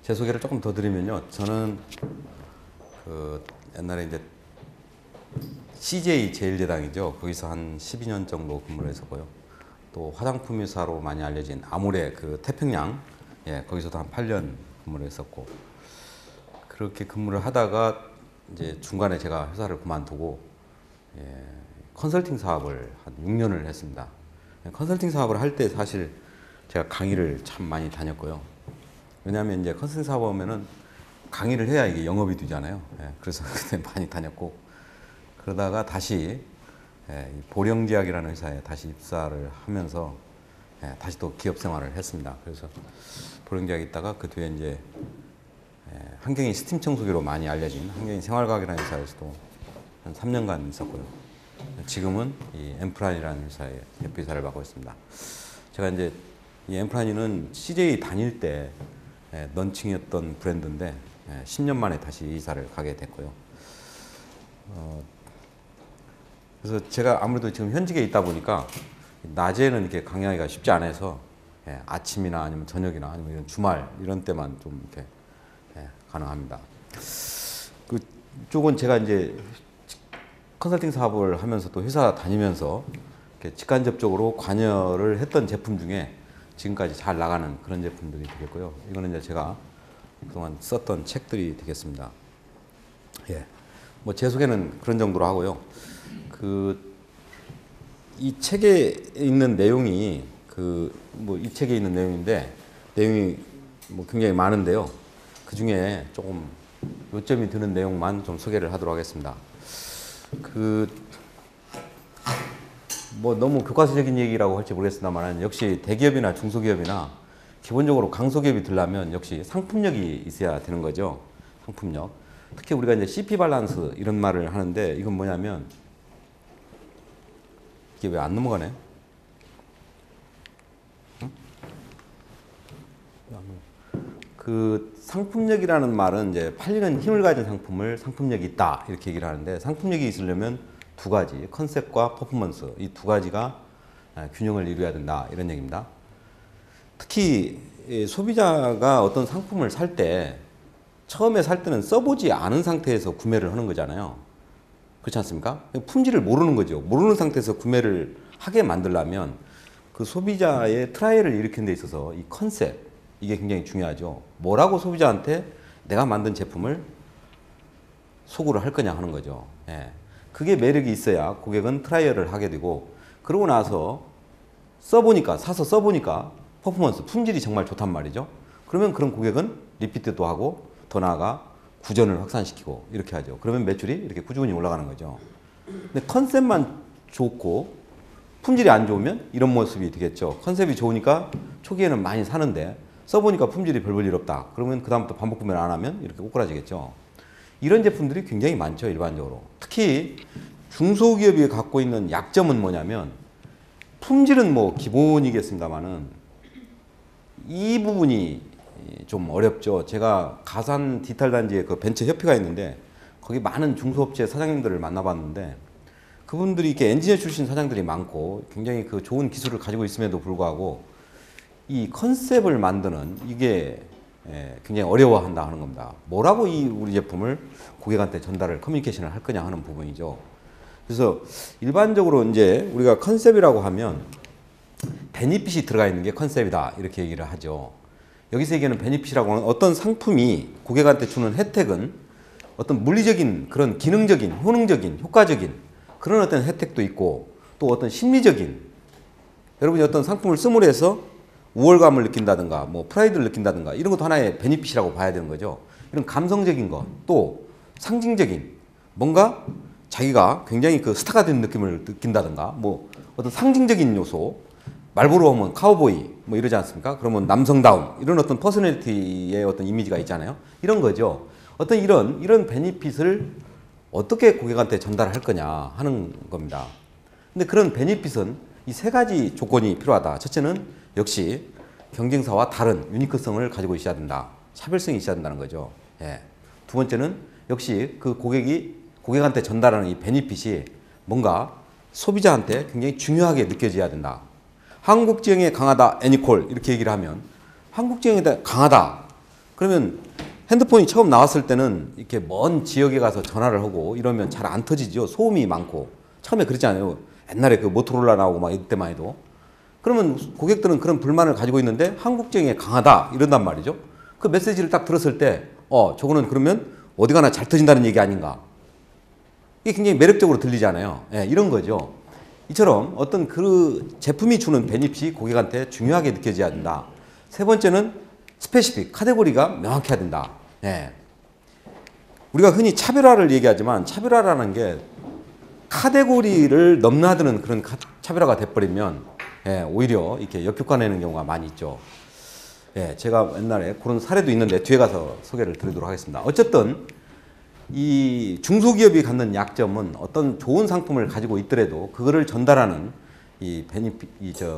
제 소개를 조금 더 드리면요. 저는 그 옛날에 이제 CJ 제일제당이죠. 거기서 한 12년 정도 근무를 했었고요. 또 화장품 회사로 많이 알려진 아모레 그 태평양, 예, 거기서도 한 8년 근무를 했었고, 그렇게 근무를 하다가 이제 중간에 제가 회사를 그만두고, 예, 컨설팅 사업을 한 6년을 했습니다. 컨설팅 사업을 할 때 사실 제가 강의를 참 많이 다녔고요. 왜냐하면 이제 컨설팅 사업 하면은 강의를 해야 이게 영업이 되잖아요. 예, 그래서 그때 많이 다녔고, 그러다가 다시 보령제약이라는 회사에 다시 입사를 하면서 다시 또 기업 생활을 했습니다. 그래서 보령제약에 있다가 그 뒤에 이제 한경희 스팀 청소기로 많이 알려진 한경희 생활과학이라는 회사에서도 한 3년간 있었고요. 지금은 이 엠프란이라는 회사의 대표이사를 맡고 있습니다. 제가 이제 이 엠프란이는 CJ 다닐 때 런칭이었던 브랜드인데 10년 만에 다시 이사를 가게 됐고요. 그래서 제가 아무래도 지금 현직에 있다 보니까 낮에는 이렇게 강의하기가 쉽지 않아서 아침이나 아니면 저녁이나 아니면 이런 주말 이런 때만 좀 이렇게 가능합니다. 그쪽은 제가 이제 컨설팅 사업을 하면서 또 회사 다니면서 이렇게 직간접적으로 관여를 했던 제품 중에 지금까지 잘 나가는 그런 제품들이 되겠고요. 이거는 이제 제가 그동안 썼던 책들이 되겠습니다. 예. 뭐 제 소개는 그런 정도로 하고요. 이 책에 있는 내용이 이 책에 있는 내용인데 내용이 뭐 굉장히 많은데요. 그 중에 조금 요점이 드는 내용만 좀 소개를 하도록 하겠습니다. 뭐 너무 교과서적인 얘기라고 할지 모르겠습니다만 역시 대기업이나 중소기업이나 기본적으로 강소기업이 되려면 역시 상품력이 있어야 되는 거죠. 상품력. 특히 우리가 이제 CP 밸런스 이런 말을 하는데 이건 뭐냐면 이게 왜 안 넘어가네? 응? 그 상품력이라는 말은 이제 팔리는 힘을 가진 상품을 상품력이 있다 이렇게 얘기를 하는데 상품력이 있으려면 두 가지 컨셉과 퍼포먼스 이 두 가지가 균형을 이루어야 된다 이런 얘기입니다. 특히 소비자가 어떤 상품을 살 때 처음에 살 때는 써보지 않은 상태에서 구매를 하는 거잖아요. 그렇지 않습니까? 품질을 모르는 거죠. 모르는 상태에서 구매를 하게 만들려면 그 소비자의 트라이얼을 일으키는 데 있어서 이 컨셉 이게 굉장히 중요하죠. 뭐라고 소비자한테 내가 만든 제품을 소구를 할 거냐 하는 거죠. 예. 그게 매력이 있어야 고객은 트라이얼을 하게 되고 그러고 나서 사서 써보니까 퍼포먼스, 품질이 정말 좋단 말이죠. 그러면 그런 고객은 리피트도 하고 더 나아가 구전을 확산시키고 이렇게 하죠. 그러면 매출이 이렇게 꾸준히 올라가는 거죠. 근데 컨셉만 좋고 품질이 안 좋으면 이런 모습이 되겠죠. 컨셉이 좋으니까 초기에는 많이 사는데 써보니까 품질이 별 볼 일 없다. 그러면 그다음부터 반복 구매를 안 하면 이렇게 꼬꾸라지겠죠. 이런 제품들이 굉장히 많죠. 일반적으로. 특히 중소기업이 갖고 있는 약점은 뭐냐면 품질은 뭐 기본이겠습니다만은 이 부분이 좀 어렵죠. 제가 가산 디지털 단지에 그 벤처 협회가 있는데 거기 많은 중소업체 사장님들을 만나봤는데 그분들이 이렇게 엔지니어 출신 사장들이 많고 굉장히 그 좋은 기술을 가지고 있음에도 불구하고 이 컨셉을 만드는 이게 굉장히 어려워한다 하는 겁니다. 뭐라고 우리 제품을 고객한테 전달을 커뮤니케이션을 할 거냐 하는 부분이죠. 그래서 일반적으로 이제 우리가 컨셉이라고 하면 베니핏이 들어가 있는 게 컨셉이다 이렇게 얘기를 하죠. 여기서 얘기하는 베니핏이라고 하는 어떤 상품이 고객한테 주는 혜택은 어떤 물리적인 그런 기능적인 효능적인 효과적인 그런 어떤 혜택도 있고 또 어떤 심리적인 여러분이 어떤 상품을 쓰므로 해서 우월감을 느낀다든가 뭐 프라이드를 느낀다든가 이런 것도 하나의 베니핏이라고 봐야 되는 거죠. 이런 감성적인 것 또 상징적인 뭔가 자기가 굉장히 그 스타가 된 느낌을 느낀다든가 뭐 어떤 상징적인 요소 말보로 하면 카우보이 뭐 이러지 않습니까? 그러면 남성다움 이런 어떤 퍼스널리티의 어떤 이미지가 있잖아요. 이런 거죠. 어떤 이런 베니핏을 어떻게 고객한테 전달할 거냐 하는 겁니다. 근데 그런 베니핏은 이 세 가지 조건이 필요하다. 첫째는 역시 경쟁사와 다른 유니크성을 가지고 있어야 된다. 차별성이 있어야 된다는 거죠. 예. 두 번째는 역시 그 고객한테 전달하는 이 베니핏이 뭔가 소비자한테 굉장히 중요하게 느껴져야 된다. 한국 지형에 강하다 애니콜 이렇게 얘기를 하면 한국 지형에 강하다 그러면 핸드폰이 처음 나왔을 때는 이렇게 먼 지역에 가서 전화를 하고 이러면 잘 안 터지죠. 소음이 많고. 처음에 그렇지 않아요. 옛날에 그 모토로라 나오고 막 이때만 해도. 그러면 고객들은 그런 불만을 가지고 있는데 한국적인 게 강하다 이런단 말이죠. 그 메시지를 딱 들었을 때 저거는 그러면 어디 가나 잘 터진다는 얘기 아닌가. 이게 굉장히 매력적으로 들리잖아요. 예, 이런 거죠. 이처럼 어떤 그 제품이 주는 베니핏이 고객한테 중요하게 느껴져야 된다. 세 번째는 스페시픽, 카테고리가 명확해야 된다. 예. 우리가 흔히 차별화를 얘기하지만 차별화라는 게 카테고리를 넘나드는 그런 차별화가 돼버리면 오히려 이렇게 역효과 내는 경우가 많이 있죠. 예, 제가 옛날에 그런 사례도 있는데 뒤에 가서 소개를 드리도록 하겠습니다. 어쨌든 이 중소기업이 갖는 약점은 어떤 좋은 상품을 가지고 있더라도 그거를 전달하는 이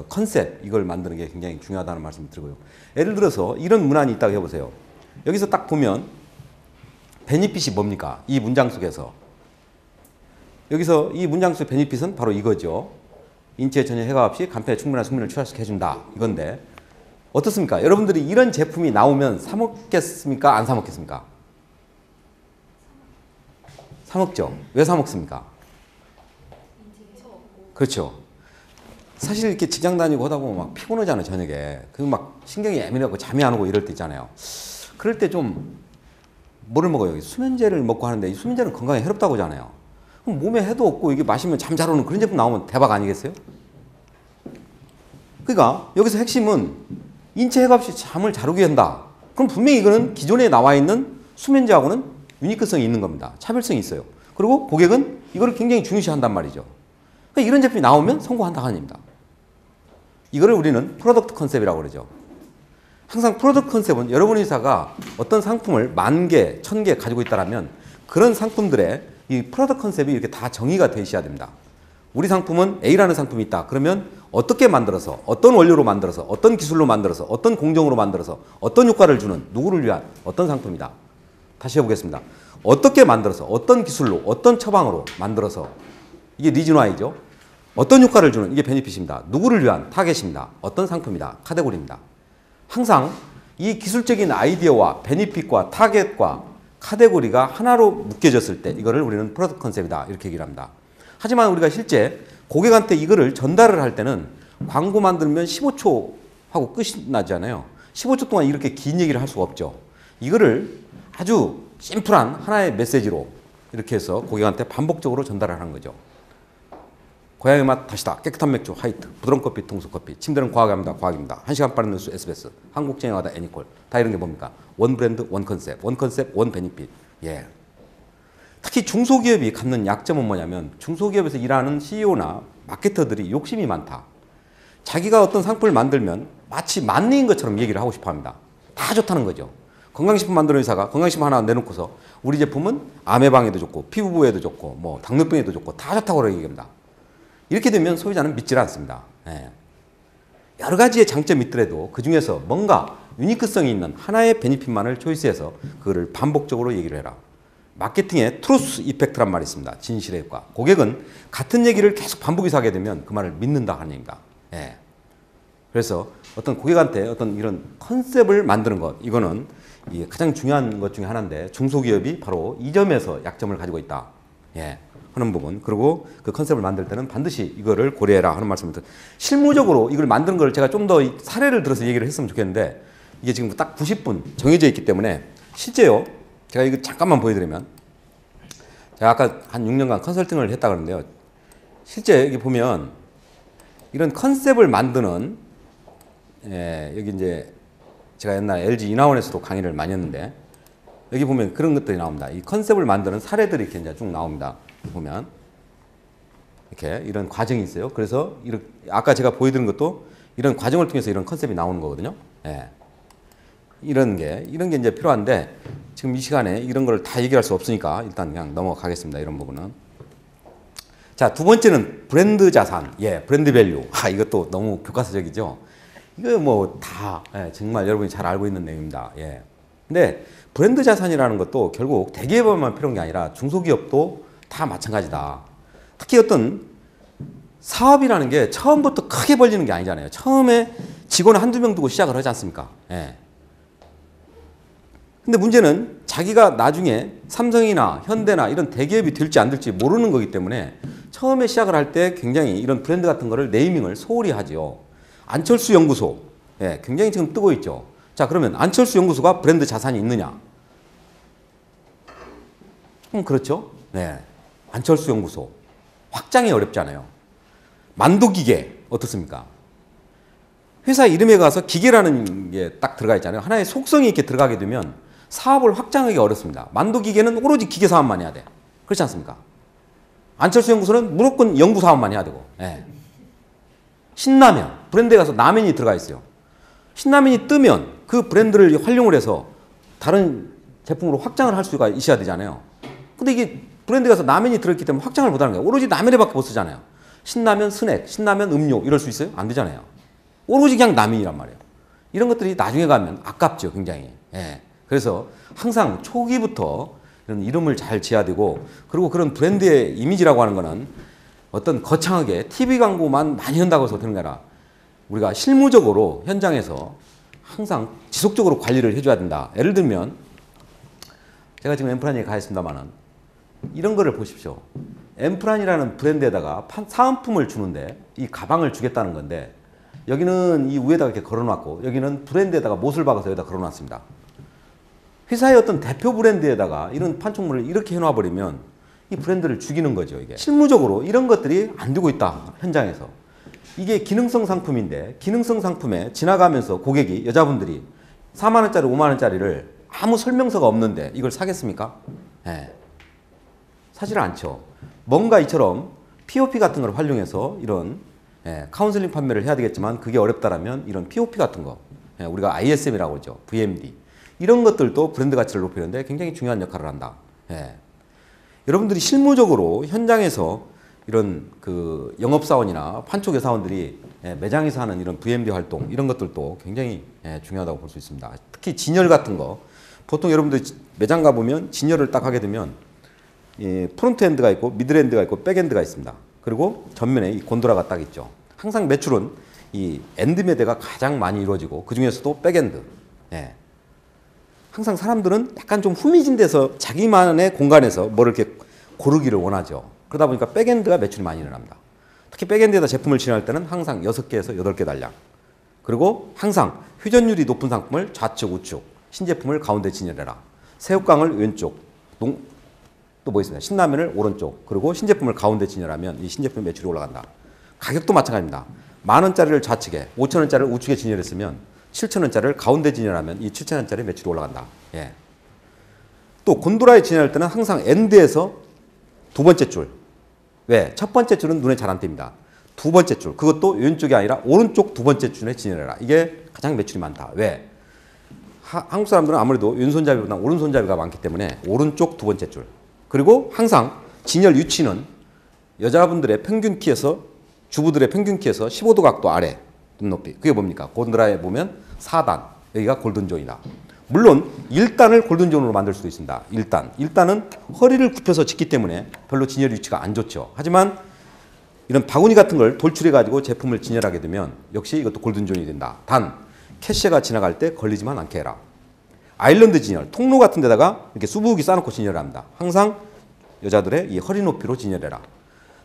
컨셉 이걸 만드는 게 굉장히 중요하다는 말씀을 드리고요. 예를 들어서 이런 문안이 있다고 해보세요. 여기서 딱 보면 베니핏이 뭡니까? 이 문장 속에서 여기서 이 문장 속 베니핏은 바로 이거죠. 인체에 전혀 해가 없이 간편에 충분한 숙면을 취하시켜준다. 이건데 어떻습니까? 여러분들이 이런 제품이 나오면 사 먹겠습니까? 안 사 먹겠습니까? 사 먹죠. 왜 사 먹습니까? 그렇죠. 사실 이렇게 직장 다니고 하다 보면 막 피곤하잖아요, 저녁에. 그 막 신경이 예민하고 잠이 안 오고 이럴 때 있잖아요. 그럴 때 좀 뭐를 먹어요? 수면제를 먹고 하는데 이 수면제는 건강에 해롭다고 하잖아요. 그럼 몸에 해도 없고 이게 마시면 잠 잘 오는 그런 제품 나오면 대박 아니겠어요? 그러니까 여기서 핵심은 인체 해가 없이 잠을 잘 오게 한다. 그럼 분명히 이거는 기존에 나와 있는 수면제하고는 유니크성이 있는 겁니다. 차별성이 있어요. 그리고 고객은 이거를 굉장히 중요시한단 말이죠. 그러니까 이런 제품이 나오면 성공한다 하는 겁니다. 이거를 우리는 프로덕트 컨셉이라고 그러죠. 항상 프로덕트 컨셉은 여러분 회사가 어떤 상품을 10,000개, 1,000개 가지고 있다면 그런 상품들의 이 프로덕트 컨셉이 이렇게 다 정의가 되어 있어야 됩니다. 우리 상품은 A라는 상품이 있다. 그러면 어떻게 만들어서, 어떤 원료로 만들어서, 어떤 기술로 만들어서, 어떤 공정으로 만들어서, 어떤 효과를 주는, 누구를 위한 어떤 상품이다. 다시 해보겠습니다. 어떻게 만들어서, 어떤 기술로, 어떤 처방으로 만들어서 이게 리즈나이죠. 어떤 효과를 주는 이게 베니핏입니다. 누구를 위한 타겟입니다. 어떤 상품이다. 카테고리입니다. 항상 이 기술적인 아이디어와 베니핏과 타겟과 카테고리가 하나로 묶여졌을 때 이거를 우리는 프로덕트 컨셉이다. 이렇게 얘기를 합니다. 하지만 우리가 실제 고객한테 이거를 전달을 할 때는 광고 만들면 15초 하고 끝이 나잖아요. 15초 동안 이렇게 긴 얘기를 할 수가 없죠. 이거를 아주 심플한 하나의 메시지로 이렇게 해서 고객한테 반복적으로 전달을 하는 거죠. 고향의 맛 다시다. 깨끗한 맥주 하이트. 부드러운 커피 통속 커피. 침대는 과학입니다. 과학입니다. 1시간 빠른 뉴스 SBS. 한국 진행하다 애니콜. 다 이런 게 뭡니까? 원 브랜드 원 컨셉. 원 컨셉 원 베니핏. 예. 특히 중소기업이 갖는 약점은 뭐냐면 중소기업에서 일하는 CEO나 마케터들이 욕심이 많다. 자기가 어떤 상품을 만들면 마치 만능인 것처럼 얘기를 하고 싶어 합니다. 다 좋다는 거죠. 건강식품 만드는 회사가 건강식품 하나 내놓고서 우리 제품은 암 예방에도 좋고 피부부에도 좋고 뭐 당뇨병에도 좋고 다 좋다고 얘기합니다. 이렇게 되면 소비자는 믿질 않습니다. 예. 여러 가지의 장점이 있더라도 그 중에서 뭔가 유니크성이 있는 하나의 베니핏만을 초이스해서 그거를 반복적으로 얘기를 해라. 마케팅의 트루스 이펙트란 말이 있습니다. 진실의 효과. 고객은 같은 얘기를 계속 반복해서 하게 되면 그 말을 믿는다 하는 얘기입니다. 예. 그래서 어떤 고객한테 어떤 이런 컨셉을 만드는 것, 이거는 가장 중요한 것 중에 하나인데 중소기업이 바로 이 점에서 약점을 가지고 있다. 예. 하는 부분. 그리고 그 컨셉을 만들 때는 반드시 이거를 고려해라 하는 말씀을 드립니다. 실무적으로 이걸 만드는 걸 제가 좀 더 사례를 들어서 얘기를 했으면 좋겠는데 이게 지금 딱 90분 정해져 있기 때문에 실제요. 제가 이거 잠깐만 보여드리면 제가 아까 한 6년간 컨설팅을 했다 그러는데요. 실제 여기 보면 이런 컨셉을 만드는 여기 이제 제가 옛날 LG 인하원에서도 강의를 많이 했는데 여기 보면 그런 것들이 나옵니다. 이 컨셉을 만드는 사례들이 이렇게 이제 쭉 나옵니다. 보면 이렇게 이런 과정이 있어요. 그래서 이렇게 아까 제가 보여드린 것도 이런 과정을 통해서 이런 컨셉이 나오는 거거든요. 예. 이런 게 이제 필요한데 지금 이 시간에 이런 걸 다 얘기할 수 없으니까 일단 그냥 넘어가겠습니다. 이런 부분은. 자, 두 번째는 브랜드 자산. 예, 브랜드 밸류. 이것도 너무 교과서적이죠. 이거 뭐 다 정말 여러분이 잘 알고 있는 내용입니다. 예. 근데 브랜드 자산이라는 것도 결국 대기업만 필요한 게 아니라 중소기업도 다 마찬가지다. 특히 어떤 사업이라는 게 처음부터 크게 벌리는 게 아니잖아요. 처음에 직원 한두 명 두고 시작을 하지 않습니까? 예. 근데 문제는 자기가 나중에 삼성이나 현대나 이런 대기업이 될지 안 될지 모르는 거기 때문에 처음에 시작을 할 때 굉장히 이런 브랜드 같은 거를 네이밍을 소홀히 하지요. 안철수 연구소, 예, 굉장히 지금 뜨고 있죠. 자, 그러면 안철수 연구소가 브랜드 자산이 있느냐? 그렇죠. 네, 안철수 연구소 확장이 어렵잖아요. 만도기계 어떻습니까? 회사 이름에 가서 기계라는 게 딱 들어가 있잖아요. 하나의 속성이 이렇게 들어가게 되면 사업을 확장하기 어렵습니다. 만도기계는 오로지 기계 사업만 해야 돼. 그렇지 않습니까? 안철수 연구소는 무조건 연구 사업만 해야 되고. 예. 신라면, 브랜드에 가서 라면이 들어가 있어요. 신라면이 뜨면 그 브랜드를 활용을 해서 다른 제품으로 확장을 할 수가 있어야 되잖아요. 근데 이게 브랜드에 가서 라면이 들어있기 때문에 확장을 못하는 거예요. 오로지 라면에밖에 못 쓰잖아요. 신라면 스낵, 신라면 음료 이럴 수 있어요? 안 되잖아요. 오로지 그냥 라면이란 말이에요. 이런 것들이 나중에 가면 아깝죠, 굉장히. 예. 그래서 항상 초기부터 이런 이름을 잘 지어야 되고, 그리고 그런 브랜드의 이미지라고 하는 거는 어떤 거창하게 TV 광고만 많이 한다고 해서 되는 게 아니라 우리가 실무적으로 현장에서 항상 지속적으로 관리를 해줘야 된다. 예를 들면 제가 지금 엠프란에 가 있습니다만은 이런 거를 보십시오. 엠프란이라는 브랜드에다가 사은품을 주는데 이 가방을 주겠다는 건데 여기는 이 위에다가 이렇게 걸어놨고 여기는 브랜드에다가 못을 박아서 여기다 걸어놨습니다. 회사의 어떤 대표 브랜드에다가 이런 판촉물을 이렇게 해놔버리면 이 브랜드를 죽이는 거죠. 이게 실무적으로 이런 것들이 안 되고 있다. 현장에서. 이게 기능성 상품인데 기능성 상품에 지나가면서 고객이 여자분들이 4만 원짜리 5만 원짜리를 아무 설명서가 없는데 이걸 사겠습니까? 네. 사실 않죠. 뭔가 이처럼 POP 같은 걸 활용해서 이런 카운슬링 판매를 해야 되겠지만 그게 어렵다라면 이런 POP 같은 거 우리가 ISM이라고 그러죠. VMD 이런 것들도 브랜드 가치를 높이는데 굉장히 중요한 역할을 한다. 여러분들이 실무적으로 현장에서 이런 그 영업사원이나 판촉 여사원들이 매장에서 하는 이런 VMD 활동 이런 것들도 굉장히 중요하다고 볼 수 있습니다. 특히 진열 같은 거 보통 여러분들 매장 가보면 진열을 딱 하게 되면 프론트엔드가 있고 미드엔드가 있고 백엔드가 있습니다. 그리고 전면에 이 곤도라가 딱 있죠. 항상 매출은 이 엔드 매대가 가장 많이 이루어지고 그 중에서도 백엔드. 항상 사람들은 약간 좀 후미진 데서 자기만의 공간에서 뭐를 이렇게 고르기를 원하죠. 그러다 보니까 백엔드가 매출이 많이 일어납니다. 특히 백엔드에다 제품을 진열할 때는 항상 6개에서 8개 달량. 그리고 항상 회전율이 높은 상품을 좌측, 우측, 신제품을 가운데 진열해라. 새우깡을 왼쪽, 또 뭐 있습니다. 신라면을 오른쪽, 그리고 신제품을 가운데 진열하면 이 신제품의 매출이 올라간다. 가격도 마찬가지입니다. 10,000원짜리를 좌측에, 5,000원짜리를 우측에 진열했으면 7,000원짜리를 가운데 진열하면 이 7,000원짜리 매출이 올라간다. 또 곤도라에 진열할 때는 항상 엔드에서 두 번째 줄. 왜? 첫 번째 줄은 눈에 잘 안 띕니다. 두 번째 줄. 그것도 왼쪽이 아니라 오른쪽 두 번째 줄에 진열해라. 이게 가장 매출이 많다. 왜? 한국 사람들은 아무래도 왼손잡이보다 오른손잡이가 많기 때문에 오른쪽 두 번째 줄. 그리고 항상 진열 위치는 여자분들의 평균 키에서 주부들의 평균 키에서 15도 각도 아래 눈높이. 그게 뭡니까? 곤도라에 보면 4단. 여기가 골든존이다. 물론 1단을 골든존으로 만들 수도 있습니다. 1단은 허리를 굽혀서 짓기 때문에 별로 진열 위치가 안 좋죠. 하지만 이런 바구니 같은 걸 돌출해 가지고 제품을 진열하게 되면 역시 이것도 골든존이 된다. 단 캐시가 지나갈 때 걸리지만 않게 해라. 아일랜드 진열, 통로 같은 데다가 이렇게 수북이 싸놓고 진열을 합니다. 항상 여자들의 이 허리 높이로 진열해라.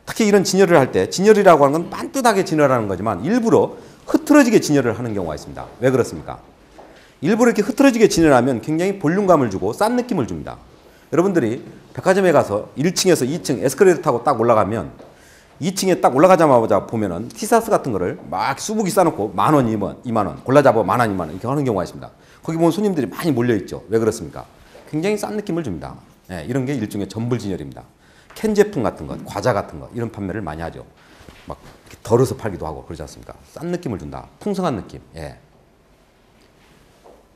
특히 이런 진열을 할 때 진열이라고 하는 건 반듯하게 진열하는 거지만 일부러 흐트러지게 진열을 하는 경우가 있습니다. 왜 그렇습니까? 일부러 이렇게 흐트러지게 진열하면 굉장히 볼륨감을 주고 싼 느낌을 줍니다. 여러분들이 백화점에 가서 1층에서 2층 에스컬레이터 타고 딱 올라가면 2층에 딱 올라가자마자 보면은 티셔츠 같은 거를 막 수북이 싸놓고 10,000원, 2만 원, 골라 잡아 10,000원, 2만 원 이렇게 하는 경우가 있습니다. 거기 보면 손님들이 많이 몰려있죠. 왜 그렇습니까? 굉장히 싼 느낌을 줍니다. 이런 게 일종의 전불 진열입니다. 캔 제품 같은 것, 과자 같은 것 이런 판매를 많이 하죠. 막 이렇게 덜어서 팔기도 하고 그러지 않습니까? 싼 느낌을 준다. 풍성한 느낌.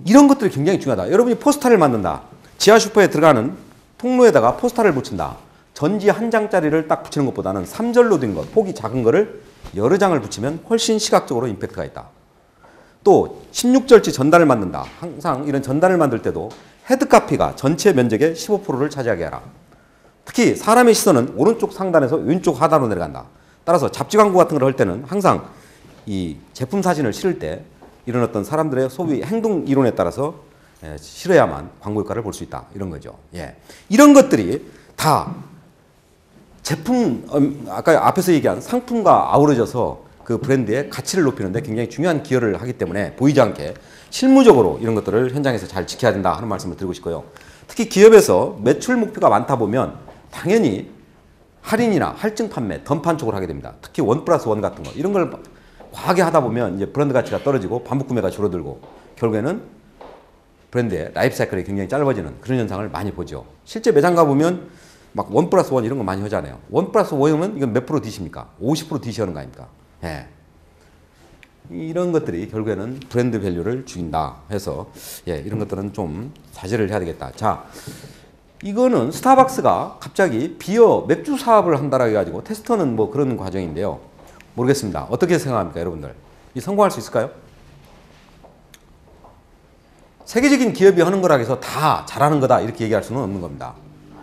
이런 것들이 굉장히 중요하다. 여러분이 포스터를 만든다. 지하 슈퍼에 들어가는 통로에다가 포스터를 붙인다. 전지 한 장짜리를 딱 붙이는 것보다는 3절로 된 것, 폭이 작은 거를 여러 장을 붙이면 훨씬 시각적으로 임팩트가 있다. 또 16절지 전단을 만든다. 항상 이런 전단을 만들 때도 헤드카피가 전체 면적의 15%를 차지하게 하라. 특히 사람의 시선은 오른쪽 상단에서 왼쪽 하단으로 내려간다. 따라서 잡지 광고 같은 걸 할 때는 항상 이 제품 사진을 실을 때 이런 어떤 사람들의 소비 행동 이론에 따라서 실어야만 광고 효과를 볼 수 있다. 이런 거죠. 예. 이런 것들이 다 제품, 아까 앞에서 얘기한 상품과 아우러져서 그 브랜드의 가치를 높이는데 굉장히 중요한 기여를 하기 때문에 보이지 않게 실무적으로 이런 것들을 현장에서 잘 지켜야 된다 하는 말씀을 드리고 싶고요. 특히 기업에서 매출 목표가 많다 보면 당연히 할인이나 할증 판매, 던판 쪽으로 하게 됩니다. 특히 1+1 같은 거 이런 걸 과하게 하다 보면 이제 브랜드 가치가 떨어지고 반복 구매가 줄어들고 결국에는 브랜드의 라이프 사이클이 굉장히 짧아지는 그런 현상을 많이 보죠. 실제 매장 가보면 막 1+1 이런 거 많이 하잖아요. 1+1이면 이건 몇 프로 디십니까? 50% 디시하는 거 아닙니까? 예. 이런 것들이 결국에는 브랜드 밸류를 죽인다 해서 이런 것들은 좀 자제를 해야 되겠다. 자, 이거는 스타벅스가 갑자기 비어 맥주 사업을 한다라 해가지고 테스트하는 뭐 그런 과정인데요. 모르겠습니다. 어떻게 생각합니까, 여러분들? 이 성공할 수 있을까요? 세계적인 기업이 하는 거라 해서 다 잘하는 거다 이렇게 얘기할 수는 없는 겁니다.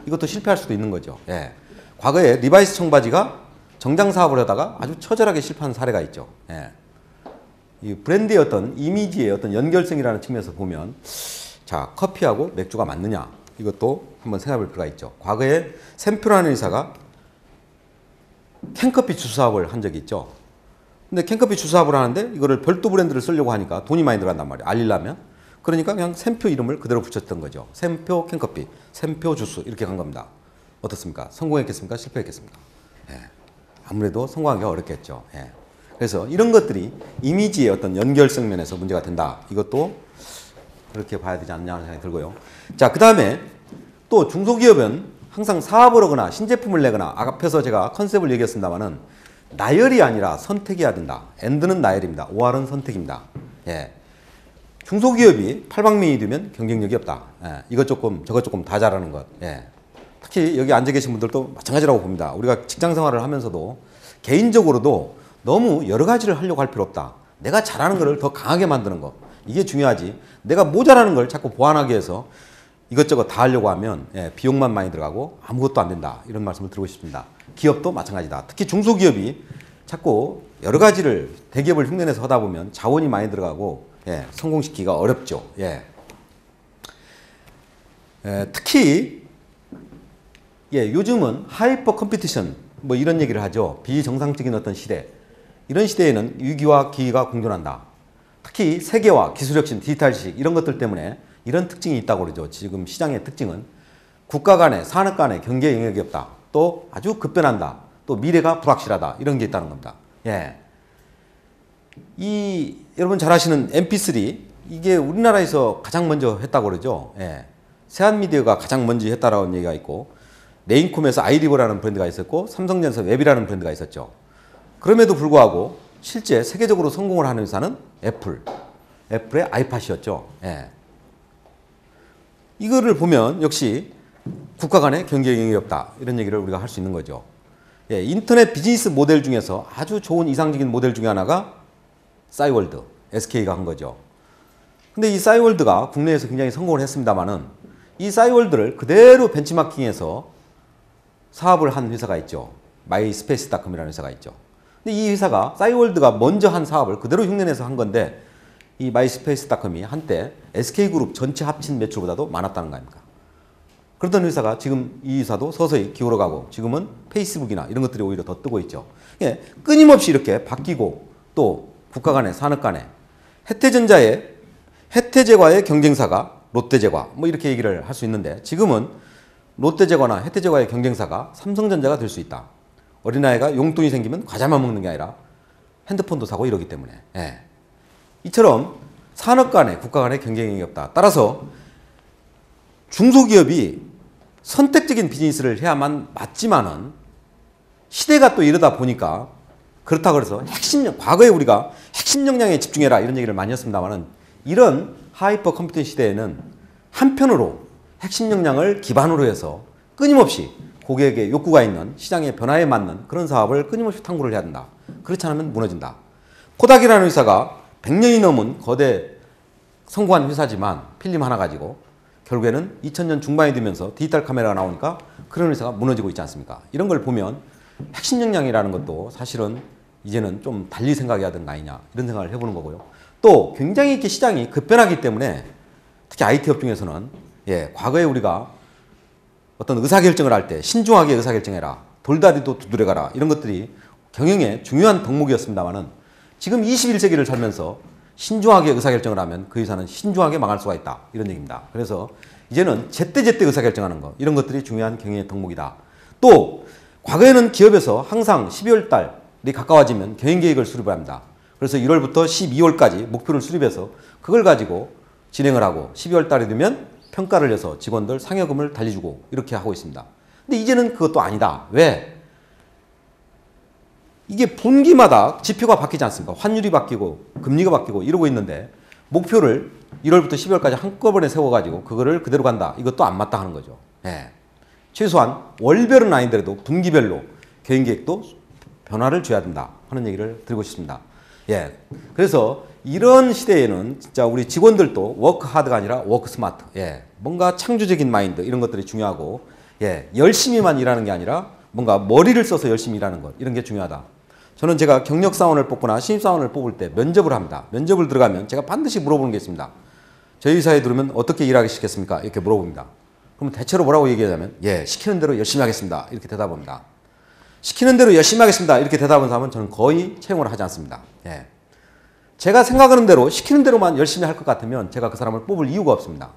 이것도 실패할 수도 있는 거죠. 예. 과거에 리바이스 청바지가 정장 사업을 하다가 아주 처절하게 실패한 사례가 있죠. 예. 이 브랜드의 어떤 이미지의 어떤 연결성이라는 측면에서 보면 자, 커피하고 맥주가 맞느냐 이것도 한번 생각해 볼 필요가 있죠. 과거에 샘표라는 회사가 캔커피 주스 사업을 한 적이 있죠. 근데 캔커피 주스 사업을 하는데 이거를 별도 브랜드를 쓰려고 하니까 돈이 많이 들어간단 말이에요. 알리려면. 그러니까 그냥 샘표 이름을 그대로 붙였던 거죠. 샘표 캔커피, 샘표 주스 이렇게 간 겁니다. 어떻습니까? 성공했겠습니까? 실패했겠습니까? 예. 아무래도 성공하기가 어렵겠죠. 예. 그래서 이런 것들이 이미지의 어떤 연결성 면에서 문제가 된다. 이것도 그렇게 봐야 되지 않느냐 하는 생각이 들고요. 자, 그 다음에 또 중소기업은 항상 사업을 하거나 신제품을 내거나 앞에서 제가 컨셉을 얘기했습니다만은 나열이 아니라 선택해야 된다. 엔드는 나열입니다. OR은 선택입니다. 예. 중소기업이 팔방미인이 되면 경쟁력이 없다. 예. 이것 조금 저것 조금 다 잘하는 것. 예. 특히 여기 앉아 계신 분들도 마찬가지라고 봅니다. 우리가 직장 생활을 하면서도 개인적으로도 너무 여러 가지를 하려고 할 필요 없다. 내가 잘하는 것을 더 강하게 만드는 것. 이게 중요하지. 내가 모자라는 걸 자꾸 보완하기 위해서 이것저것 다 하려고 하면 비용만 많이 들어가고 아무것도 안 된다. 이런 말씀을 드리고 싶습니다. 기업도 마찬가지다. 특히 중소기업이 자꾸 여러 가지를 대기업을 흉내내서 하다 보면 자원이 많이 들어가고 성공시키기가 어렵죠. 특히 요즘은 하이퍼 컴피티션 뭐 이런 얘기를 하죠. 비정상적인 어떤 시대. 이런 시대에는 위기와 기회가 공존한다. 특히 세계화, 기술혁신, 디지털식 이런 것들 때문에 이런 특징이 있다고 그러죠. 지금 시장의 특징은 국가 간의 산업 간의 경계 영역이 없다. 또 아주 급변한다. 또 미래가 불확실하다. 이런 게 있다는 겁니다. 여러분 잘 아시는 MP3 이게 우리나라에서 가장 먼저 했다고 그러죠. 세한미디어가 가장 먼저 했다라는 얘기가 있고 네인콤에서 아이리버라는 브랜드가 있었고 삼성전자 웹이라는 브랜드가 있었죠. 그럼에도 불구하고 실제 세계적으로 성공을 하는 회사는 애플의 아이팟이었죠. 이거를 보면 역시 국가 간의 경제 영역이 없다. 이런 얘기를 우리가 할 수 있는 거죠. 인터넷 비즈니스 모델 중에서 아주 좋은 이상적인 모델 중에 하나가 싸이월드, SK가 한 거죠. 근데 이 싸이월드가 국내에서 굉장히 성공을 했습니다만은 이 싸이월드를 그대로 벤치마킹해서 사업을 한 회사가 있죠. 마이스페이스닷컴이라는 회사가 있죠. 근데 이 회사가 싸이월드가 먼저 한 사업을 그대로 흉내내서 한 건데 이 마이스페이스닷컴이 한때 SK그룹 전체 합친 매출보다도 많았다는 거 아닙니까? 그러던 회사가 지금 이 회사도 서서히 기울어가고 지금은 페이스북이나 이런 것들이 오히려 더 뜨고 있죠. 끊임없이 이렇게 바뀌고 또 국가 간의 산업 간의 혜태제과의 경쟁사가 롯데제과 뭐 이렇게 얘기를 할 수 있는데 지금은 롯데제과나 혜태제과의 경쟁사가 삼성전자가 될 수 있다. 어린아이가 용돈이 생기면 과자만 먹는 게 아니라 핸드폰도 사고 이러기 때문에 이처럼 산업 간의 국가 간의 경쟁력이 없다. 따라서 중소기업이 선택적인 비즈니스를 해야만 맞지만은 시대가 또 이러다 보니까 그렇다고 해서 과거에 우리가 핵심 역량에 집중해라 이런 얘기를 많이 했습니다만은 이런 하이퍼 컴퓨팅 시대에는 한편으로 핵심 역량을 기반으로 해서 끊임없이 고객의 욕구가 있는 시장의 변화에 맞는 그런 사업을 끊임없이 탐구를 해야 된다. 그렇지 않으면 무너진다. 코닥이라는 회사가 100년이 넘은 거대 성공한 회사지만 필름 하나 가지고 결국에는 2000년 중반이 되면서 디지털 카메라가 나오니까 그런 회사가 무너지고 있지 않습니까? 이런 걸 보면 핵심 역량이라는 것도 사실은 이제는 좀 달리 생각해야 되는 거 아니냐 이런 생각을 해보는 거고요. 또 굉장히 이렇게 시장이 급변하기 때문에 특히 IT 업 중에서는 과거에 우리가 어떤 의사결정을 할 때 신중하게 의사결정해라. 돌다리도 두드려가라. 이런 것들이 경영의 중요한 덕목이었습니다만은 지금 21세기를 살면서 신중하게 의사결정을 하면 그 회사는 신중하게 망할 수가 있다. 이런 얘기입니다. 그래서 이제는 제때제때 의사결정하는 것 이런 것들이 중요한 경영의 덕목이다. 또 과거에는 기업에서 항상 12월 달이 가까워지면 경영계획을 수립을 합니다. 그래서 1월부터 12월까지 목표를 수립해서 그걸 가지고 진행을 하고 12월 달이 되면 평가를 해서 직원들 상여금을 달리주고 이렇게 하고 있습니다. 근데 이제는 그것도 아니다. 왜? 이게 분기마다 지표가 바뀌지 않습니까? 환율이 바뀌고 금리가 바뀌고 이러고 있는데 목표를 1월부터 12월까지 한꺼번에 세워가지고 그거를 그대로 간다. 이것도 안 맞다 하는 거죠. 최소한 월별은 아니더라도 분기별로 경영계획도 변화를 줘야 된다 하는 얘기를 드리고 싶습니다. 그래서 이런 시대에는 진짜 우리 직원들도 워크 하드가 아니라 워크 스마트. 뭔가 창조적인 마인드 이런 것들이 중요하고 열심히만 일하는 게 아니라 뭔가 머리를 써서 열심히 일하는 것 이런 게 중요하다. 저는 제가 경력사원을 뽑거나 신입사원을 뽑을 때 면접을 합니다. 면접을 들어가면 제가 반드시 물어보는 게 있습니다. 저희 회사에 들어오면 어떻게 일하기 시켰습니까? 이렇게 물어봅니다. 그러면 대체로 뭐라고 얘기하냐면 시키는 대로 열심히 하겠습니다. 이렇게 대답합니다. 시키는 대로 열심히 하겠습니다. 이렇게 대답하는 사람은 저는 거의 채용을 하지 않습니다. 제가 생각하는 대로 시키는 대로만 열심히 할 것 같으면 제가 그 사람을 뽑을 이유가 없습니다.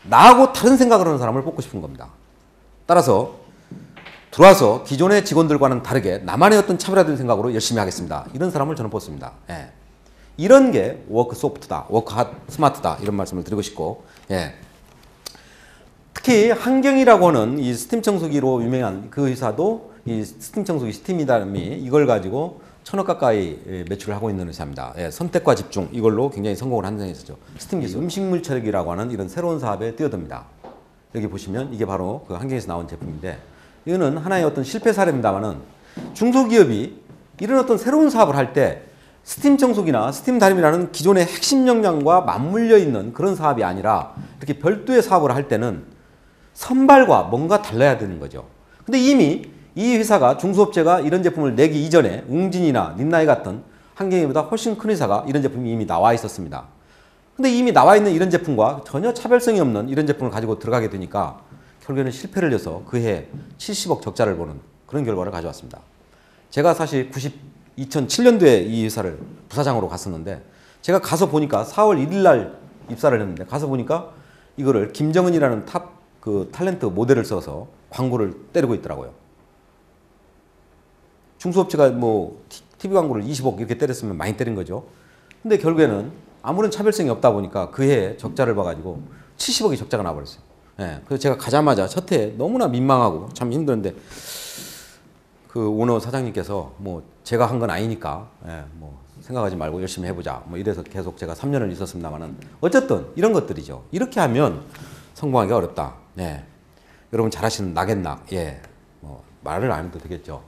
나하고 다른 생각을 하는 사람을 뽑고 싶은 겁니다. 따라서 들어와서 기존의 직원들과는 다르게 나만의 어떤 차별화된 생각으로 열심히 하겠습니다. 이런 사람을 저는 뽑습니다. 이런 게 워크 소프트다, 워크 스마트다 이런 말씀을 드리고 싶고 특히 한경이라고 하는 이 스팀 청소기로 유명한 그 회사도 이 스팀 청소기 스팀이다미 이걸 가지고 1,000억 가까이 매출을 하고 있는 회사입니다. 선택과 집중 이걸로 굉장히 성공을 한 회사죠. 스팀 기술 음식물 처리기라고 하는 이런 새로운 사업에 뛰어듭니다. 여기 보시면 이게 바로 그 한경에서 나온 제품인데 이거는 하나의 어떤 실패 사례입니다만은 중소기업이 이런 어떤 새로운 사업을 할 때 스팀 청소기나 스팀 다림이라는 기존의 핵심 역량과 맞물려 있는 그런 사업이 아니라 이렇게 별도의 사업을 할 때는 선발과 뭔가 달라야 되는 거죠. 근데 이미 이 회사가 중소업체가 이런 제품을 내기 이전에 웅진이나 린나이 같은 한경이보다 훨씬 큰 회사가 이런 제품이 이미 나와 있었습니다. 근데 이미 나와 있는 이런 제품과 전혀 차별성이 없는 이런 제품을 가지고 들어가게 되니까 결국에는 실패를 해서 그해 70억 적자를 보는 그런 결과를 가져왔습니다. 제가 사실 2007년도에 이 회사를 부사장으로 갔었는데 제가 가서 보니까 4월 1일 날 입사를 했는데 가서 보니까 이거를 김정은이라는 탑 그 탤런트 모델을 써서 광고를 때리고 있더라고요. 중소업체가 뭐 TV 광고를 20억 이렇게 때렸으면 많이 때린 거죠. 근데 결국에는 아무런 차별성이 없다 보니까 그해 적자를 봐가지고 70억이 적자가 나버렸어요. 그래서 제가 가자마자 첫 해에 너무나 민망하고 참 힘들었는데 그 오너 사장님께서 뭐 제가 한 건 아니니까 뭐 생각하지 말고 열심히 해보자 뭐 이래서 계속 제가 3년을 있었습니다만은 어쨌든 이런 것들이죠. 이렇게 하면 성공하기가 어렵다. 여러분 잘하시는 낙앤낙 뭐 말을 안 해도 되겠죠.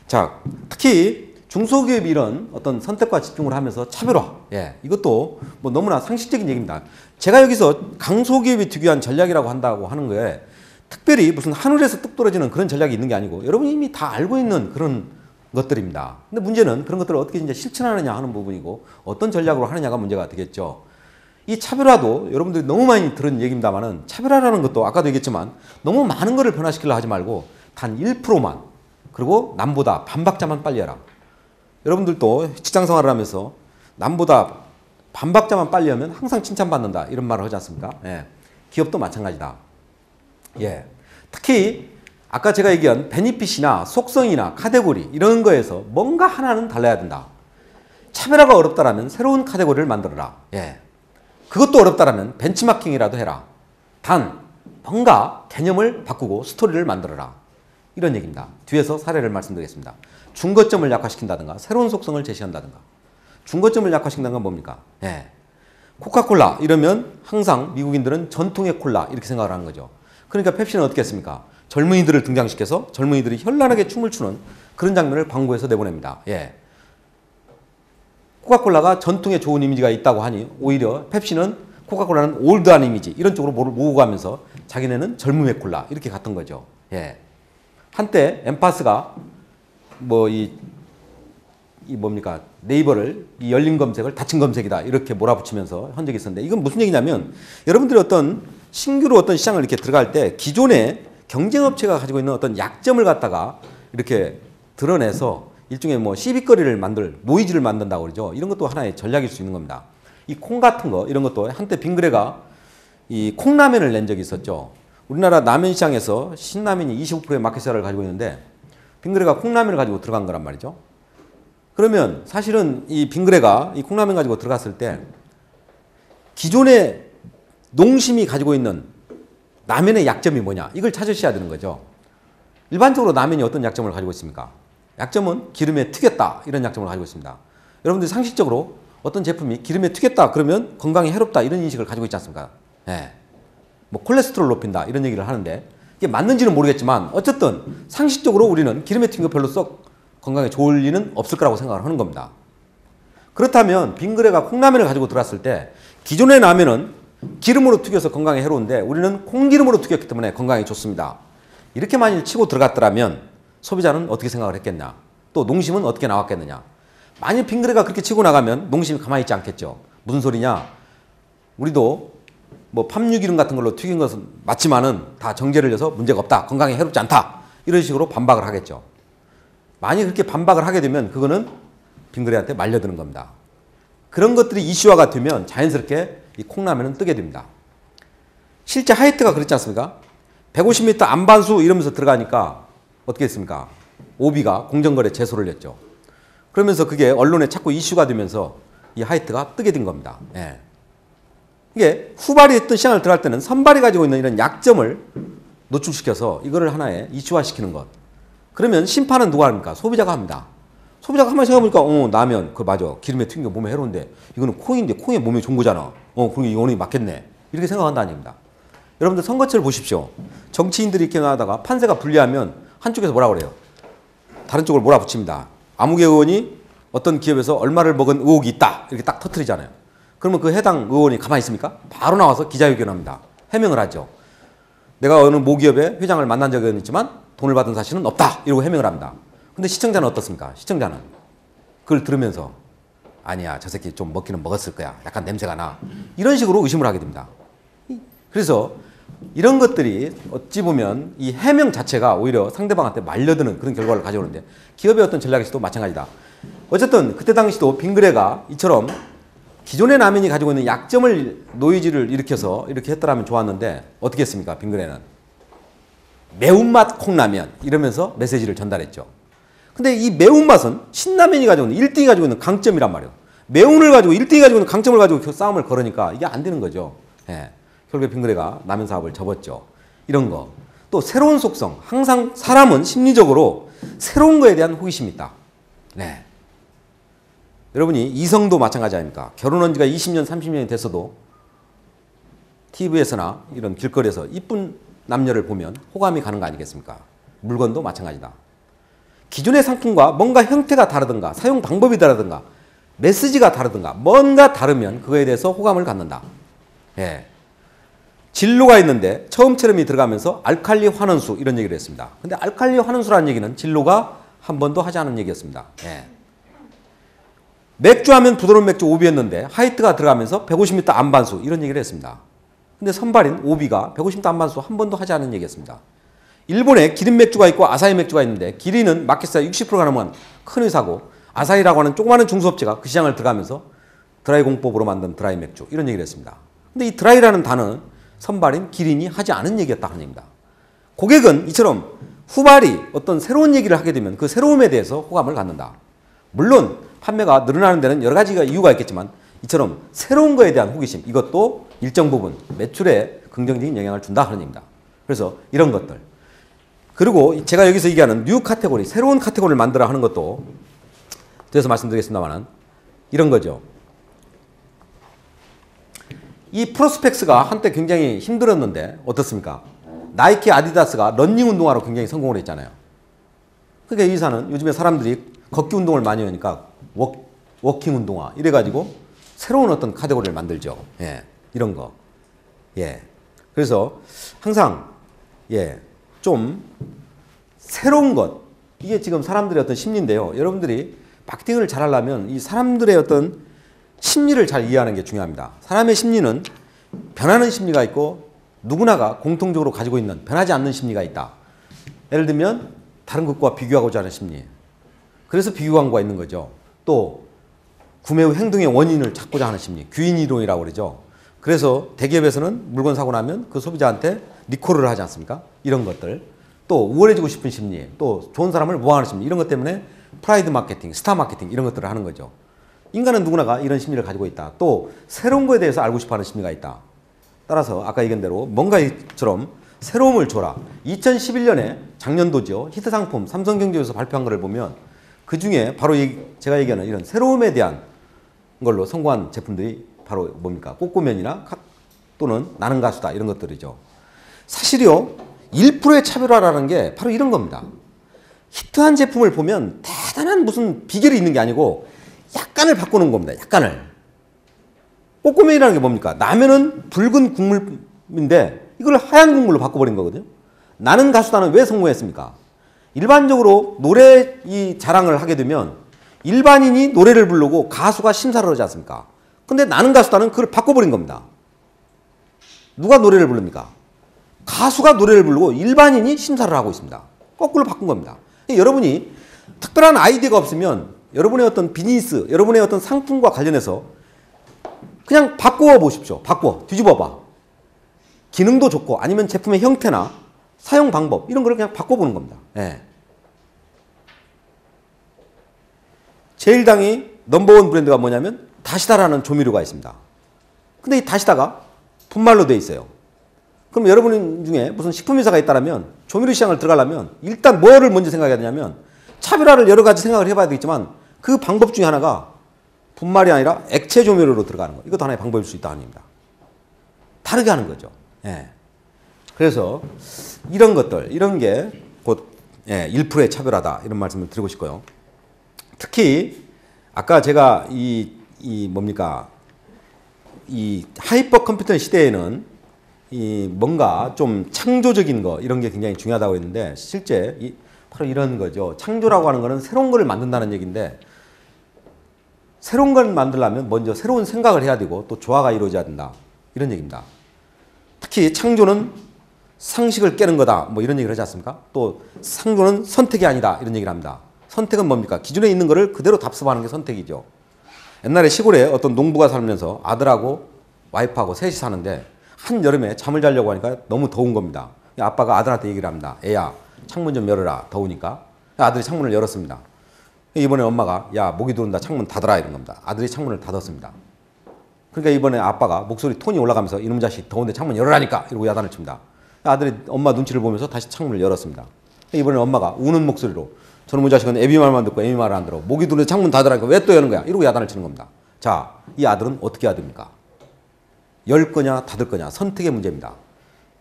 자, 특히 중소기업이 이런 어떤 선택과 집중을 하면서 차별화. 이것도 뭐 너무나 상식적인 얘기입니다. 제가 여기서 강소기업이 특유한 전략이라고 한다고 하는 거에 특별히 무슨 하늘에서 뚝 떨어지는 그런 전략이 있는 게 아니고 여러분이 이미 다 알고 있는 그런 것들입니다. 근데 문제는 그런 것들을 어떻게 이제 실천하느냐 하는 부분이고 어떤 전략으로 하느냐가 문제가 되겠죠. 이 차별화도 여러분들이 너무 많이 들은 얘기입니다만은 차별화라는 것도 아까도 얘기했지만 너무 많은 거를 변화시키려 하지 말고 단 1%만 그리고 남보다 반박자만 빨리 해라. 여러분들도 직장 생활을 하면서 남보다 반박자만 빨리 하면 항상 칭찬받는다 이런 말을 하지 않습니까? 기업도 마찬가지다. 특히 아까 제가 얘기한 베니핏이나 속성이나 카테고리 이런 거에서 뭔가 하나는 달라야 된다. 차별화가 어렵다라면 새로운 카테고리를 만들어라. 그것도 어렵다라면 벤치마킹이라도 해라. 단 뭔가 개념을 바꾸고 스토리를 만들어라. 이런 얘기입니다. 뒤에서 사례를 말씀드리겠습니다. 중거점을 약화시킨다든가 새로운 속성을 제시한다든가. 중거점을 약화시킨다는 건 뭡니까? 코카콜라 이러면 항상 미국인들은 전통의 콜라 이렇게 생각을 하는 거죠. 그러니까 펩시는 어떻게 했습니까? 젊은이들을 등장시켜서 젊은이들이 현란하게 춤을 추는 그런 장면을 광고에서 내보냅니다. 코카콜라가 전통에 좋은 이미지가 있다고 하니 오히려 펩시는 코카콜라는 올드한 이미지 이런 쪽으로 모으고 가면서 자기네는 젊음의 콜라 이렇게 갔던 거죠. 한때 엠파스가 뭐 이 이 뭡니까 네이버를 이 열린 검색을 닫힌 검색이다 이렇게 몰아붙이면서 한 적이 있었는데 이건 무슨 얘기냐면 여러분들이 어떤 신규로 어떤 시장을 이렇게 들어갈 때 기존의 경쟁업체가 가지고 있는 어떤 약점을 갖다가 이렇게 드러내서 일종의 뭐 시비거리를 노이즈를 만든다고 그러죠. 이런 것도 하나의 전략일 수 있는 겁니다. 이 콩 같은 거 이런 것도 한때 빙그레가 이 콩라면을 낸 적이 있었죠. 우리나라 라면 시장에서 신라면이 25%의 마켓시ェ어를 가지고 있는데 빙그레가 콩라면을 가지고 들어간 거란 말이죠. 그러면 사실은 이 빙그레가 이 콩라면 가지고 들어갔을 때 기존의 농심이 가지고 있는 라면의 약점이 뭐냐 이걸 찾으셔야 되는 거죠. 일반적으로 라면이 어떤 약점을 가지고 있습니까? 약점은 기름에 튀겼다 이런 약점을 가지고 있습니다. 여러분들 상식적으로 어떤 제품이 기름에 튀겼다 그러면 건강에 해롭다 이런 인식을 가지고 있지 않습니까? 예. 뭐 콜레스테롤 높인다 이런 얘기를 하는데 이게 맞는지는 모르겠지만 어쨌든 상식적으로 우리는 기름에 튀긴 거 별로 썩 건강에 좋을 리는 없을 거라고 생각을 하는 겁니다. 그렇다면 빙그레가 콩라면을 가지고 들어왔을 때 기존의 라면은 기름으로 튀겨서 건강에 해로운데 우리는 콩기름으로 튀겼기 때문에 건강에 좋습니다. 이렇게 만일 치고 들어갔더라면 소비자는 어떻게 생각을 했겠냐? 또 농심은 어떻게 나왔겠느냐? 만일 빙그레가 그렇게 치고 나가면 농심이 가만히 있지 않겠죠. 무슨 소리냐? 우리도 뭐 팜유기름 같은 걸로 튀긴 것은 맞지만은 다 정제를 해서 문제가 없다. 건강에 해롭지 않다. 이런 식으로 반박을 하겠죠. 만약 그렇게 반박을 하게 되면 그거는 빙그레한테 말려드는 겁니다. 그런 것들이 이슈화가 되면 자연스럽게 이 콩라면은 뜨게 됩니다. 실제 하이트가 그렇지 않습니까? 150m 안반수 이러면서 들어가니까 어떻게 했습니까? 오비가 공정거래 제소를 냈죠. 그러면서 그게 언론에 자꾸 이슈가 되면서 이 하이트가 뜨게 된 겁니다. 예. 이게 후발이 했던 시장을 들어갈 때는 선발이 가지고 있는 이런 약점을 노출시켜서 이거를 하나의 이슈화시키는 것. 그러면 심판은 누가 합니까? 소비자가 합니다. 소비자가 한번 생각해보니까 라면 그거 맞아. 기름에 튀긴 게 몸에 해로운데 이거는 콩인데 콩이 몸에 좋은 거잖아. 그러니까 이거는 맞겠네. 이렇게 생각한다는 얘기입니다. 여러분들 선거철 보십시오. 정치인들이 이렇게 나가다가 판세가 불리하면 한쪽에서 뭐라 그래요? 다른 쪽을 몰아붙입니다. 아무개 의원이 어떤 기업에서 얼마를 먹은 의혹이 있다. 이렇게 딱 터뜨리잖아요. 그러면 그 해당 의원이 가만히 있습니까? 바로 나와서 기자회견합니다. 해명을 하죠. 내가 어느 모기업의 회장을 만난 적은 있지만 돈을 받은 사실은 없다. 이러고 해명을 합니다. 근데 시청자는 어떻습니까? 시청자는 그걸 들으면서 아니야 저 새끼 좀 먹기는 먹었을 거야. 약간 냄새가 나. 이런 식으로 의심을 하게 됩니다. 그래서 이런 것들이 어찌 보면 이 해명 자체가 오히려 상대방한테 말려드는 그런 결과를 가져오는데 기업의 어떤 전략에서도 마찬가지다. 어쨌든 그때 당시도 빙그레가 이처럼 기존의 라면이 가지고 있는 약점을 노이즈를 일으켜서 이렇게 했더라면 좋았는데 어떻게 했습니까? 빙그레는 매운맛 콩라면 이러면서 메시지를 전달했죠. 근데 이 매운맛은 신라면이 가지고 있는 1등이 가지고 있는 강점이란 말이에요. 매운을 가지고 1등이 가지고 있는 강점을 가지고 싸움을 걸으니까 이게 안 되는 거죠. 예. 결국에 빙그레가 라면 사업을 접었죠. 이런 거. 또 새로운 속성. 항상 사람은 심리적으로 새로운 거에 대한 호기심이 있다. 네. 여러분이 이성도 마찬가지 아닙니까? 결혼한 지가 20년, 30년이 됐어도 TV에서나 이런 길거리에서 이쁜 남녀를 보면 호감이 가는 거 아니겠습니까? 물건도 마찬가지다. 기존의 상품과 뭔가 형태가 다르든가 사용 방법이 다르든가 메시지가 다르든가 뭔가 다르면 그거에 대해서 호감을 갖는다. 예. 진로가 있는데 처음 체험이 들어가면서 알칼리 환원수 이런 얘기를 했습니다. 근데 알칼리 환원수라는 얘기는 진로가 한 번도 하지 않은 얘기였습니다. 예. 맥주 하면 부드러운 맥주 오비였는데 하이트가 들어가면서 150m 안반수 이런 얘기를 했습니다. 근데 선발인 오비가 150m 안반수 한 번도 하지 않은 얘기였습니다. 일본에 기린 맥주가 있고 아사히 맥주가 있는데 기린은 마켓시ェ어 60%가 넘은 큰 회사고 아사히라고 하는 조그마한 중소업체가 그 시장을 들어가면서 드라이 공법으로 만든 드라이 맥주 이런 얘기를 했습니다. 근데 이 드라이라는 단어는 선발인 기린이 하지 않은 얘기였다 하는 얘기입니다. 고객은 이처럼 후발이 어떤 새로운 얘기를 하게 되면 그 새로움에 대해서 호감을 갖는다. 물론 판매가 늘어나는 데는 여러 가지가 이유가 있겠지만 이처럼 새로운 거에 대한 호기심 이것도 일정 부분 매출에 긍정적인 영향을 준다 하는 얘기입니다. 그래서 이런 것들 그리고 제가 여기서 얘기하는 뉴 카테고리 새로운 카테고리를 만들어 하는 것도 뒤에서 말씀드리겠습니다만 이런 거죠. 이 프로스펙스가 한때 굉장히 힘들었는데 어떻습니까? 나이키 아디다스가 러닝 운동화로 굉장히 성공을 했잖아요. 그러니까 이 회사는 요즘에 사람들이 걷기 운동을 많이 하니까 워킹 운동화 이래가지고 새로운 어떤 카테고리를 만들죠. 예, 이런 거. 예. 그래서 항상 예, 좀 새로운 것 이게 지금 사람들의 어떤 심리인데요. 여러분들이 마케팅을 잘하려면 이 사람들의 어떤 심리를 잘 이해하는 게 중요합니다. 사람의 심리는 변하는 심리가 있고 누구나가 공통적으로 가지고 있는 변하지 않는 심리가 있다. 예를 들면 다른 것과 비교하고자 하는 심리. 그래서 비교 광고가 있는 거죠. 또 구매 후 행동의 원인을 찾고자 하는 심리. 규인이동이라고 그러죠. 그래서 대기업에서는 물건 사고 나면 그 소비자한테 리콜을 하지 않습니까? 이런 것들. 또 우월해지고 싶은 심리. 또 좋은 사람을 모아하는 심리. 이런 것 때문에 프라이드 마케팅, 스타 마케팅 이런 것들을 하는 거죠. 인간은 누구나가 이런 심리를 가지고 있다. 또 새로운 거에 대해서 알고 싶어하는 심리가 있다. 따라서 아까 얘기한 대로 뭔가처럼 새로움을 줘라. 2011년에 작년도죠. 히트 상품 삼성경제에서 발표한 거를 보면 그 중에 바로 제가 얘기하는 이런 새로움에 대한 걸로 성공한 제품들이 바로 뭡니까? 꼬꼬면이나 또는 나는 가수다 이런 것들이죠. 사실요 1%의 차별화라는 게 바로 이런 겁니다. 히트한 제품을 보면 대단한 무슨 비결이 있는 게 아니고 약간을 바꾸는 겁니다. 약간을. 꼬꼬면이라는 게 뭡니까? 라면은 붉은 국물인데 이걸 하얀 국물로 바꿔버린 거거든요. 나는 가수다는 왜 성공했습니까? 일반적으로 노래 이 자랑을 하게 되면 일반인이 노래를 부르고 가수가 심사를 하지 않습니까? 근데 나는 가수다는 그걸 바꿔버린 겁니다. 누가 노래를 부릅니까? 가수가 노래를 부르고 일반인이 심사를 하고 있습니다. 거꾸로 바꾼 겁니다. 여러분이 특별한 아이디어가 없으면 여러분의 어떤 비즈니스, 여러분의 어떤 상품과 관련해서 그냥 바꾸어 보십시오. 뒤집어 봐. 기능도 좋고 아니면 제품의 형태나 사용 방법 이런 걸 그냥 바꿔보는 겁니다. 예. 제일당이 넘버원 브랜드가 뭐냐면 다시다라는 조미료가 있습니다. 근데 이 다시다가 분말로 돼 있어요. 그럼 여러분 중에 무슨 식품회사가 있다면 조미료 시장을 들어가려면 일단 뭐를 먼저 생각해야 되냐면 차별화를 여러 가지 생각을 해봐야 되겠지만 그 방법 중에 하나가 분말이 아니라 액체 조미료로 들어가는 거. 이것도 하나의 방법일 수 있다 아닙니다. 다르게 하는 거죠. 예. 그래서 이런 것들, 이런 게 곧 1%의 차별화다 이런 말씀을 드리고 싶고요. 특히 아까 제가 이 하이퍼 컴퓨터 시대에는 이 뭔가 좀 창조적인 거 이런 게 굉장히 중요하다고 했는데 실제 바로 이런 거죠. 창조라고 하는 거는 새로운 걸 만든다는 얘기인데 새로운 걸 만들려면 먼저 새로운 생각을 해야 되고 또 조화가 이루어져야 된다. 이런 얘기입니다. 특히 창조는 상식을 깨는 거다. 뭐 이런 얘기를 하지 않습니까? 또 창조는 선택이 아니다. 이런 얘기를 합니다. 선택은 뭡니까? 기존에 있는 거를 그대로 답습하는 게 선택이죠. 옛날에 시골에 어떤 농부가 살면서 아들하고 와이프하고 셋이 사는데 한여름에 잠을 자려고 하니까 너무 더운 겁니다. 아빠가 아들한테 얘기를 합니다. 애야 창문 좀 열어라. 더우니까. 아들이 창문을 열었습니다. 이번에 엄마가 야 목이 들어온다 창문 닫아라 이런 겁니다. 아들이 창문을 닫았습니다. 그러니까 이번에 아빠가 목소리 톤이 올라가면서 이놈 자식 더운데 창문 열어라니까 이러고 야단을 칩니다. 아들이 엄마 눈치를 보면서 다시 창문을 열었습니다. 이번에 엄마가 우는 목소리로 저놈의 자식은 애비 말만 듣고 애비 말을 안 들어. 목이 들어오는데 창문 닫으라니까 왜 또 여는 거야? 이러고 야단을 치는 겁니다. 자, 이 아들은 어떻게 해야 됩니까? 열 거냐 닫을 거냐 선택의 문제입니다.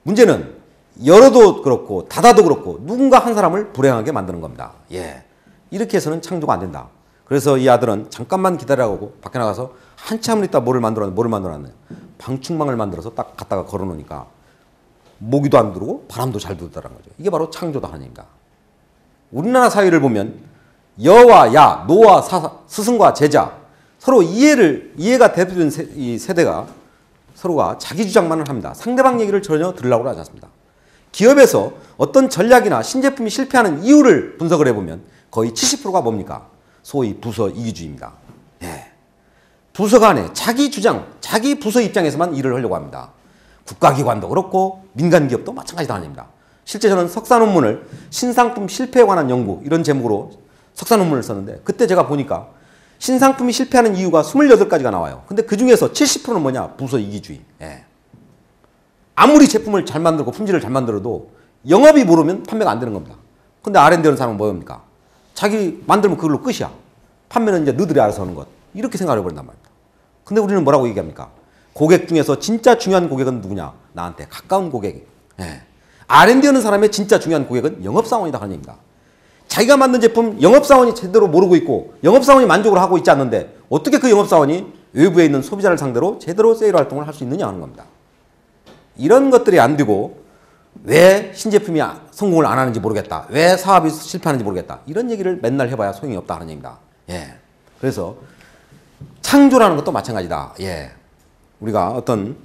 문제는 열어도 그렇고 닫아도 그렇고 누군가 한 사람을 불행하게 만드는 겁니다. 예, 이렇게 해서는 창조가 안 된다. 그래서 이 아들은 잠깐만 기다리라고 밖에 나가서 한참을 있다 뭐를 만들었느냐 방충망을 만들어서 딱 갖다가 걸어놓으니까 모기도 안 들어오고 바람도 잘 들어오더라는 거죠. 이게 바로 창조다 하는 얘기입니다. 우리나라 사회를 보면 여와 야, 노와 스승과 제자 서로 이해가 되는 이 세대가 서로가 자기 주장만을 합니다. 상대방 얘기를 전혀 들으려고 하지 않습니다. 기업에서 어떤 전략이나 신제품이 실패하는 이유를 분석을 해보면 거의 70%가 뭡니까? 소위 부서 이기주의입니다. 예. 부서 간에 자기 주장, 자기 부서 입장에서만 일을 하려고 합니다. 국가기관도 그렇고 민간기업도 마찬가지다 아닙니다. 실제 저는 석사 논문을 신상품 실패에 관한 연구 이런 제목으로 석사 논문을 썼는데 그때 제가 보니까 신상품이 실패하는 이유가 28가지가 나와요. 근데 그 중에서 70%는 뭐냐? 부서 이기주의. 예. 아무리 제품을 잘 만들고 품질을 잘 만들어도 영업이 모르면 판매가 안 되는 겁니다. 근데 R&D 하는 사람은 뭐입니까? 자기 만들면 그걸로 끝이야. 판매는 이제 너희들이 알아서 하는 것. 이렇게 생각을 해버린단 말입니다. 근데 우리는 뭐라고 얘기합니까? 고객 중에서 진짜 중요한 고객은 누구냐? 나한테 가까운 고객. 예. R&D 하는 사람의 진짜 중요한 고객은 영업사원이다 하는 얘기입니다. 자기가 만든 제품 영업사원이 제대로 모르고 있고 영업사원이 만족을 하고 있지 않는데 어떻게 그 영업사원이 외부에 있는 소비자를 상대로 제대로 세일 활동을 할 수 있느냐 하는 겁니다. 이런 것들이 안 되고 왜 신제품이 성공을 안 하는지 모르겠다. 왜 사업이 실패하는지 모르겠다. 이런 얘기를 맨날 해봐야 소용이 없다 하는 얘기입니다. 예. 그래서 창조라는 것도 마찬가지다. 예. 우리가 어떤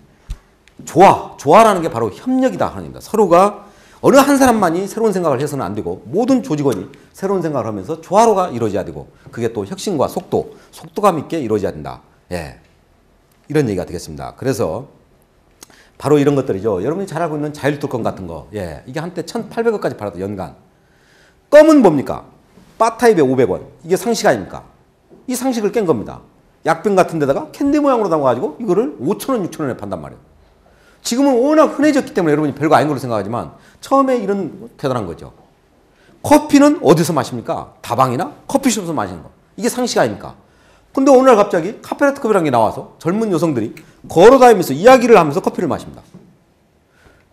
조화라는 게 바로 협력이다 하는 겁니다. 서로가 어느 한 사람만이 새로운 생각을 해서는 안 되고 모든 조직원이 새로운 생각을 하면서 조화로가 이루어져야 되고 그게 또 혁신과 속도감 있게 이루어져야 된다. 예. 이런 얘기가 되겠습니다. 그래서 바로 이런 것들이죠. 여러분이 잘 알고 있는 자율뚜껑 같은 거. 예. 이게 한때 1,800원까지 팔았던 연간. 껌은 뭡니까? 바타입에 500원. 이게 상식 아닙니까? 이 상식을 깬 겁니다. 약병 같은 데다가 캔디 모양으로 담아가지고 이거를 5,000원, 6,000원에 판단 말이에요. 지금은 워낙 흔해졌기 때문에 여러분이 별거 아닌 걸로 생각하지만 처음에 이런 대단한 거죠. 커피는 어디서 마십니까? 다방이나 커피숍에서 마시는 거. 이게 상식 아닙니까? 근데 어느 날 갑자기 카페라테 커피라는 게 나와서 젊은 여성들이 걸어다니면서 이야기를 하면서 커피를 마십니다.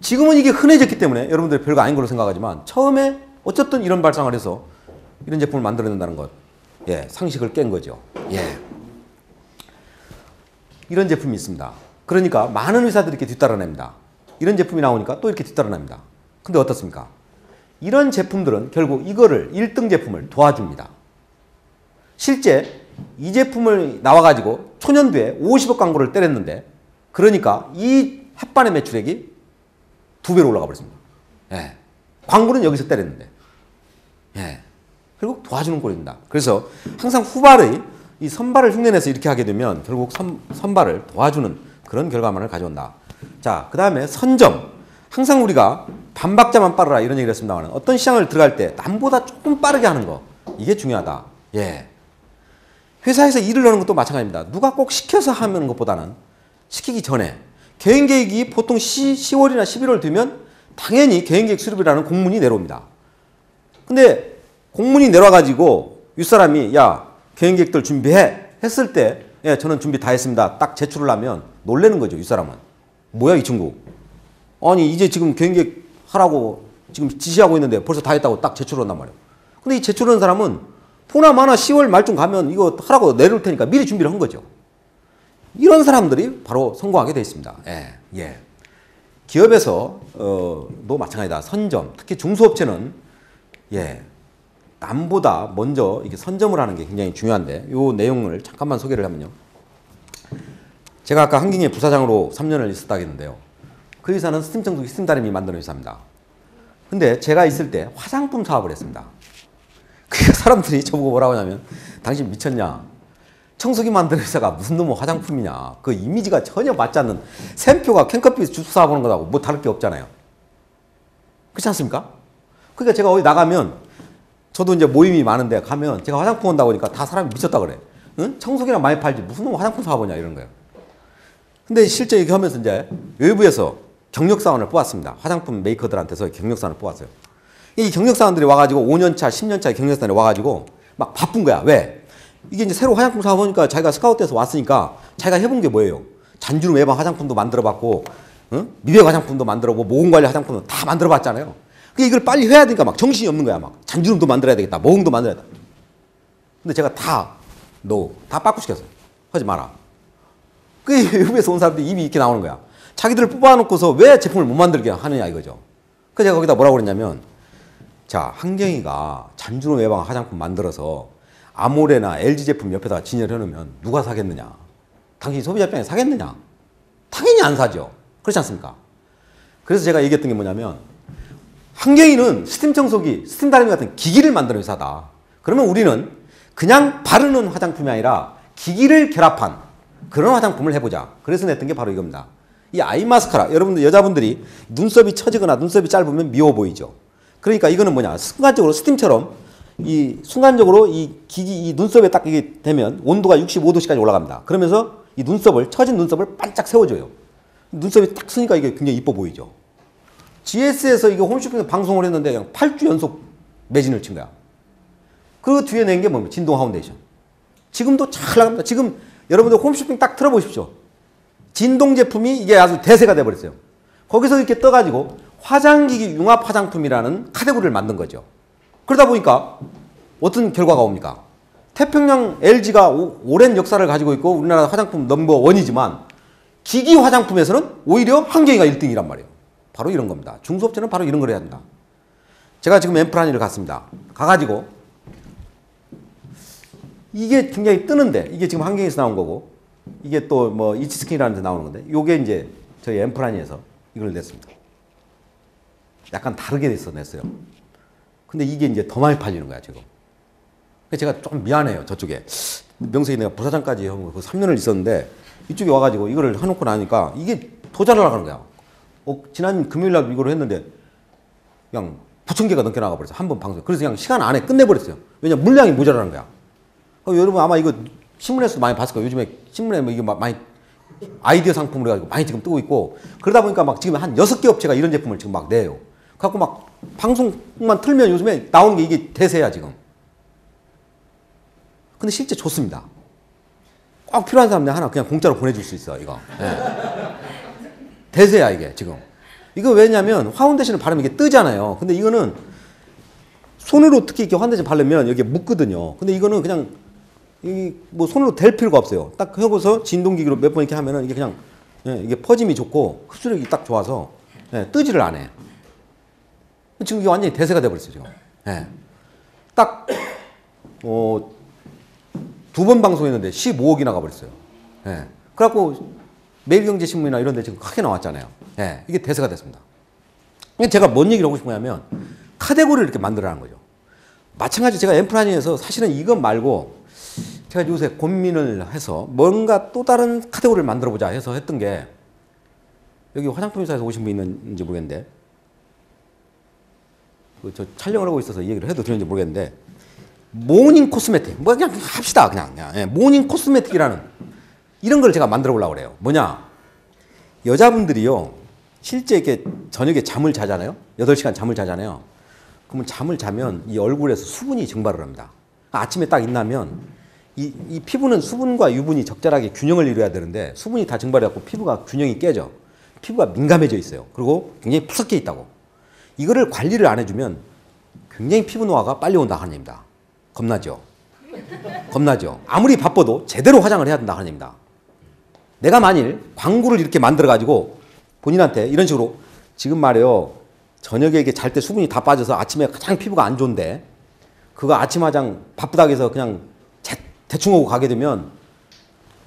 지금은 이게 흔해졌기 때문에 여러분들이 별거 아닌 걸로 생각하지만 처음에 어쨌든 이런 발상을 해서 이런 제품을 만들어낸다는 것. 예, 상식을 깬 거죠. 예. 이런 제품이 있습니다. 그러니까 많은 회사들이 이렇게 뒤따라냅니다. 이런 제품이 나오니까 또 이렇게 뒤따라납니다. 근데 어떻습니까? 이런 제품들은 결국 이거를 1등 제품을 도와줍니다. 실제 이 제품을 나와가지고 초년도에 50억 광고를 때렸는데 그러니까 이 햇반의 매출액이 2배로 올라가 버렸습니다. 예. 광고는 여기서 때렸는데. 예. 결국 도와주는 꼴입니다. 그래서 항상 후발의 이 선발을 흉내내서 이렇게 하게 되면 결국 선발을 도와주는 그런 결과만을 가져온다. 자, 그 다음에 선점. 항상 우리가 반박자만 빠르라 이런 얘기를 했습니다만 어떤 시장을 들어갈 때 남보다 조금 빠르게 하는 거. 이게 중요하다. 예. 회사에서 일을 하는 것도 마찬가지입니다. 누가 꼭 시켜서 하는 것보다는 시키기 전에 경영계획이 보통 10월이나 11월 되면 당연히 경영계획 수립이라는 공문이 내려옵니다. 근데 공문이 내려와가지고 윗사람이 야 경영계획들 준비해 했을 때 예, 저는 준비 다 했습니다. 딱 제출을 하면 놀라는 거죠. 윗사람은. 뭐야 이 친구. 아니 이제 지금 경영계획 하라고 지금 지시하고 있는데 벌써 다 했다고 딱 제출을 한단 말이에요. 근데 이 제출하는 사람은 보나마나 10월 말쯤 가면 이거 하라고 내려올 테니까 미리 준비를 한 거죠. 이런 사람들이 바로 성공하게 되어 있습니다. 예, 예. 기업에서 도 마찬가지다. 선점, 특히 중소업체는 예, 남보다 먼저 이게 선점을 하는 게 굉장히 중요한데 이 내용을 잠깐만 소개를 하면요. 제가 아까 한경의 부사장으로 3년을 있었다 했는데요. 그 회사는 스팀청소기 스팀다리미 만드는 회사입니다. 근데 제가 있을 때 화장품 사업을 했습니다. 그 사람들이 저보고 뭐라고 하냐면 당신 미쳤냐? 청소기 만드는 회사가 무슨 놈의 화장품이냐? 그 이미지가 전혀 맞지 않는 샘표가 캔커피 주스 사보는 거하고 뭐 다를 게 없잖아요. 그렇지 않습니까? 그러니까 제가 어디 나가면 저도 이제 모임이 많은데 가면 제가 화장품 온다고 하니까 다 사람이 미쳤다 그래. 응? 청소기나 많이 팔지 무슨 놈의 화장품 사보냐 이런 거예요. 근데 실제 이렇게 하면서 이제 외부에서 경력사원을 뽑았습니다. 화장품 메이커들한테서 경력사원을 뽑았어요. 이 경력사원들이 와가지고 5년차, 10년차 경력사원이 와가지고 막 바쁜 거야. 왜? 이게 이제 새로 화장품 사보니까 자기가 스카우트해서 왔으니까 자기가 해본 게 뭐예요? 잔주름 예방 화장품도 만들어봤고, 응? 미백 화장품도 만들어보고, 모공관리 화장품도 다 만들어봤잖아요. 근데 이걸 빨리 해야 되니까 막 정신이 없는 거야. 막 잔주름도 만들어야 되겠다. 모공도 만들어야 돼. 근데 제가 다 빠꾸시켰어요. 하지 마라. 그 외부에서 온 사람들이 입이 이렇게 나오는 거야. 자기들을 뽑아놓고서 왜 제품을 못 만들게 하느냐 이거죠. 그래서 제가 거기다 뭐라고 그랬냐면 자, 한경이가 잔주름 예방 화장품 만들어서 아모레나 LG 제품 옆에다가 진열해 놓으면 누가 사겠느냐? 당신 소비자 입장에 사겠느냐? 당연히 안 사죠. 그렇지 않습니까? 그래서 제가 얘기했던 게 뭐냐면 한경이는 스팀 청소기, 스팀 다리미 같은 기기를 만드는 회사다. 그러면 우리는 그냥 바르는 화장품이 아니라 기기를 결합한 그런 화장품을 해보자. 그래서 냈던 게 바로 이겁니다. 이 아이 마스카라, 여러분들 여자분들이 눈썹이 처지거나 눈썹이 짧으면 미워 보이죠. 그러니까 이거는 뭐냐, 순간적으로 스팀처럼 이 순간적으로 이 기기 이 눈썹에 딱 이게 되면 온도가 65도씨까지 올라갑니다. 그러면서 이 눈썹을 처진 눈썹을 반짝 세워줘요. 눈썹이 딱 쓰니까 이게 굉장히 이뻐 보이죠. GS에서 이거 홈쇼핑에서 방송을 했는데 그냥 8주 연속 매진을 친 거야. 그 뒤에 낸 게 뭡니까? 진동 파운데이션. 지금도 잘 나갑니다. 지금 여러분들 홈쇼핑 딱 틀어보십시오. 진동 제품이 이게 아주 대세가 돼버렸어요. 거기서 이렇게 떠가지고 화장기기 융합 화장품이라는 카테고리를 만든 거죠. 그러다 보니까 어떤 결과가 옵니까? 태평양 LG가 오랜 역사를 가지고 있고 우리나라 화장품 넘버원이지만 기기 화장품에서는 오히려 한경이가 1등이란 말이에요. 바로 이런 겁니다. 중소업체는 바로 이런 걸 해야 된다. 제가 지금 엠프라니를 갔습니다. 가가지고 이게 굉장히 뜨는데 이게 지금 환경에서 나온 거고 이게 또 뭐 이치스킨이라는 데 나오는 건데 요게 이제 저희 엠프라니에서 이걸 냈습니다. 약간 다르게 냈어요. 근데 이게 이제 더 많이 팔리는 거야 지금. 제가 좀 미안해요 저쪽에. 명색이 내가 부사장까지 하고 3년을 있었는데 이쪽에 와가지고 이거를 해놓고 나니까 이게 더 잘 나가는 거야. 지난 금요일 날 이거를 했는데 그냥 9,000개가 넘게 나가버렸어요. 한 번 방송. 그래서 그냥 시간 안에 끝내버렸어요. 왜냐면 물량이 모자라는 거야. 여러분 아마 이거 신문에서도 많이 봤을 거예요. 요즘에 신문에 뭐 이게 많이 아이디어 상품으로 해가지고 많이 지금 뜨고 있고 그러다 보니까 막 지금 한 6개 업체가 이런 제품을 지금 막 내요. 갖고 막 방송만 틀면 요즘에 나오는 게 이게 대세야 지금. 근데 실제 좋습니다. 꼭 필요한 사람들 하나 그냥 공짜로 보내줄 수 있어 이거. 네. 대세야 이게 지금. 이거 왜냐면 파운데이션을 바르면 이게 뜨잖아요. 근데 이거는 손으로 특히 이렇게 파운데이션 바르면 여기에 묻거든요. 근데 이거는 그냥 뭐 손으로 댈 필요가 없어요. 딱 해고서 진동기기로 몇 번 이렇게 하면은 이게 그냥 이게 퍼짐이 좋고 흡수력이 딱 좋아서 뜨지를 않아요. 지금 이게 완전히 대세가 돼버렸어요 지금. 딱 2번 방송했는데 15억이 나가버렸어요. 그래갖고 매일경제신문이나 이런 데 지금 크게 나왔잖아요. 이게 대세가 됐습니다. 제가 뭔 얘기를 하고 싶냐면 카테고리를 이렇게 만들어라는 거죠. 마찬가지로 제가 엠프라니에서 사실은 이것 말고 제가 요새 고민을 해서 뭔가 또 다른 카테고리를 만들어보자 해서 했던 게 여기 화장품회사에서 오신 분 있는지 모르겠는데 저 촬영을 하고 있어서 이 얘기를 해도 되는지 모르겠는데 모닝 코스메틱 뭐 그냥 합시다 그냥 모닝 코스메틱이라는 이런 걸 제가 만들어 보려고 그래요. 뭐냐 여자분들이요 실제 이렇게 저녁에 잠을 자잖아요. 8시간 잠을 자잖아요. 그러면 잠을 자면 이 얼굴에서 수분이 증발을 합니다. 아침에 딱 일어나면 이 피부는 수분과 유분이 적절하게 균형을 이루어야 되는데 수분이 다 증발해갖고 피부가 균형이 깨져. 피부가 민감해져 있어요. 그리고 굉장히 푸석해 있다고. 이거를 관리를 안 해주면 굉장히 피부 노화가 빨리 온다 하는 얘기입니다. 겁나죠? 겁나죠? 아무리 바빠도 제대로 화장을 해야 된다 하는 얘기입니다. 내가 만일 광고를 이렇게 만들어가지고 본인한테 이런 식으로 지금 말이에요. 저녁에 이게 잘 때 수분이 다 빠져서 아침에 가장 피부가 안 좋은데 그거 아침 화장 바쁘다고 해서 그냥 대충 하고 가게 되면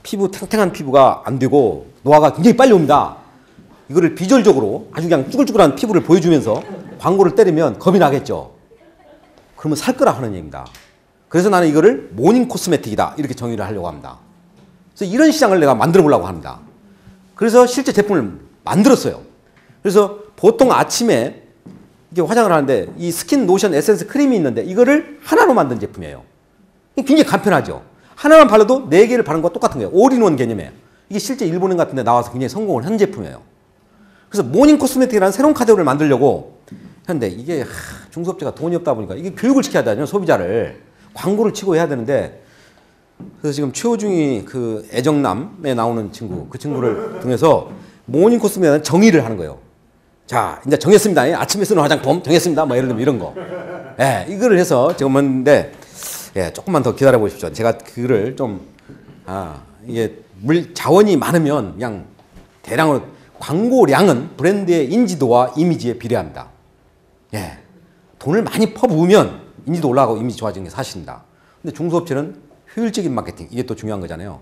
피부 탱탱한 피부가 안 되고 노화가 굉장히 빨리 옵니다. 이거를 비주얼적으로 아주 그냥 쭈글쭈글한 피부를 보여주면서 광고를 때리면 겁이 나겠죠. 그러면 살 거라 하는 얘기입니다. 그래서 나는 이거를 모닝 코스메틱이다 이렇게 정의를 하려고 합니다. 그래서 이런 시장을 내가 만들어 보려고 합니다. 그래서 실제 제품을 만들었어요. 그래서 보통 아침에 이렇게 화장을 하는데 이 스킨 로션 에센스 크림이 있는데 이거를 하나로 만든 제품이에요. 굉장히 간편하죠. 하나만 발라도 4개를 바른 거와 똑같은 거예요. 올인원 개념이에요. 이게 실제 일본인 같은 데 나와서 굉장히 성공을 한 제품이에요. 그래서 모닝 코스메틱이라는 새로운 카테고리를 만들려고 했는데 이게 중소업체가 돈이 없다 보니까 이게 교육을 시켜야 되잖아요. 소비자를. 광고를 치고 해야 되는데 그래서 지금 최호중이 그 애정남에 나오는 친구 그 친구를 통해서 모닝 코스메틱은 정의를 하는 거예요. 자 이제 정했습니다. 아침에 쓰는 화장품 정했습니다. 뭐 예를 들면 이런 거. 이거를 해서 지금 했는데 조금만 더 기다려 보십시오. 제가 그거를 좀 이게 자원이 많으면 그냥 대량으로 광고량은 브랜드의 인지도와 이미지에 비례합니다. 돈을 많이 퍼부으면 인지도 올라가고 이미지 좋아지는 게 사실입니다. 근데 중소업체는 효율적인 마케팅 이게 또 중요한 거잖아요.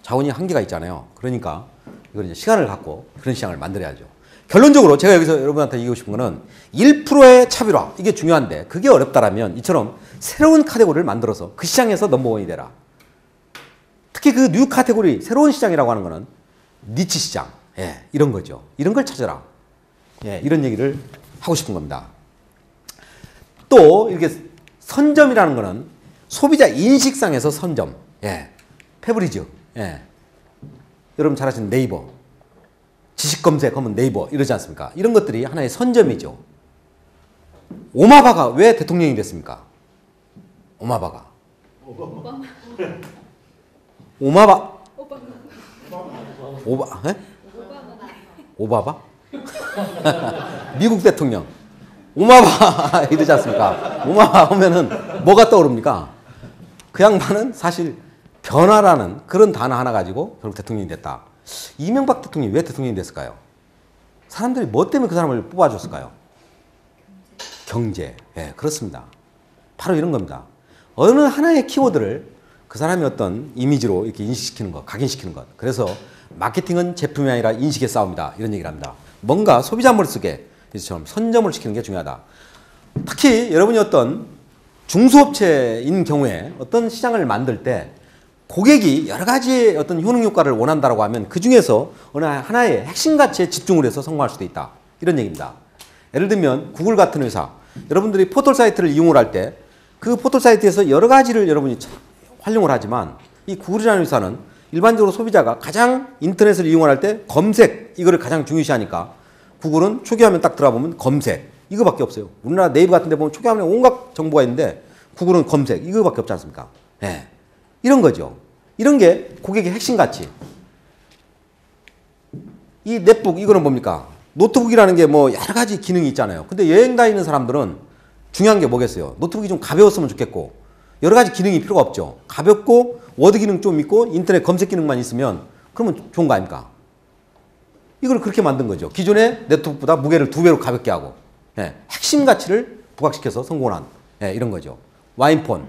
자원이 한계가 있잖아요. 그러니까 이걸 이제 시간을 갖고 그런 시장을 만들어야죠. 결론적으로 제가 여기서 여러분한테 얘기하고 싶은 거는 1%의 차별화 이게 중요한데 그게 어렵다라면 이처럼 새로운 카테고리를 만들어서 그 시장에서 넘버원이 되라. 특히 그 뉴 카테고리 새로운 시장이라고 하는 거는 니치 시장 이런 거죠. 이런 걸 찾아라. 이런 얘기를 하고 싶은 겁니다. 또 이렇게 선점이라는 거는 소비자 인식상에서 선점. 페브리즈. 여러분 잘 아시는 네이버. 지식 검색하면 네이버 이러지 않습니까? 이런 것들이 하나의 선점이죠. 오마바가 왜 대통령이 됐습니까? 오마바가. 오마바. 오바바? 미국 대통령. 오마바 이러지 않습니까? 오마바 하면은 뭐가 떠오릅니까? 그 양반은 사실 변화라는 그런 단어 하나 가지고 결국 대통령이 됐다. 이명박 대통령이 왜 대통령이 됐을까요? 사람들이 뭐 때문에 그 사람을 뽑아줬을까요? 경제. 그렇습니다. 바로 이런 겁니다. 어느 하나의 키워드를 그 사람의 어떤 이미지로 이렇게 인식시키는 것, 각인시키는 것. 그래서 마케팅은 제품이 아니라 인식의 싸움이다. 이런 얘기를 합니다. 뭔가 소비자 머릿속에 이처럼 선점을 시키는 게 중요하다. 특히 여러분이 어떤 중소업체인 경우에 어떤 시장을 만들 때 고객이 여러 가지의 어떤 효능 효과를 원한다고 하면 그 중에서 어느 하나의 핵심 가치에 집중을 해서 성공할 수도 있다. 이런 얘기입니다. 예를 들면 구글 같은 회사, 여러분들이 포털 사이트를 이용을 할 때 그 포털 사이트에서 여러 가지를 여러분이 활용을 하지만 이 구글이라는 회사는 일반적으로 소비자가 가장 인터넷을 이용할 때 검색 이거를 가장 중요시하니까 구글은 초기화면 딱 들어보면 검색 이거밖에 없어요. 우리나라 네이버 같은 데 보면 초기화면에 온갖 정보가 있는데 구글은 검색 이거밖에 없지 않습니까? 네. 이런 거죠. 이런 게 고객의 핵심 가치. 이 넷북 이거는 뭡니까? 노트북이라는 게 뭐 여러 가지 기능이 있잖아요. 근데 여행 다니는 사람들은 중요한 게 뭐겠어요? 노트북이 좀 가벼웠으면 좋겠고 여러 가지 기능이 필요가 없죠. 가볍고 워드 기능 좀 있고 인터넷 검색 기능만 있으면 그러면 좋은 거 아닙니까? 이걸 그렇게 만든 거죠. 기존의 노트북보다 무게를 2배로 가볍게 하고 핵심 가치를 부각시켜서 성공을 한 이런 거죠. 와인폰.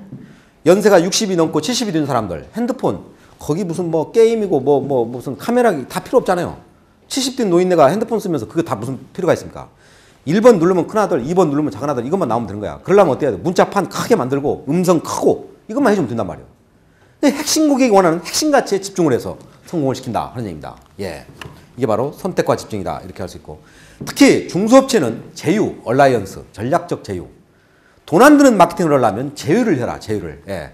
연세가 60이 넘고 70이 된 사람들 핸드폰 거기 무슨 뭐 게임이고 뭐 무슨 카메라 다 필요 없잖아요. 70대 노인네가 핸드폰 쓰면서 그게 다 무슨 필요가 있습니까? 1번 누르면 큰아들, 2번 누르면 작은아들 이것만 나오면 되는 거야. 그러려면 어때야 돼? 문자판 크게 만들고 음성 크고 이것만 해주면 된단 말이에요. 근데 핵심 고객이 원하는 핵심 가치에 집중을 해서 성공을 시킨다 하는 얘기입니다. 예, 이게 바로 선택과 집중이다 이렇게 할 수 있고 특히 중소업체는 제휴, 얼라이언스, 전략적 제휴. 돈 안 드는 마케팅을 하려면 제휴를 해라. 제휴를. 예.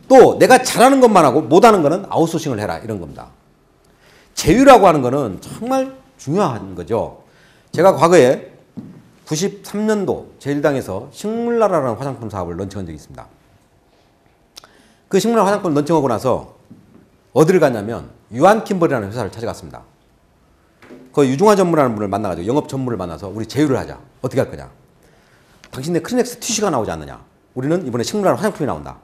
또 내가 잘하는 것만 하고 못하는 거는 아웃소싱을 해라 이런 겁니다. 제휴라고 하는 거는 정말 중요한 거죠. 제가 과거에 93년도 제1당에서 식물나라라는 화장품 사업을 런칭한 적이 있습니다. 그 식물나라 화장품을 런칭하고 나서 어디를 갔냐면 유한킴벌이라는 회사를 찾아갔습니다. 그 유중화 전문하는 분을 만나가지고 영업 전문을 만나서 우리 제휴를 하자. 어떻게 할 거냐. 당신네 크리넥스 티슈가 나오지 않느냐. 우리는 이번에 식물나라 화장품이 나온다.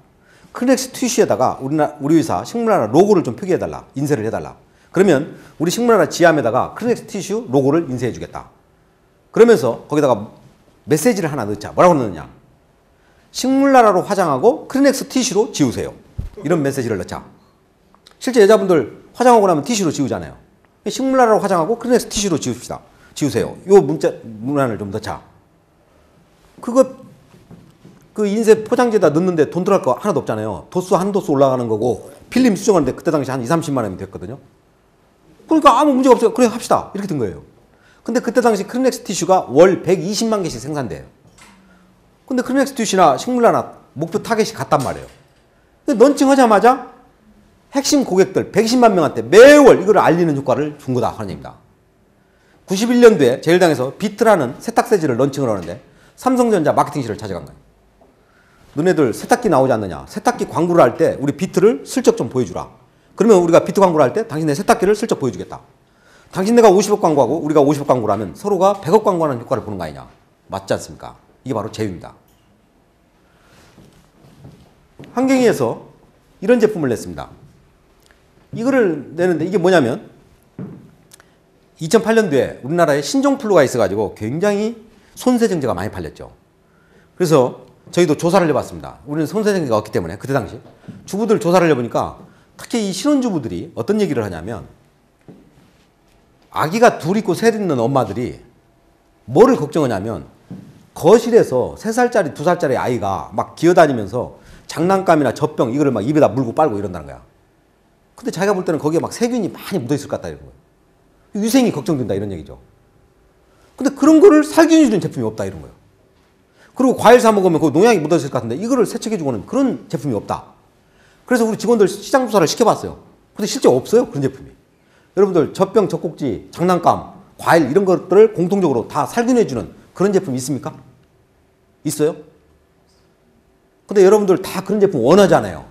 크리넥스 티슈에다가 우리 회사 식물나라 로고를 좀 표기해달라. 인쇄를 해달라. 그러면 우리 식물나라 지함에다가 크리넥스 티슈 로고를 인쇄해주겠다. 그러면서 거기다가 메시지를 하나 넣자. 뭐라고 넣느냐. 식물나라로 화장하고 크리넥스 티슈로 지우세요. 이런 메시지를 넣자. 실제 여자분들 화장하고 나면 티슈로 지우잖아요. 식물나라로 화장하고 크리넥스 티슈로 지웁시다. 지우세요. 요 문안을 좀 넣자. 그 인쇄 포장지에다 넣는데 돈 들어갈 거 하나도 없잖아요. 도수 한 도수 올라가는 거고 필름 수정하는데 그때 당시 한 2, 30만 원이 됐거든요. 그러니까 아무 문제가 없어요. 그래 합시다. 이렇게 된 거예요. 근데 그때 당시 크리넥스 티슈가 월 120만 개씩 생산돼요. 근데 크리넥스 티슈나 식물나라 목표 타겟이 같단 말이에요. 근데 런칭하자마자 핵심 고객들 120만 명한테 매월 이걸 알리는 효과를 준 거다 하는 얘기입니다. 91년도에 제1당에서 비트라는 세탁세제를 런칭을 하는데 삼성전자 마케팅실을 찾아간 거예요. 너네들 세탁기 나오지 않느냐. 세탁기 광고를 할 때 우리 비트를 슬쩍 좀 보여주라. 그러면 우리가 비트 광고를 할 때 당신네 세탁기를 슬쩍 보여주겠다. 당신네가 50억 광고하고 우리가 50억 광고를 하면 서로가 100억 광고하는 효과를 보는 거 아니냐. 맞지 않습니까? 이게 바로 제휴입니다. 한경희에서 이런 제품을 냈습니다. 이거를 내는데 이게 뭐냐면 2008년도에 우리나라에 신종플루가 있어가지고 굉장히 손세정제가 많이 팔렸죠. 그래서 저희도 조사를 해봤습니다. 우리는 손세정제가 없기 때문에 그때 당시 주부들 조사를 해보니까 특히 이 신혼주부들이 어떤 얘기를 하냐면 아기가 둘 있고 셋 있는 엄마들이 뭐를 걱정하냐면 거실에서 3살짜리 2살짜리 아이가 막 기어다니면서 장난감이나 젖병 이거를 막 입에다 물고 빨고 이런다는 거야. 근데 자기가 볼 때는 거기에 막 세균이 많이 묻어있을 것 같다 이런 거예요. 위생이 걱정된다 이런 얘기죠. 근데 그런 거를 살균해 주는 제품이 없다 이런 거예요. 그리고 과일 사 먹으면 그 농약이 묻어있을 것 같은데 이거를 세척해 주고는 그런 제품이 없다. 그래서 우리 직원들 시장 조사를 시켜봤어요. 근데 실제 없어요 그런 제품이. 여러분들 젖병, 젖꼭지, 장난감, 과일 이런 것들을 공통적으로 다 살균해 주는 그런 제품이 있습니까? 있어요? 근데 여러분들 다 그런 제품 원하잖아요.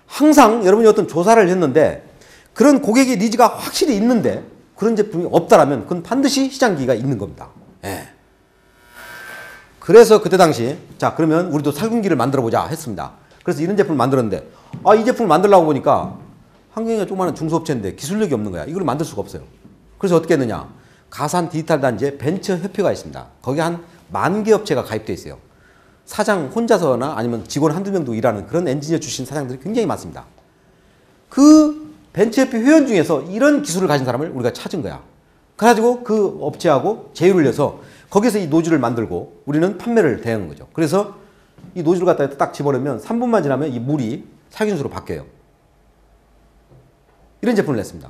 항상 여러분이 어떤 조사를 했는데 그런 고객의 니즈가 확실히 있는데 그런 제품이 없다라면 그건 반드시 시장기가 있는 겁니다. 예. 그래서 그때 당시 자 그러면 우리도 살균기를 만들어 보자 했습니다. 그래서 이런 제품을 만들었는데 이 제품을 만들려고 보니까 한경희가 조그마한 중소업체인데 기술력이 없는 거야. 이걸 만들 수가 없어요. 그래서 어떻게 했느냐. 가산 디지털 단지에 벤처협회가 있습니다. 거기 한 10,000개 업체가 가입되어 있어요. 사장 혼자서나 아니면 직원 한두 명도 일하는 그런 엔지니어 출신 사장들이 굉장히 많습니다. 그 벤처협회 회원 중에서 이런 기술을 가진 사람을 우리가 찾은 거야. 그래가지고 그 업체하고 제휴를 해서 거기서 이 노즐을 만들고 우리는 판매를 대행한 거죠. 그래서 이 노즐을 갖다 딱 집어넣으면 3분만 지나면 이 물이 살균수로 바뀌어요. 이런 제품을 냈습니다.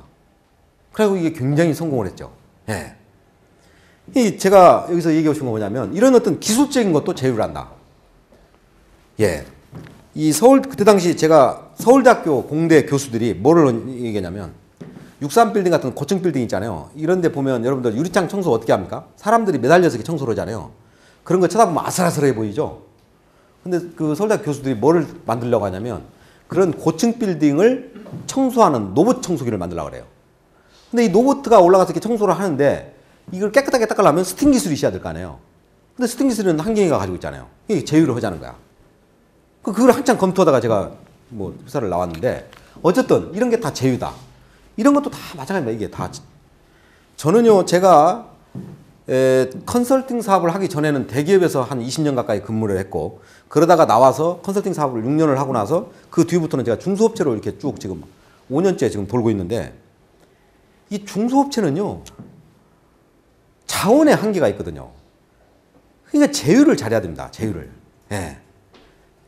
그리고 이게 굉장히 성공을 했죠. 예. 이 제가 여기서 얘기하고 싶은 건 뭐냐면 이런 어떤 기술적인 것도 제휴를 한다. 예. 이 서울 그때 당시 제가 서울대학교 공대 교수들이 뭐를 얘기했냐면 63빌딩 같은 고층 빌딩 있잖아요. 이런 데 보면 여러분들 유리창 청소 어떻게 합니까? 사람들이 매달려서 이렇게 청소를 하잖아요. 그런 거 쳐다보면 아슬아슬해 보이죠? 근데 그 서울대학교 교수들이 뭐를 만들려고 하냐면 그런 고층 빌딩을 청소하는 로봇 청소기를 만들려고 그래요. 근데 이 로봇가 올라가서 이렇게 청소를 하는데 이걸 깨끗하게 닦으려면 스팀 기술이 있어야 될 거 아니에요. 근데 스팀 기술은 한경이가 가지고 있잖아요. 이게 제휴를 하자는 거야. 그걸 한참 검토하다가 제가 뭐 회사를 나왔는데 어쨌든 이런 게 다 제휴다. 이런 것도 다 마찬가지입니다. 이게 다. 저는요, 제가 컨설팅 사업을 하기 전에는 대기업에서 한 20년 가까이 근무를 했고 그러다가 나와서 컨설팅 사업을 6년을 하고 나서 그 뒤부터는 제가 중소업체로 이렇게 쭉 지금 5년째 지금 돌고 있는데 이 중소업체는요, 자원의 한계가 있거든요. 그러니까 제휴를 잘해야 됩니다. 제휴를. 예.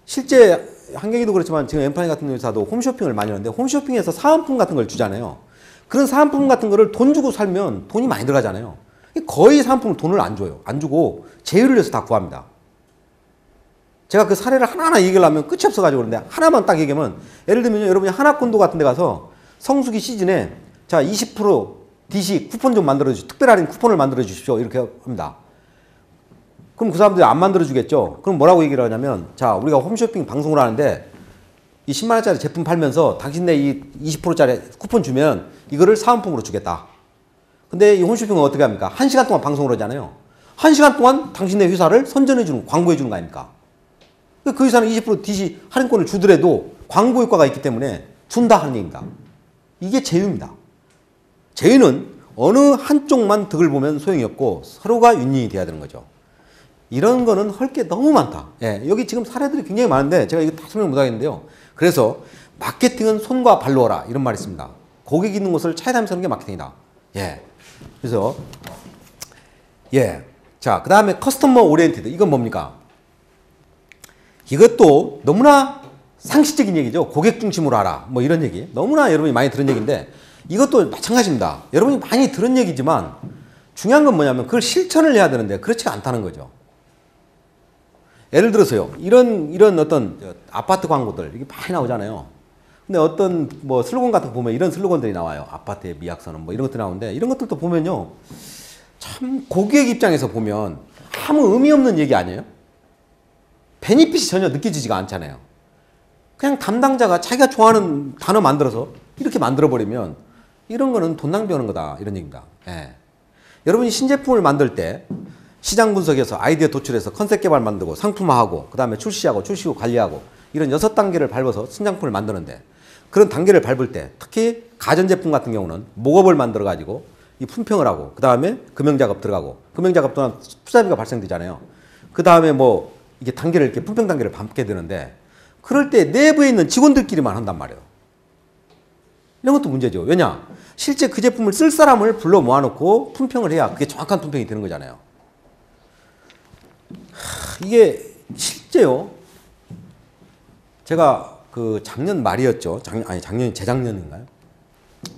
실제 한경이도 그렇지만 지금 엠파니 같은 회사도 홈쇼핑을 많이 하는데 홈쇼핑에서 사은품 같은 걸 주잖아요. 그런 사은품 같은 거를 돈 주고 살면 돈이 많이 들어가잖아요. 거의 사은품을 돈을 안 줘요. 안 주고 제휴를 해서 다 구합니다. 제가 그 사례를 하나하나 얘기하려면 끝이 없어가지고 그런데 하나만 딱 얘기하면 예를 들면 여러분이 하나콘도 같은 데 가서 성수기 시즌에 자 20% DC 쿠폰 좀 만들어 주십시오. 특별 할인 쿠폰을 만들어 주십시오. 이렇게 합니다. 그럼 그 사람들이 안 만들어 주겠죠. 그럼 뭐라고 얘기를 하냐면 자 우리가 홈쇼핑 방송을 하는데 이 10만 원짜리 제품 팔면서 당신네 이 20%짜리 쿠폰 주면 이거를 사은품으로 주겠다. 근데 이 홈쇼핑은 어떻게 합니까? 1시간 동안 방송을 하잖아요. 1시간 동안 당신네 회사를 선전해 주는 광고해 주는 거 아닙니까? 그 회사는 20% DC 할인권을 주더라도 광고 효과가 있기 때문에 준다 하는 얘기입니다. 이게 제휴입니다. 제휴는 어느 한쪽만 득을 보면 소용이 없고 서로가 윈윈이 돼야 되는 거죠. 이런 거는 할 게 너무 많다. 예, 여기 지금 사례들이 굉장히 많은데 제가 이거 다 설명 못 하겠는데요. 그래서 마케팅은 손과 발로 하라 이런 말이 있습니다. 고객이 있는 곳을 찾아다니면서 하는 게 마케팅이다. 예. 그래서 예. 자, 그다음에 커스터머 오리엔티드. 이건 뭡니까? 이것도 너무나 상식적인 얘기죠. 고객 중심으로 하라. 뭐 이런 얘기. 너무나 여러분이 많이 들은 얘기인데 이것도 마찬가지입니다. 여러분이 많이 들은 얘기지만 중요한 건 뭐냐면 그걸 실천을 해야 되는데 그렇지가 않다는 거죠. 예를 들어서요. 이런 어떤 아파트 광고들 이게 많이 나오잖아요. 근데 어떤 뭐 슬로건 같은 거 보면 이런 슬로건들이 나와요. 아파트의 미약선은 뭐 이런 것들이 나오는데 이런 것들도 보면요. 참 고객 입장에서 보면 아무 의미 없는 얘기 아니에요? 베니핏이 전혀 느껴지지가 않잖아요. 그냥 담당자가 자기가 좋아하는 단어 만들어서 이렇게 만들어버리면 이런 거는 돈 낭비하는 거다. 이런 얘기입니다. 예. 여러분이 신제품을 만들 때 시장 분석해서 아이디어 도출해서 컨셉 개발 만들고 상품화하고 그 다음에 출시하고 출시 후 관리하고 이런 6단계를 밟아서 신상품을 만드는데 그런 단계를 밟을 때 특히 가전제품 같은 경우는 목업을 만들어 가지고 이 품평을 하고 그 다음에 금형작업 들어가고 금형작업 또한 투자비가 발생되잖아요. 그 다음에 뭐 이게 단계를 이렇게 품평 단계를 밟게 되는데 그럴 때 내부에 있는 직원들끼리만 한단 말이에요. 이런 것도 문제죠. 왜냐? 실제 그 제품을 쓸 사람을 불러 모아놓고 품평을 해야 그게 정확한 품평이 되는 거잖아요. 이게 실제요. 제가 그 작년 말이었죠. 작년이 재작년인가요?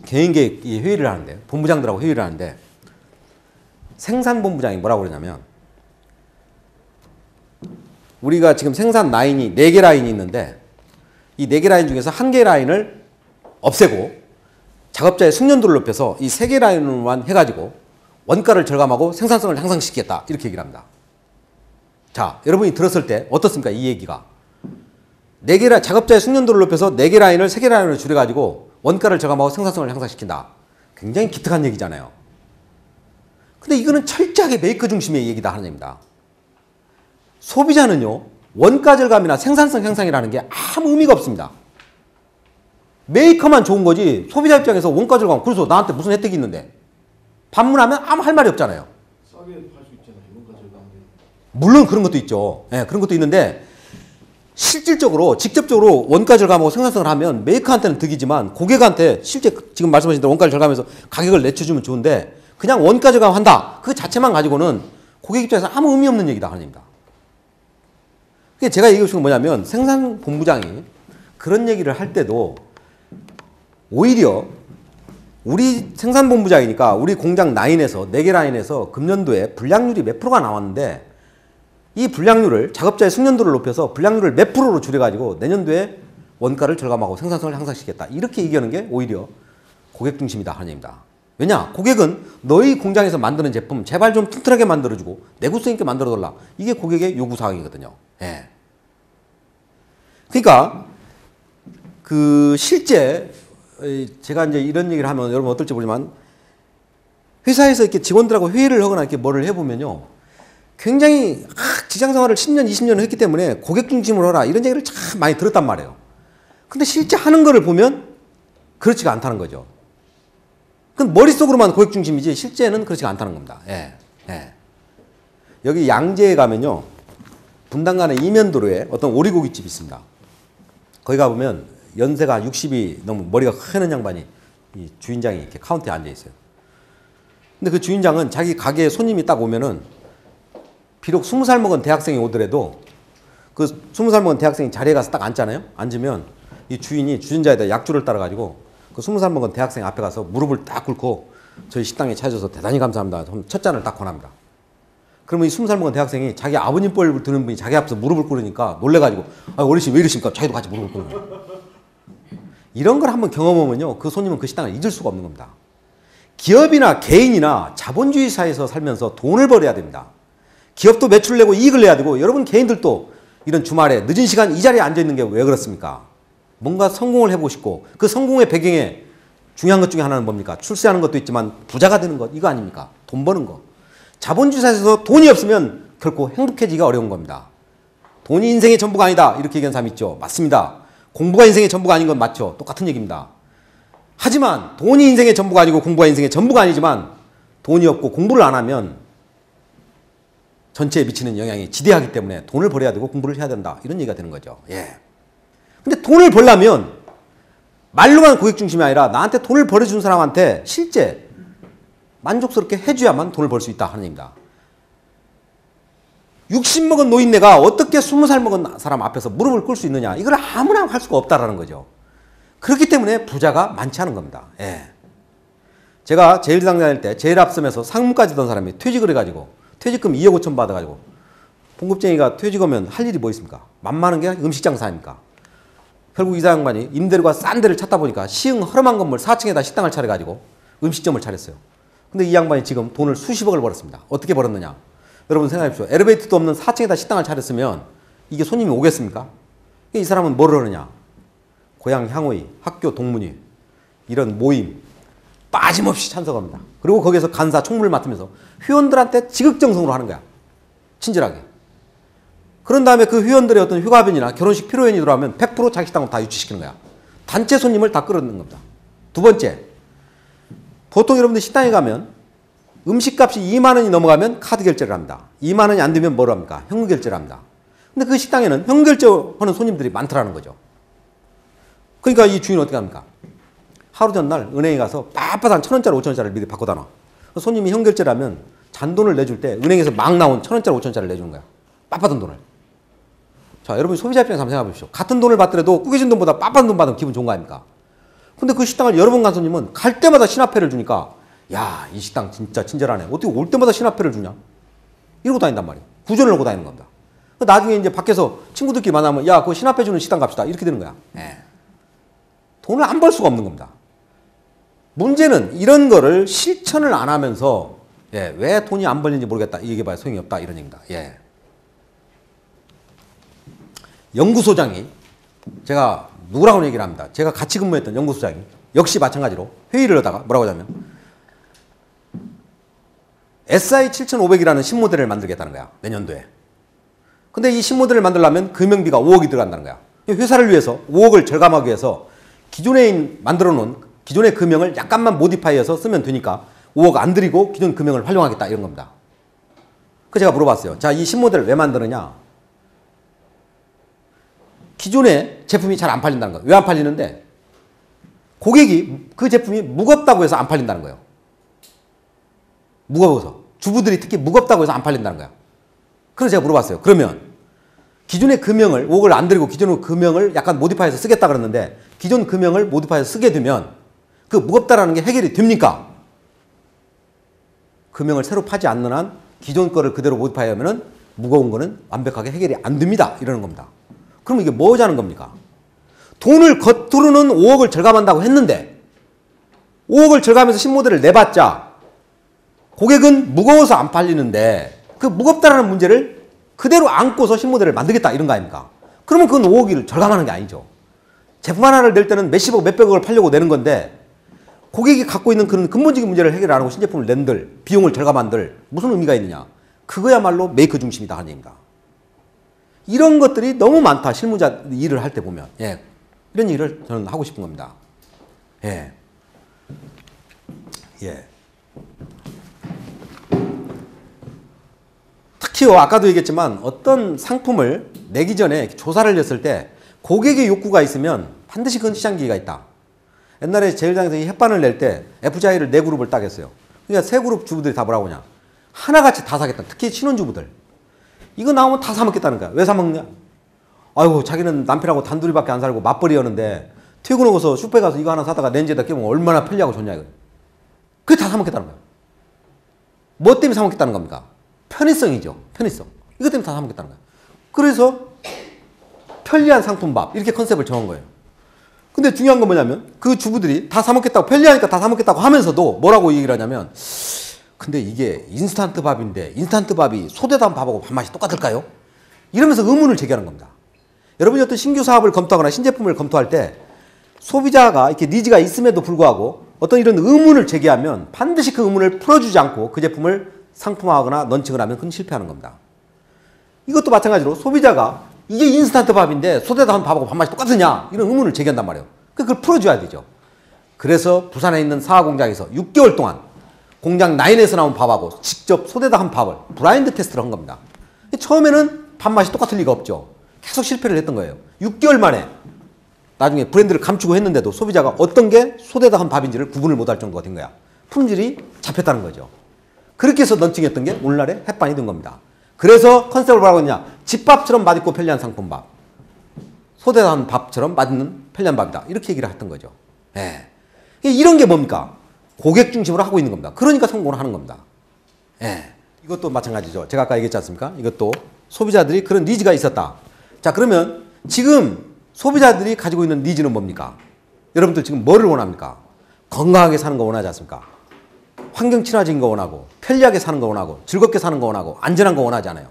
개인계획 회의를 하는데 본부장들하고 회의를 하는데 생산본부장이 뭐라고 그러냐면 우리가 지금 생산 라인이 4개 라인이 있는데 이 4개 라인 중에서 1개 라인을 없애고 작업자의 숙련도를 높여서 이 3개 라인으로만 해가지고 원가를 절감하고 생산성을 향상시키겠다 이렇게 얘기를 합니다. 자, 여러분이 들었을 때 어떻습니까? 이 얘기가 4개 라인, 작업자의 숙련도를 높여서 4개 라인을 3개 라인으로 줄여가지고 원가를 절감하고 생산성을 향상시킨다. 굉장히 기특한 얘기잖아요. 근데 이거는 철저하게 메이커 중심의 얘기다 하는 얘기입니다. 소비자는요, 원가 절감이나 생산성 향상이라는 게 아무 의미가 없습니다. 메이커만 좋은 거지 소비자 입장에서 원가 절감, 그래서 나한테 무슨 혜택이 있는데 반문하면 아무 할 말이 없잖아요. 싸게 팔 수 있잖아요. 원가 절감. 물론 그런 것도 있죠. 예, 그런 것도 있는데 실질적으로 직접적으로 원가 절감하고 생산성을 하면 메이커한테는 득이지만 고객한테 실제 지금 말씀하신 대로 원가를 절감해서 가격을 내쳐주면 좋은데 그냥 원가 절감한다. 그 자체만 가지고는 고객 입장에서 아무 의미 없는 얘기다 하는 얘기입니다. 그러니까 제가 얘기하고 싶은 건 뭐냐면 생산본부장이 그런 얘기를 할 때도 오히려 우리 생산본부장이니까 우리 공장 라인에서 4개 라인에서 금년도에 불량률이 몇 프로가 나왔는데 이 불량률을 작업자의 숙련도를 높여서 불량률을 몇 프로로 줄여가지고 내년도에 원가를 절감하고 생산성을 향상시키겠다. 이렇게 얘기하는 게 오히려 고객 중심이다 하는 얘기입니다. 왜냐? 고객은 너희 공장에서 만드는 제품 제발 좀 튼튼하게 만들어주고 내구성 있게 만들어달라. 이게 고객의 요구사항이거든요. 예. 그러니까 그 실제 제가 이제 이런 얘기를 하면 여러분 어떨지 모르지만 회사에서 이렇게 직원들하고 회의를 하거나 이렇게 뭐를 해보면요. 굉장히 직장 생활을 10년, 20년을 했기 때문에 고객 중심으로 하라 이런 얘기를 참 많이 들었단 말이에요. 근데 실제 하는 거를 보면 그렇지가 않다는 거죠. 그건 머릿속으로만 고객 중심이지 실제는 그렇지가 않다는 겁니다. 예, 예. 여기 양재에 가면요. 분당간의 이면도로에 어떤 오리고기집이 있습니다. 거기 가보면 연세가 60이 넘은 머리가 큰 양반이 이 주인장이 이렇게 카운터에 앉아 있어요. 근데 그 주인장은 자기 가게에 손님이 딱 오면은 비록 20살 먹은 대학생이 오더라도 그 20살 먹은 대학생이 자리에 가서 딱 앉잖아요. 앉으면 이 주인이 주전자에다 약주를 따라가지고 그 20살 먹은 대학생 앞에 가서 무릎을 딱 꿇고 저희 식당에 찾아줘서 대단히 감사합니다. 첫 잔을 딱 권합니다. 그러면 이 20살 먹은 대학생이 자기 아버님 뻘을 드는 분이 자기 앞에서 무릎을 꿇으니까 놀래가지고 아, 어르신 왜 이러십니까? 자기도 같이 무릎을 꿇어요. 이런 걸 한번 경험하면요. 그 손님은 그 식당을 잊을 수가 없는 겁니다. 기업이나 개인이나 자본주의 사회에서 살면서 돈을 벌어야 됩니다. 기업도 매출 내고 이익을 내야 되고 여러분 개인들도 이런 주말에 늦은 시간 이 자리에 앉아있는 게 왜 그렇습니까? 뭔가 성공을 해보고 싶고 그 성공의 배경에 중요한 것 중에 하나는 뭡니까? 출세하는 것도 있지만 부자가 되는 것 이거 아닙니까? 돈 버는 거. 자본주의 사회에서 돈이 없으면 결코 행복해지기가 어려운 겁니다. 돈이 인생의 전부가 아니다 이렇게 얘기하는 사람 있죠. 맞습니다. 공부가 인생의 전부가 아닌 건 맞죠. 똑같은 얘기입니다. 하지만 돈이 인생의 전부가 아니고 공부가 인생의 전부가 아니지만 돈이 없고 공부를 안 하면 전체에 미치는 영향이 지대하기 때문에 돈을 벌어야 되고 공부를 해야 된다. 이런 얘기가 되는 거죠. 예. 근데 돈을 벌려면 말로만 고객 중심이 아니라 나한테 돈을 벌어준 사람한테 실제 만족스럽게 해줘야만 돈을 벌 수 있다 하는 얘기입니다. 60 먹은 노인네가 어떻게 20살 먹은 사람 앞에서 무릎을 꿇을 수 있느냐. 이걸 아무나 할 수가 없다라는 거죠. 그렇기 때문에 부자가 많지 않은 겁니다. 예. 제가 제일당 다닐 때 제일 앞섬에서 상무까지 던 사람이 퇴직을 해가지고 퇴직금 2억 5천 받아가지고 봉급쟁이가 퇴직하면 할 일이 뭐 있습니까? 만만한 게 음식장사 아닙니까? 결국 이사 양반이 임대료가 싼 데를 찾다 보니까 시흥 허름한 건물 4층에다 식당을 차려가지고 음식점을 차렸어요. 근데 이 양반이 지금 돈을 수십억을 벌었습니다. 어떻게 벌었느냐? 여러분 생각해보십시오. 엘리베이터도 없는 4층에다 식당을 차렸으면 이게 손님이 오겠습니까? 이 사람은 뭐를 하느냐? 고향 향후회, 학교 동문회 이런 모임 빠짐없이 참석합니다. 그리고 거기에서 간사 총무를 맡으면서 회원들한테 지극정성으로 하는 거야. 친절하게. 그런 다음에 그 회원들의 어떤 휴가변이나 결혼식 피로연이 들어가면 100% 자기 식당으로 다 유치시키는 거야. 단체 손님을 다 끌어내는 겁니다. 두 번째, 보통 여러분들 식당에 가면 음식값이 2만 원이 넘어가면 카드 결제를 합니다. 2만 원이 안 되면 뭐를 합니까? 현금 결제를 합니다. 근데 그 식당에는 현금 결제하는 손님들이 많더라는 거죠. 그러니까 이 주인은 어떻게 합니까? 하루 전날 은행에 가서 빳빳한 1,000원짜리 5,000원짜리를 미리 바꿔다 놔. 손님이 현금 결제를 하면 잔돈을 내줄 때 은행에서 막 나온 1,000원짜리 5,000원짜리를 내주는 거야. 빳빳한 돈을. 자, 여러분 소비자 입장에서 한번 생각해 보십시오. 같은 돈을 받더라도 꾸겨진 돈보다 빳빳한 돈 받으면 기분 좋은 거 아닙니까? 근데 그 식당을 여러 번 간 손님은 갈 때마다 신화폐를 주니까 야, 이 식당 진짜 친절하네. 어떻게 올 때마다 신화폐를 주냐? 이러고 다닌단 말이에요. 구전을 하고 다니는 겁니다. 나중에 이제 밖에서 친구들끼리 만나면 야, 그거 신화폐 주는 식당 갑시다. 이렇게 되는 거야. 네. 돈을 안 벌 수가 없는 겁니다. 문제는 이런 거를 실천을 안 하면서 예, 왜 돈이 안 벌리는지 모르겠다. 이 얘기해봐야 소용이 없다. 이런 얘기입니다. 예. 연구소장이 제가 누구라고 얘기를 합니다. 제가 같이 근무했던 연구소장이 역시 마찬가지로 회의를 하다가 뭐라고 하냐면 SI7500이라는 신모델을 만들겠다는 거야. 내년도에. 근데 이 신모델을 만들려면 금형비가 5억이 들어간다는 거야. 회사를 위해서 5억을 절감하기 위해서 기존에 만들어 놓은 기존의 금형을 약간만 모디파이해서 쓰면 되니까 5억 안 들이고 기존 금형을 활용하겠다 이런 겁니다. 그 제가 물어봤어요. 자, 이 신모델을 왜 만드느냐? 기존의 제품이 잘 안 팔린다는 거예요. 왜 안 팔리는데? 고객이 그 제품이 무겁다고 해서 안 팔린다는 거예요. 무거워서. 주부들이 특히 무겁다고 해서 안 팔린다는 거야. 그래서 제가 물어봤어요. 그러면 기존의 금형을 5억을 안 들이고 기존의 금형을 약간 모디파이해서 쓰겠다 그랬는데 기존 금형을 모디파이해서 쓰게 되면 그 무겁다라는 게 해결이 됩니까? 금형을 새로 파지 않는 한 기존 거를 그대로 모디파이하면 무거운 거는 완벽하게 해결이 안 됩니다. 이러는 겁니다. 그럼 이게 뭐 하자는 겁니까? 돈을 겉으로는 5억을 절감한다고 했는데 5억을 절감해서 신모델을 내봤자 고객은 무거워서 안 팔리는데 그 무겁다라는 문제를 그대로 안고서 신모델을 만들겠다 이런 거 아닙니까? 그러면 그건 5억을 절감하는 게 아니죠. 제품 하나를 낼 때는 몇십억 몇백억을 팔려고 내는 건데 고객이 갖고 있는 그런 근본적인 문제를 해결 안 하고 신제품을 낸들 비용을 절감한들 무슨 의미가 있느냐. 그거야말로 메이커 중심이다 하는 얘기입니다. 이런 것들이 너무 많다. 실무자 일을 할 때 보면. 예. 이런 일을 저는 하고 싶은 겁니다. 예. 예. 특히요, 아까도 얘기했지만 어떤 상품을 내기 전에 조사를 했을 때 고객의 욕구가 있으면 반드시 그건 시장기회가 있다. 옛날에 제일장에서 이 햇반을 낼 때 FGI를 4그룹을 딱 했어요. 그러니까 3그룹 주부들이 다 뭐라고 하냐. 하나같이 다 사겠다. 특히 신혼주부들. 이거 나오면 다 사먹겠다는 거야. 왜 사먹냐? 아이고, 자기는 남편하고 단둘이밖에 안 살고 맞벌이였는데 퇴근하고서 슈퍼에 가서 이거 하나 사다가 렌즈에다 끼우면 얼마나 편리하고 좋냐 이거. 그게 다 사먹겠다는 거야. 뭐 때문에 사먹겠다는 겁니까? 편의성이죠. 편의성. 이것 때문에 다 사먹겠다는 거야. 그래서 편리한 상품밥 이렇게 컨셉을 정한 거예요. 근데 중요한 건 뭐냐면 그 주부들이 다 사먹겠다고 편리하니까 다 사먹겠다고 하면서도 뭐라고 얘기를 하냐면 근데 이게 인스턴트 밥인데 인스턴트 밥이 소대단 밥하고 밥맛이 똑같을까요? 이러면서 의문을 제기하는 겁니다. 여러분이 어떤 신규 사업을 검토하거나 신제품을 검토할 때 소비자가 이렇게 니즈가 있음에도 불구하고 어떤 이런 의문을 제기하면 반드시 그 의문을 풀어주지 않고 그 제품을 상품화하거나 런칭을 하면 그건 실패하는 겁니다. 이것도 마찬가지로 소비자가 이게 인스턴트 밥인데 소대단 밥하고 밥맛이 똑같으냐 이런 의문을 제기한단 말이에요. 그걸 풀어줘야 되죠. 그래서 부산에 있는 사과공장에서 6개월 동안 공장 라인에서 나온 밥하고 직접 소대다 한 밥을 브라인드 테스트를 한 겁니다. 처음에는 밥맛이 똑같을 리가 없죠. 계속 실패를 했던 거예요. 6개월 만에 나중에 브랜드를 감추고 했는데도 소비자가 어떤 게 소대다 한 밥인지를 구분을 못할 정도가 된 거야. 품질이 잡혔다는 거죠. 그렇게 해서 런칭했던 게 오늘날의 햇반이 된 겁니다. 그래서 컨셉을 뭐라고 했냐. 집밥처럼 맛있고 편리한 상품밥. 소대다 한 밥처럼 맛있는 편리한 밥이다. 이렇게 얘기를 했던 거죠. 예. 이런 게 뭡니까? 고객 중심으로 하고 있는 겁니다. 그러니까 성공을 하는 겁니다. 예. 이것도 마찬가지죠. 제가 아까 얘기했지 않습니까? 이것도 소비자들이 그런 니즈가 있었다. 자, 그러면 지금 소비자들이 가지고 있는 니즈는 뭡니까? 여러분들 지금 뭐를 원합니까? 건강하게 사는 거 원하지 않습니까? 환경 친화적인 거 원하고 편리하게 사는 거 원하고 즐겁게 사는 거 원하고 안전한 거 원하지 않아요.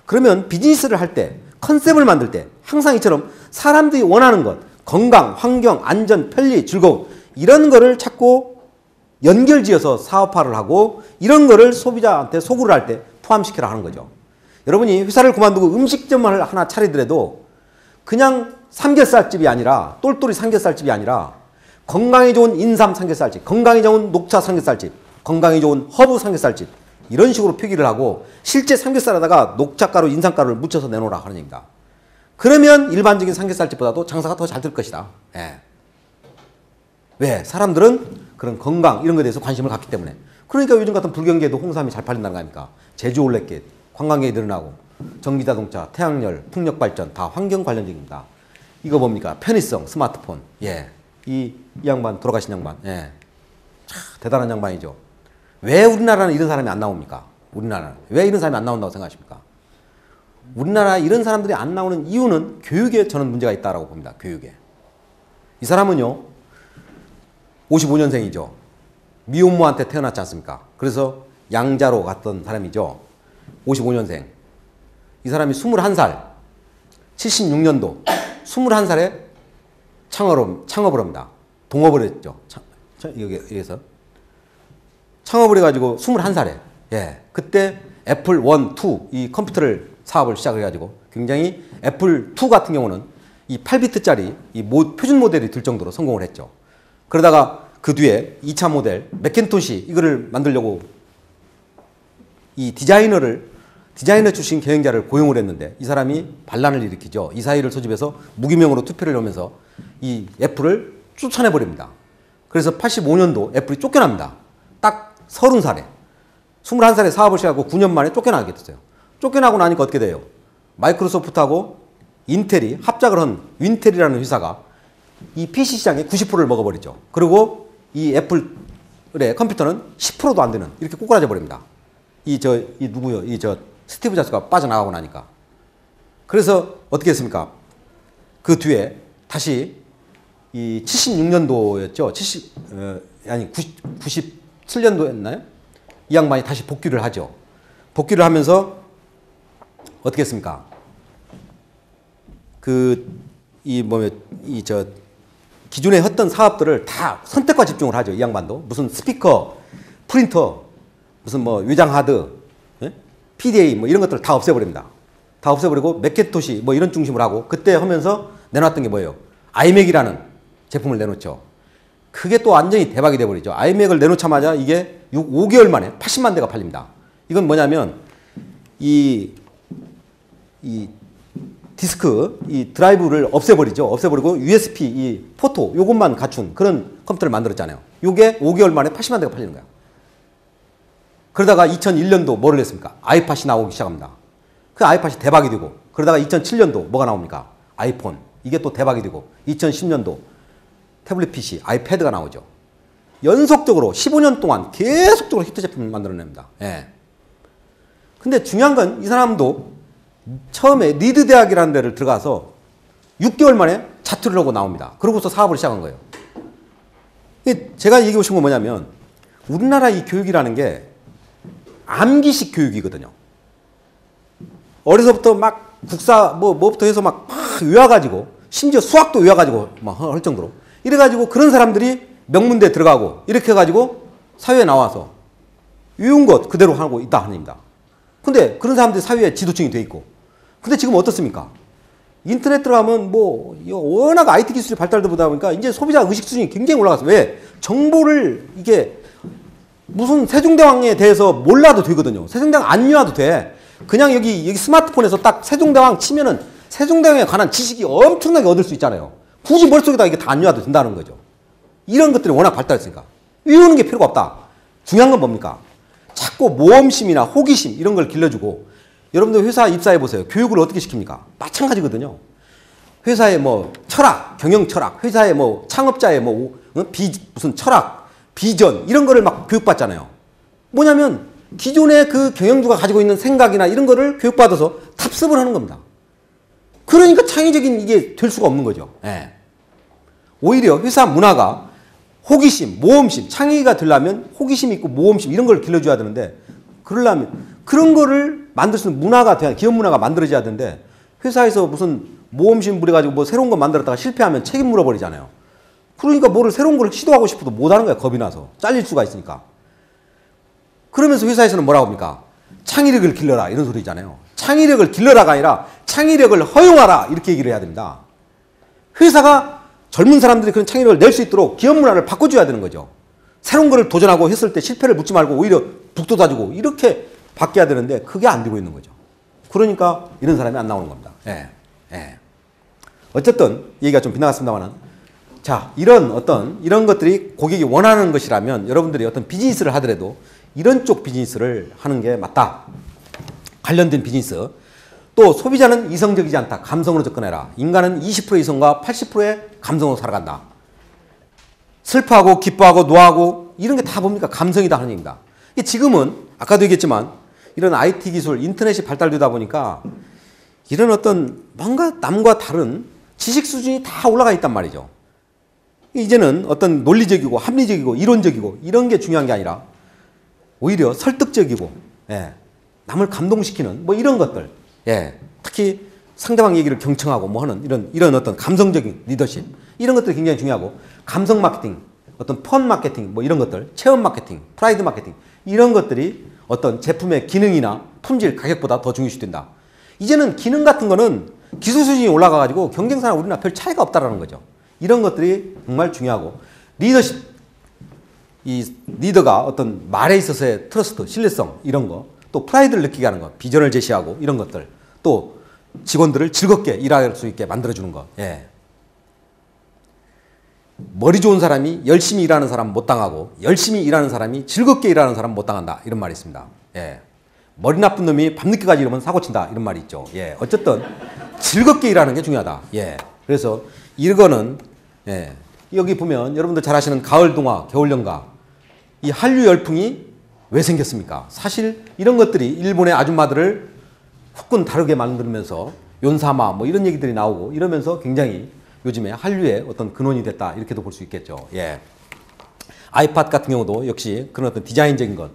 그러면 비즈니스를 할 때 컨셉을 만들 때 항상 이처럼 사람들이 원하는 것 건강, 환경, 안전, 편리, 즐거움 이런 거를 찾고 연결지어서 사업화를 하고 이런 거를 소비자한테 소구를 할 때 포함시켜라 하는 거죠. 여러분이 회사를 그만두고 음식점을 하나 차리더라도 그냥 삼겹살집이 아니라 똘똘이 삼겹살집이 아니라 건강에 좋은 인삼 삼겹살집, 건강에 좋은 녹차 삼겹살집, 건강에 좋은 허브 삼겹살집 이런 식으로 표기를 하고 실제 삼겹살에다가 녹차가루, 인삼가루를 묻혀서 내놓으라 하는 얘기입니다. 그러면 일반적인 삼겹살집보다도 장사가 더 잘 될 것이다. 예. 왜? 사람들은 그런 건강 이런 거에 대해서 관심을 갖기 때문에. 그러니까 요즘 같은 불경기에도 홍삼이 잘 팔린다는 거 아닙니까? 제주 올레길, 관광객이 늘어나고 전기자동차, 태양열, 풍력발전 다 환경 관련적입니다. 이거 뭡니까? 편의성, 스마트폰. 예. 이 양반, 돌아가신 양반. 예. 참 대단한 양반이죠. 왜 우리나라는 이런 사람이 안 나옵니까? 우리나라는. 왜 이런 사람이 안 나온다고 생각하십니까? 우리나라 이런 사람들이 안 나오는 이유는 교육에 저는 문제가 있다고 봅니다. 교육에. 이 사람은요. 55년생이죠. 미혼모한테 태어났지 않습니까? 그래서 양자로 갔던 사람이죠. 55년생. 이 사람이 21살. 76년도. 21살에 창업을 합니다. 동업을 했죠. 여기에서. 창업을 해가지고 21살에. 예. 그때 애플 1, 2 이 컴퓨터를 사업을 시작을 해가지고 굉장히 애플 2 같은 경우는 이 8비트짜리 이 표준 모델이 들 정도로 성공을 했죠. 그러다가 그 뒤에 2차 모델 맥킨토시 이거를 만들려고 이 디자이너를 디자이너 출신 경영자를 고용을 했는데 이 사람이 반란을 일으키죠. 이사회를 소집해서 무기명으로 투표를 하면서 이 애플을 쫓아내버립니다. 그래서 85년도 애플이 쫓겨납니다. 딱 30살에 21살에 사업을 시작하고 9년 만에 쫓겨나게 됐어요. 쫓겨나고 나니까 어떻게 돼요? 마이크로소프트하고 인텔이 합작을 한 윈텔이라는 회사가 이 PC 시장의 90%를 먹어버리죠. 그리고 이 애플의 컴퓨터는 10%도 안 되는 이렇게 꼬꾸라져 버립니다. 누구요? 스티브 잡스가 빠져나가고 나니까. 그래서 어떻게 했습니까? 그 뒤에 다시 이 76년도였죠. 97년도였나요? 이 양반이 다시 복귀를 하죠. 복귀를 하면서 어떻게 했습니까? 기존에 했던 사업들을 다 선택과 집중을 하죠. 이 양반도. 무슨 스피커, 프린터, 무슨 뭐 외장 하드, PDA 뭐 이런 것들을 다 없애버립니다. 다 없애버리고 맥킨토시 뭐 이런 중심으로 하고 그때 하면서 내놨던 게 뭐예요? 아이맥이라는 제품을 내놓죠. 그게 또 완전히 대박이 돼버리죠. 아이맥을 내놓자마자 이게 5개월 만에 80만 대가 팔립니다. 이건 뭐냐면 이 디스크, 이 드라이브를 없애버리죠. 없애버리고 USB, 이 포토, 요것만 갖춘 그런 컴퓨터를 만들었잖아요. 요게 5개월 만에 80만 대가 팔리는 거예요. 그러다가 2001년도 뭐를 했습니까? 아이팟이 나오기 시작합니다. 그 아이팟이 대박이 되고, 그러다가 2007년도 뭐가 나옵니까? 아이폰. 이게 또 대박이 되고, 2010년도 태블릿 PC, 아이패드가 나오죠. 연속적으로 15년 동안 계속적으로 히트 제품을 만들어냅니다. 예. 근데 중요한 건 이 사람도 처음에 리드 대학이라는 데를 들어가서 6개월 만에 자퇴를 하고 나옵니다. 그러고서 사업을 시작한 거예요. 제가 얘기하고 싶은 건 뭐냐면 우리나라 이 교육이라는 게 암기식 교육이거든요. 어려서부터 막 국사 뭐부터 해서 막 외워가지고 심지어 수학도 외워가지고 막 할 정도로 이래가지고 그런 사람들이 명문대에 들어가고 이렇게 해가지고 사회에 나와서 외운 것 그대로 하고 있다 하는 입니다. 근데 그런 사람들이 사회에 지도층이 돼 있고 근데 지금 어떻습니까? 인터넷 들어가면 뭐 워낙 IT 기술이 발달되다 보니까 이제 소비자 의식 수준이 굉장히 올라갔어요. 왜? 정보를 이게 무슨 세종대왕에 대해서 몰라도 되거든요. 세종대왕 안 외워도 돼. 그냥 여기 스마트폰에서 딱 세종대왕 치면은 세종대왕에 관한 지식이 엄청나게 얻을 수 있잖아요. 굳이 머릿속에다 이게 다 안 외워도 된다는 거죠. 이런 것들이 워낙 발달했으니까. 외우는 게 필요가 없다. 중요한 건 뭡니까? 자꾸 모험심이나 호기심 이런 걸 길러주고 여러분들 회사 입사해 보세요. 교육을 어떻게 시킵니까? 마찬가지거든요. 회사의 뭐 철학, 경영 철학, 회사의 뭐 창업자의 무슨 철학, 비전 이런 거를 막 교육받잖아요. 뭐냐면 기존의 그 경영주가 가지고 있는 생각이나 이런 거를 교육받아서 답습을 하는 겁니다. 그러니까 창의적인 이게 될 수가 없는 거죠. 예. 오히려 회사 문화가 호기심, 모험심, 창의가 되려면 호기심 있고 모험심 이런 걸 길러줘야 되는데 그러려면 그런 거를 만들 수 있는 문화가 돼야 기업 문화가 만들어져야 되는데 회사에서 무슨 모험심 부려가지고 뭐 새로운 거 만들었다가 실패하면 책임 물어버리잖아요. 그러니까 뭐를 새로운 걸 시도하고 싶어도 못하는 거야. 겁이 나서. 잘릴 수가 있으니까. 그러면서 회사에서는 뭐라고 합니까? 창의력을 길러라 이런 소리잖아요. 창의력을 길러라가 아니라 창의력을 허용하라 이렇게 얘기를 해야 됩니다. 회사가 젊은 사람들이 그런 창의력을 낼 수 있도록 기업 문화를 바꿔줘야 되는 거죠. 새로운 거를 도전하고 했을 때 실패를 묻지 말고 오히려 북돋아주고 이렇게 바뀌어야 되는데 그게 안 되고 있는 거죠. 그러니까 이런 사람이 안 나오는 겁니다. 예, 예. 어쨌든 얘기가 좀 빗나갔습니다만은 자 이런 것들이 고객이 원하는 것이라면 여러분들이 어떤 비즈니스를 하더라도 이런 쪽 비즈니스를 하는 게 맞다. 관련된 비즈니스. 또 소비자는 이성적이지 않다. 감성으로 접근해라. 인간은 20%의 이성과 80%의 감성으로 살아간다. 슬퍼하고 기뻐하고 노하고 이런 게 다 뭡니까? 감성이다 하는 얘기입니다. 지금은 아까도 얘기했지만 이런 IT 기술, 인터넷이 발달되다 보니까 이런 어떤 뭔가 남과 다른 지식 수준이 다 올라가 있단 말이죠. 이제는 어떤 논리적이고 합리적이고 이론적이고 이런 게 중요한 게 아니라 오히려 설득적이고 예, 남을 감동시키는 뭐 이런 것들 예, 특히 상대방 얘기를 경청하고 뭐 하는 이런 어떤 감성적인 리더십 이런 것들이 굉장히 중요하고 감성 마케팅, 어떤 펀 마케팅 뭐 이런 것들, 체험 마케팅, 프라이드 마케팅 이런 것들이 어떤 제품의 기능이나 품질, 가격보다 더 중요시된다. 이제는 기능 같은 거는 기술 수준이 올라가가지고 경쟁사나 우리나 별 차이가 없다라는 거죠. 이런 것들이 정말 중요하고 리더십, 이 리더가 어떤 말에 있어서의 트러스트, 신뢰성 이런 거, 또 프라이드를 느끼게 하는 것, 비전을 제시하고 이런 것들, 또 직원들을 즐겁게 일할 수 있게 만들어주는 것. 예. 머리 좋은 사람이 열심히 일하는 사람 못 당하고 열심히 일하는 사람이 즐겁게 일하는 사람 못 당한다. 이런 말이 있습니다. 예. 머리 나쁜 놈이 밤늦게까지 이러면 사고 친다. 이런 말이 있죠. 예. 어쨌든 즐겁게 일하는 게 중요하다. 예. 그래서 이거는 예. 여기 보면 여러분들 잘 아시는 가을 동화, 겨울 연가, 이 한류 열풍이 왜 생겼습니까? 사실 이런 것들이 일본의 아줌마들을 후끈 다르게 만들면서 연사마 뭐 이런 얘기들이 나오고 이러면서 굉장히 요즘에 한류의 어떤 근원이 됐다 이렇게도 볼 수 있겠죠. 예. 아이팟 같은 경우도 역시 그런 어떤 디자인적인 것.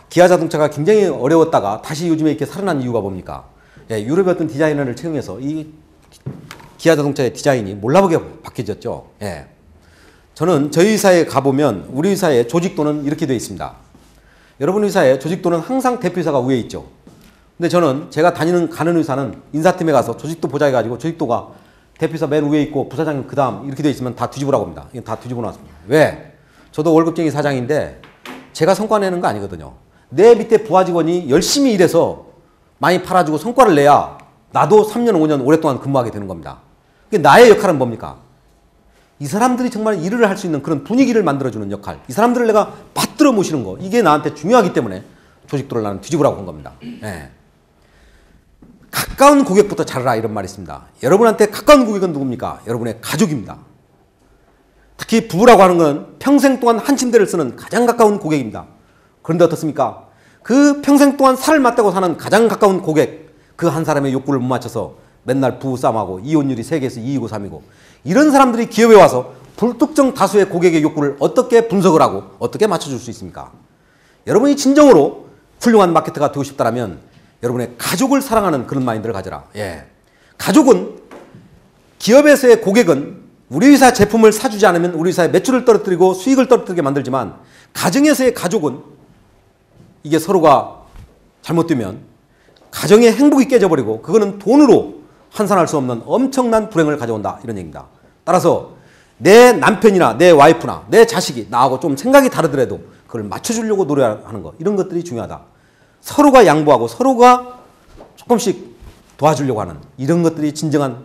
기아 자동차가 굉장히 어려웠다가 다시 요즘에 이렇게 살아난 이유가 뭡니까? 예, 유럽의 어떤 디자이너를 채용해서 이 기아 자동차의 디자인이 몰라보게 바뀌어졌죠. 예. 저는 저희 회사에 가보면 우리 회사의 조직도는 이렇게 되어 있습니다. 여러분 회사의 조직도는 항상 대표이사가 위에 있죠. 근데 저는 제가 가는 회사는 인사팀에 가서 조직도 보자 해가지고 조직도가 대표이사 맨 위에 있고 부사장님 그 다음 이렇게 되어 있으면 다 뒤집으라고 합니다. 이건 다 뒤집어 놨습니다. 왜? 저도 월급쟁이 사장인데 제가 성과 내는 거 아니거든요. 내 밑에 부하 직원이 열심히 일해서 많이 팔아주고 성과를 내야 나도 3년, 5년 오랫동안 근무하게 되는 겁니다. 나의 역할은 뭡니까? 이 사람들이 정말 일을 할 수 있는 그런 분위기를 만들어주는 역할. 이 사람들을 내가 받들어 모시는 거. 이게 나한테 중요하기 때문에 조직도를 나는 뒤집으라고 한 겁니다. 예. 가까운 고객부터 잘하라 이런 말이 있습니다. 여러분한테 가까운 고객은 누굽니까? 여러분의 가족입니다. 특히 부부라고 하는 건 평생 동안 한 침대를 쓰는 가장 가까운 고객입니다. 그런데 어떻습니까? 그 평생 동안 살을 맞대고 사는 가장 가까운 고객, 그 한 사람의 욕구를 못 맞춰서 맨날 부부싸움하고 이혼율이 세계에서 2이고 3이고 이런 사람들이 기업에 와서 불특정 다수의 고객의 욕구를 어떻게 분석을 하고 어떻게 맞춰줄 수 있습니까? 여러분이 진정으로 훌륭한 마케터가 되고 싶다면 여러분의 가족을 사랑하는 그런 마인드를 가져라. 예. 가족은, 기업에서의 고객은 우리 회사 제품을 사주지 않으면 우리 회사의 매출을 떨어뜨리고 수익을 떨어뜨리게 만들지만 가정에서의 가족은 이게 서로가 잘못되면 가정의 행복이 깨져버리고 그거는 돈으로 환산할 수 없는 엄청난 불행을 가져온다. 이런 얘기입니다. 따라서 내 남편이나 내 와이프나 내 자식이 나하고 좀 생각이 다르더라도 그걸 맞춰주려고 노력하는 거. 이런 것들이 중요하다. 서로가 양보하고 서로가 조금씩 도와주려고 하는 이런 것들이 진정한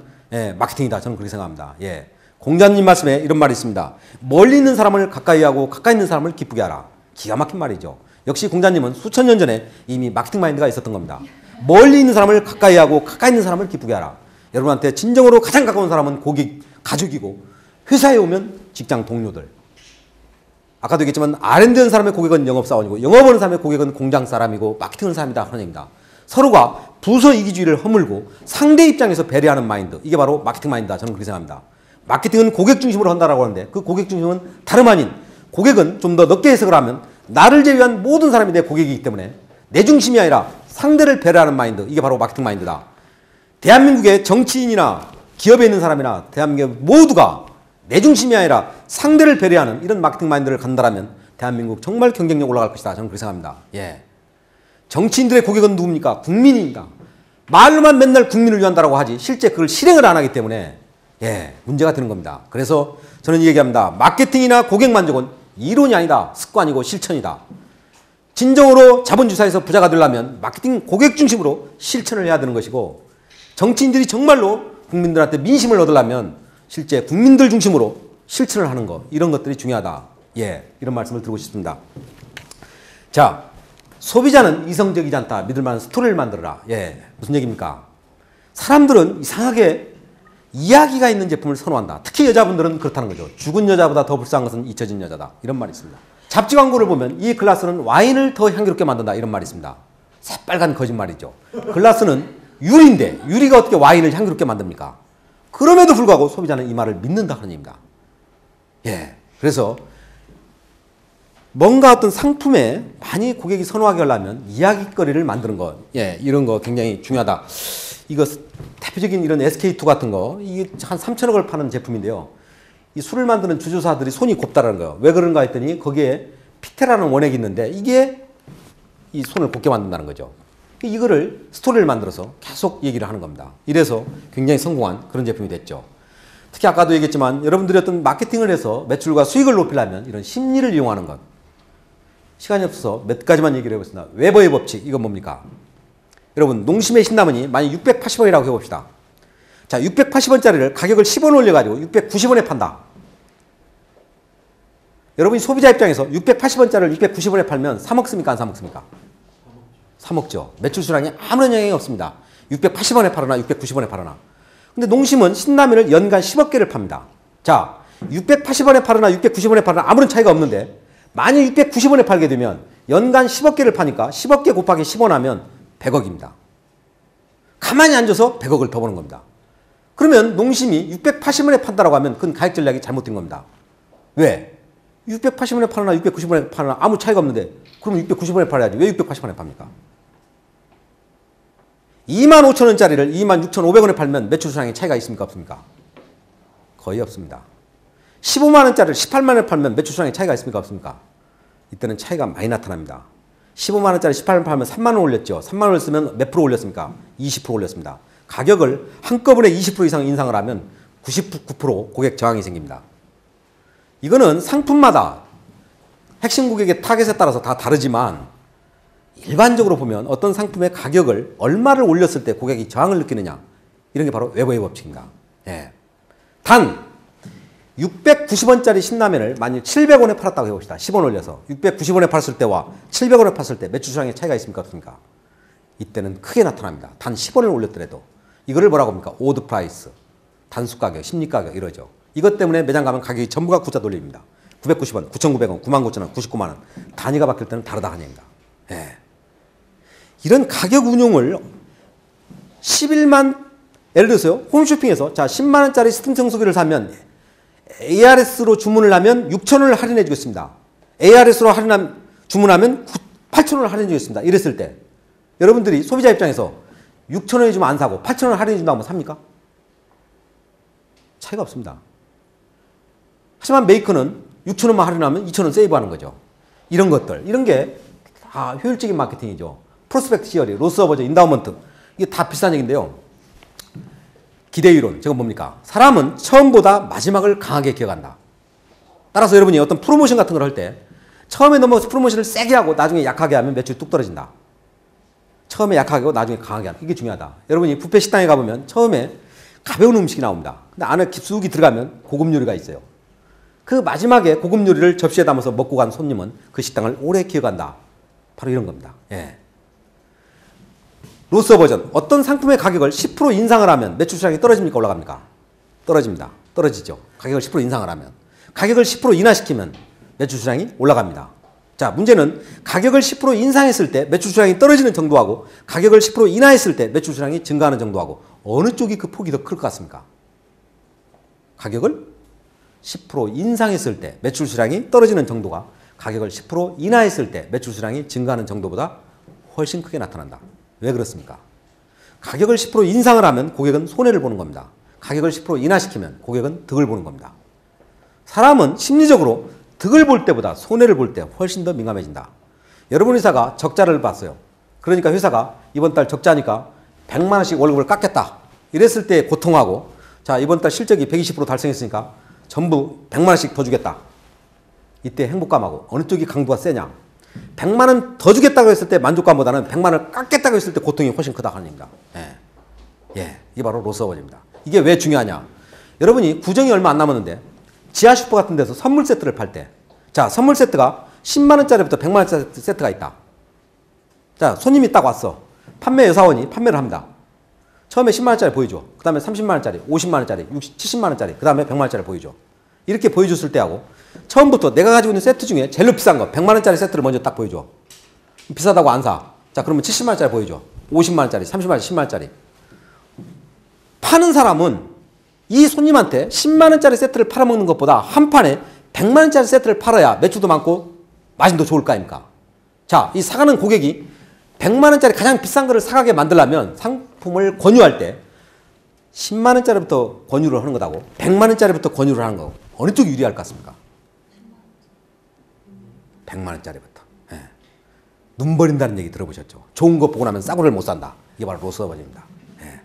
마케팅이다. 저는 그렇게 생각합니다. 예. 공자님 말씀에 이런 말이 있습니다. 멀리 있는 사람을 가까이 하고 가까이 있는 사람을 기쁘게 하라. 기가 막힌 말이죠. 역시 공자님은 수천 년 전에 이미 마케팅 마인드가 있었던 겁니다. 멀리 있는 사람을 가까이 하고 가까이 있는 사람을 기쁘게 하라. 여러분한테 진정으로 가장 가까운 사람은 고객, 가족이고 회사에 오면 직장 동료들. 아까도 얘기했지만 R&D 하는 사람의 고객은 영업사원이고 영업하는 사람의 고객은 공장 사람이고 마케팅하는 사람이다 하는 얘기입니다. 서로가 부서 이기주의를 허물고 상대 입장에서 배려하는 마인드. 이게 바로 마케팅 마인드다. 저는 그렇게 생각합니다. 마케팅은 고객 중심으로 한다라고 하는데 그 고객 중심은 다름 아닌 고객은 좀 더 넓게 해석을 하면 나를 제외한 모든 사람이 내 고객이기 때문에 내 중심이 아니라 상대를 배려하는 마인드. 이게 바로 마케팅 마인드다. 대한민국의 정치인이나 기업에 있는 사람이나 대한민국 모두가 내 중심이 아니라 상대를 배려하는 이런 마케팅 마인드를 간다라면 대한민국 정말 경쟁력 올라갈 것이다. 저는 그렇게 생각합니다. 예. 정치인들의 고객은 누굽니까? 국민입니다. 말로만 맨날 국민을 위한다라고 하지 실제 그걸 실행을 안 하기 때문에 문제가 되는 겁니다. 그래서 저는 이 얘기합니다. 마케팅이나 고객 만족은 이론이 아니다. 습관이고 실천이다. 진정으로 자본주의사에서 부자가 되려면 마케팅 고객 중심으로 실천을 해야 되는 것이고 정치인들이 정말로 국민들한테 민심을 얻으려면 실제 국민들 중심으로 실천을 하는 것 이런 것들이 중요하다. 이런 말씀을 드리고 싶습니다. 자, 소비자는 이성적이지 않다. 믿을 만한 스토리를 만들어라. 무슨 얘기입니까? 사람들은 이상하게 이야기가 있는 제품을 선호한다. 특히 여자분들은 그렇다는 거죠. 죽은 여자보다 더 불쌍한 것은 잊혀진 여자다. 이런 말이 있습니다. 잡지 광고를 보면 이 글라스는 와인을 더 향기롭게 만든다. 이런 말이 있습니다. 새빨간 거짓말이죠. 글라스는 유리인데 유리가 어떻게 와인을 향기롭게 만듭니까? 그럼에도 불구하고 소비자는 이 말을 믿는다 하는 얘기입니다. 그래서 뭔가 어떤 상품에 많이 고객이 선호하게 하려면 이야기거리를 만드는 것, 이런 거 굉장히 중요하다. 이거 대표적인 이런 SK2 같은 거, 이게 한 3천억을 파는 제품인데요. 이 술을 만드는 주조사들이 손이 곱다라는 거예요. 왜 그런가 했더니 거기에 피테라는 원액이 있는데 이게 이 손을 곱게 만든다는 거죠. 이거를 스토리를 만들어서 계속 얘기를 하는 겁니다. 이래서 굉장히 성공한 그런 제품이 됐죠. 특히 아까도 얘기했지만 여러분들이 어떤 마케팅을 해서 매출과 수익을 높이려면 이런 심리를 이용하는 것. 시간이 없어서 몇 가지만 얘기를 해보겠습니다. 웨버의 법칙, 이건 뭡니까? 여러분, 농심의 신라면이 만약 680원이라고 해봅시다. 자, 680원짜리를 가격을 10원 올려가지고 690원에 판다. 여러분이 소비자 입장에서 680원짜리를 690원에 팔면 사 먹습니까? 안 사 먹습니까? 사 먹죠. 매출 수량에 아무런 영향이 없습니다. 680원에 팔거나 690원에 팔거나. 근데 농심은 신라면을 연간 10억 개를 팝니다. 자, 680원에 팔거나 690원에 팔거나 아무런 차이가 없는데 만약 690원에 팔게 되면 연간 10억 개를 파니까 10억 개 곱하기 10원 하면 100억입니다. 가만히 앉아서 100억을 더 버는 겁니다. 그러면 농심이 680원에 판다라고 하면 그건 가액 전략이 잘못된 겁니다. 왜? 680원에 팔거나 690원에 팔거나 아무 차이가 없는데 그러면 690원에 팔아야지. 왜 680원에 팝니까? 25,000원짜리를 26,500원에 팔면 매출 수량에 차이가 있습니까? 없습니까? 거의 없습니다. 15만원짜리를 18만원에 팔면 매출 수량에 차이가 있습니까? 없습니까? 이때는 차이가 많이 나타납니다. 15만원짜리 18만원 팔면 3만원 올렸죠. 3만원을 쓰면 몇 프로 올렸습니까? 20% 올렸습니다. 가격을 한꺼번에 20% 이상 인상을 하면 99% 고객 저항이 생깁니다. 이거는 상품마다 핵심 고객의 타겟에 따라서 다 다르지만 일반적으로 보면 어떤 상품의 가격을 얼마를 올렸을 때 고객이 저항을 느끼느냐, 이런 게 바로 웨버의 법칙입니다. 예. 단 690원짜리 신라면을 만약 700원에 팔았다고 해봅시다. 10원 올려서 690원에 팔았을 때와 700원에 팔았을 때 매출 수량에 차이가 있습니까? 없습니까? 이때는 크게 나타납니다. 단 10원을 올렸더라도. 이거를 뭐라고 합니까? 오드 프라이스, 단수 가격, 심리 가격 이러죠. 이것 때문에 매장 가면 가격이 전부가 구자 돌립니다. 990원, 9,900원, 99,000원, 99만원. 단위가 바뀔 때는 다르다 하는 얘기입니다. 예. 이런 가격 운용을 11만, 예를 들어서요, 홈쇼핑에서 자 10만원짜리 스팀 청소기를 사면 ARS로 주문을 하면 6,000원을 할인해 주겠습니다. ARS로 주문하면 8,000원을 할인해 주겠습니다. 이랬을 때 여러분들이 소비자 입장에서 6,000원에 주면 안 사고 8,000원 할인해 준다고 하면 삽니까? 차이가 없습니다. 하지만 메이커는 6,000원만 할인하면 2,000원 세이브하는 거죠. 이런 것들, 이런 게 다 효율적인 마케팅이죠. 프로스펙트 시어리, 로스 어버저, 인다우먼트, 이게 다 비슷한 얘기인데요. 기대 이론, 저건 뭡니까? 사람은 처음보다 마지막을 강하게 기억한다. 따라서 여러분이 어떤 프로모션 같은 걸 할 때 처음에 넘어가서 프로모션을 세게 하고 나중에 약하게 하면 매출이 뚝 떨어진다. 처음에 약하게 하고 나중에 강하게 하는, 이게 중요하다. 여러분이 뷔페 식당에 가보면 처음에 가벼운 음식이 나옵니다. 근데 안에 쑥이 들어가면 고급 요리가 있어요. 그 마지막에 고급 요리를 접시에 담아서 먹고 간 손님은 그 식당을 오래 기억한다. 바로 이런 겁니다. 예. 로스 버전, 어떤 상품의 가격을 10% 인상을 하면 매출 수량이 떨어집니까? 올라갑니까? 떨어집니다. 떨어지죠. 가격을 10% 인상을 하면. 가격을 10% 인하시키면 매출 수량이 올라갑니다. 자, 문제는 가격을 10% 인상했을 때 매출 수량이 떨어지는 정도하고 가격을 10% 인하했을 때 매출 수량이 증가하는 정도하고 어느 쪽이 그 폭이 더 클 것 같습니까? 가격을 10% 인상했을 때 매출 수량이 떨어지는 정도가 가격을 10% 인하했을 때 매출 수량이 증가하는 정도보다 훨씬 크게 나타난다. 왜 그렇습니까? 가격을 10% 인상을 하면 고객은 손해를 보는 겁니다. 가격을 10% 인하시키면 고객은 득을 보는 겁니다. 사람은 심리적으로 득을 볼 때보다 손해를 볼 때 훨씬 더 민감해진다. 여러분 회사가 적자를 봤어요. 그러니까 회사가 이번 달 적자니까 100만 원씩 월급을 깎겠다. 이랬을 때 고통하고, 자, 이번 달 실적이 120% 달성했으니까 전부 100만 원씩 더 주겠다. 이때 행복감하고 어느 쪽이 강도가 세냐. 100만 원 더 주겠다고 했을 때 만족감보다는 100만 원을 깎겠다고 했을 때 고통이 훨씬 크다 하는 얘기입니다. 예. 이게 바로 로스어버즈입니다. 이게 왜 중요하냐. 여러분이 구정이 얼마 안 남았는데 지하 슈퍼 같은 데서 선물 세트를 팔 때, 자, 선물 세트가 10만 원짜리부터 100만 원짜리 세트가 있다. 자, 손님이 딱 왔어. 판매 여사원이 판매를 합니다. 처음에 10만 원짜리 보여줘. 그 다음에 30만 원짜리, 50만 원짜리, 60, 70만 원짜리, 그 다음에 100만 원짜리 보여줘. 이렇게 보여줬을 때하고 처음부터 내가 가지고 있는 세트 중에 제일 비싼 거 100만 원짜리 세트를 먼저 딱 보여줘. 비싸다고 안 사. 자, 그러면 70만 원짜리 보여줘. 50만 원짜리, 30만 원짜리, 10만 원짜리. 파는 사람은 이 손님한테 10만 원짜리 세트를 팔아먹는 것보다 한 판에 100만 원짜리 세트를 팔아야 매출도 많고 마진도 좋을 거 아닙니까? 자, 이 사가는 고객이 100만 원짜리 가장 비싼 거를 사가게 만들려면 상품을 권유할 때 10만 원짜리부터 권유를 하는 것하고 100만 원짜리부터 권유를 하는 거 어느 쪽이 유리할 것 같습니까? 100만 원짜리부터. 예. 눈 버린다는 얘기 들어보셨죠? 좋은 거 보고 나면 싸구려를 못 산다. 이게 바로 로스어버즈입니다. 예.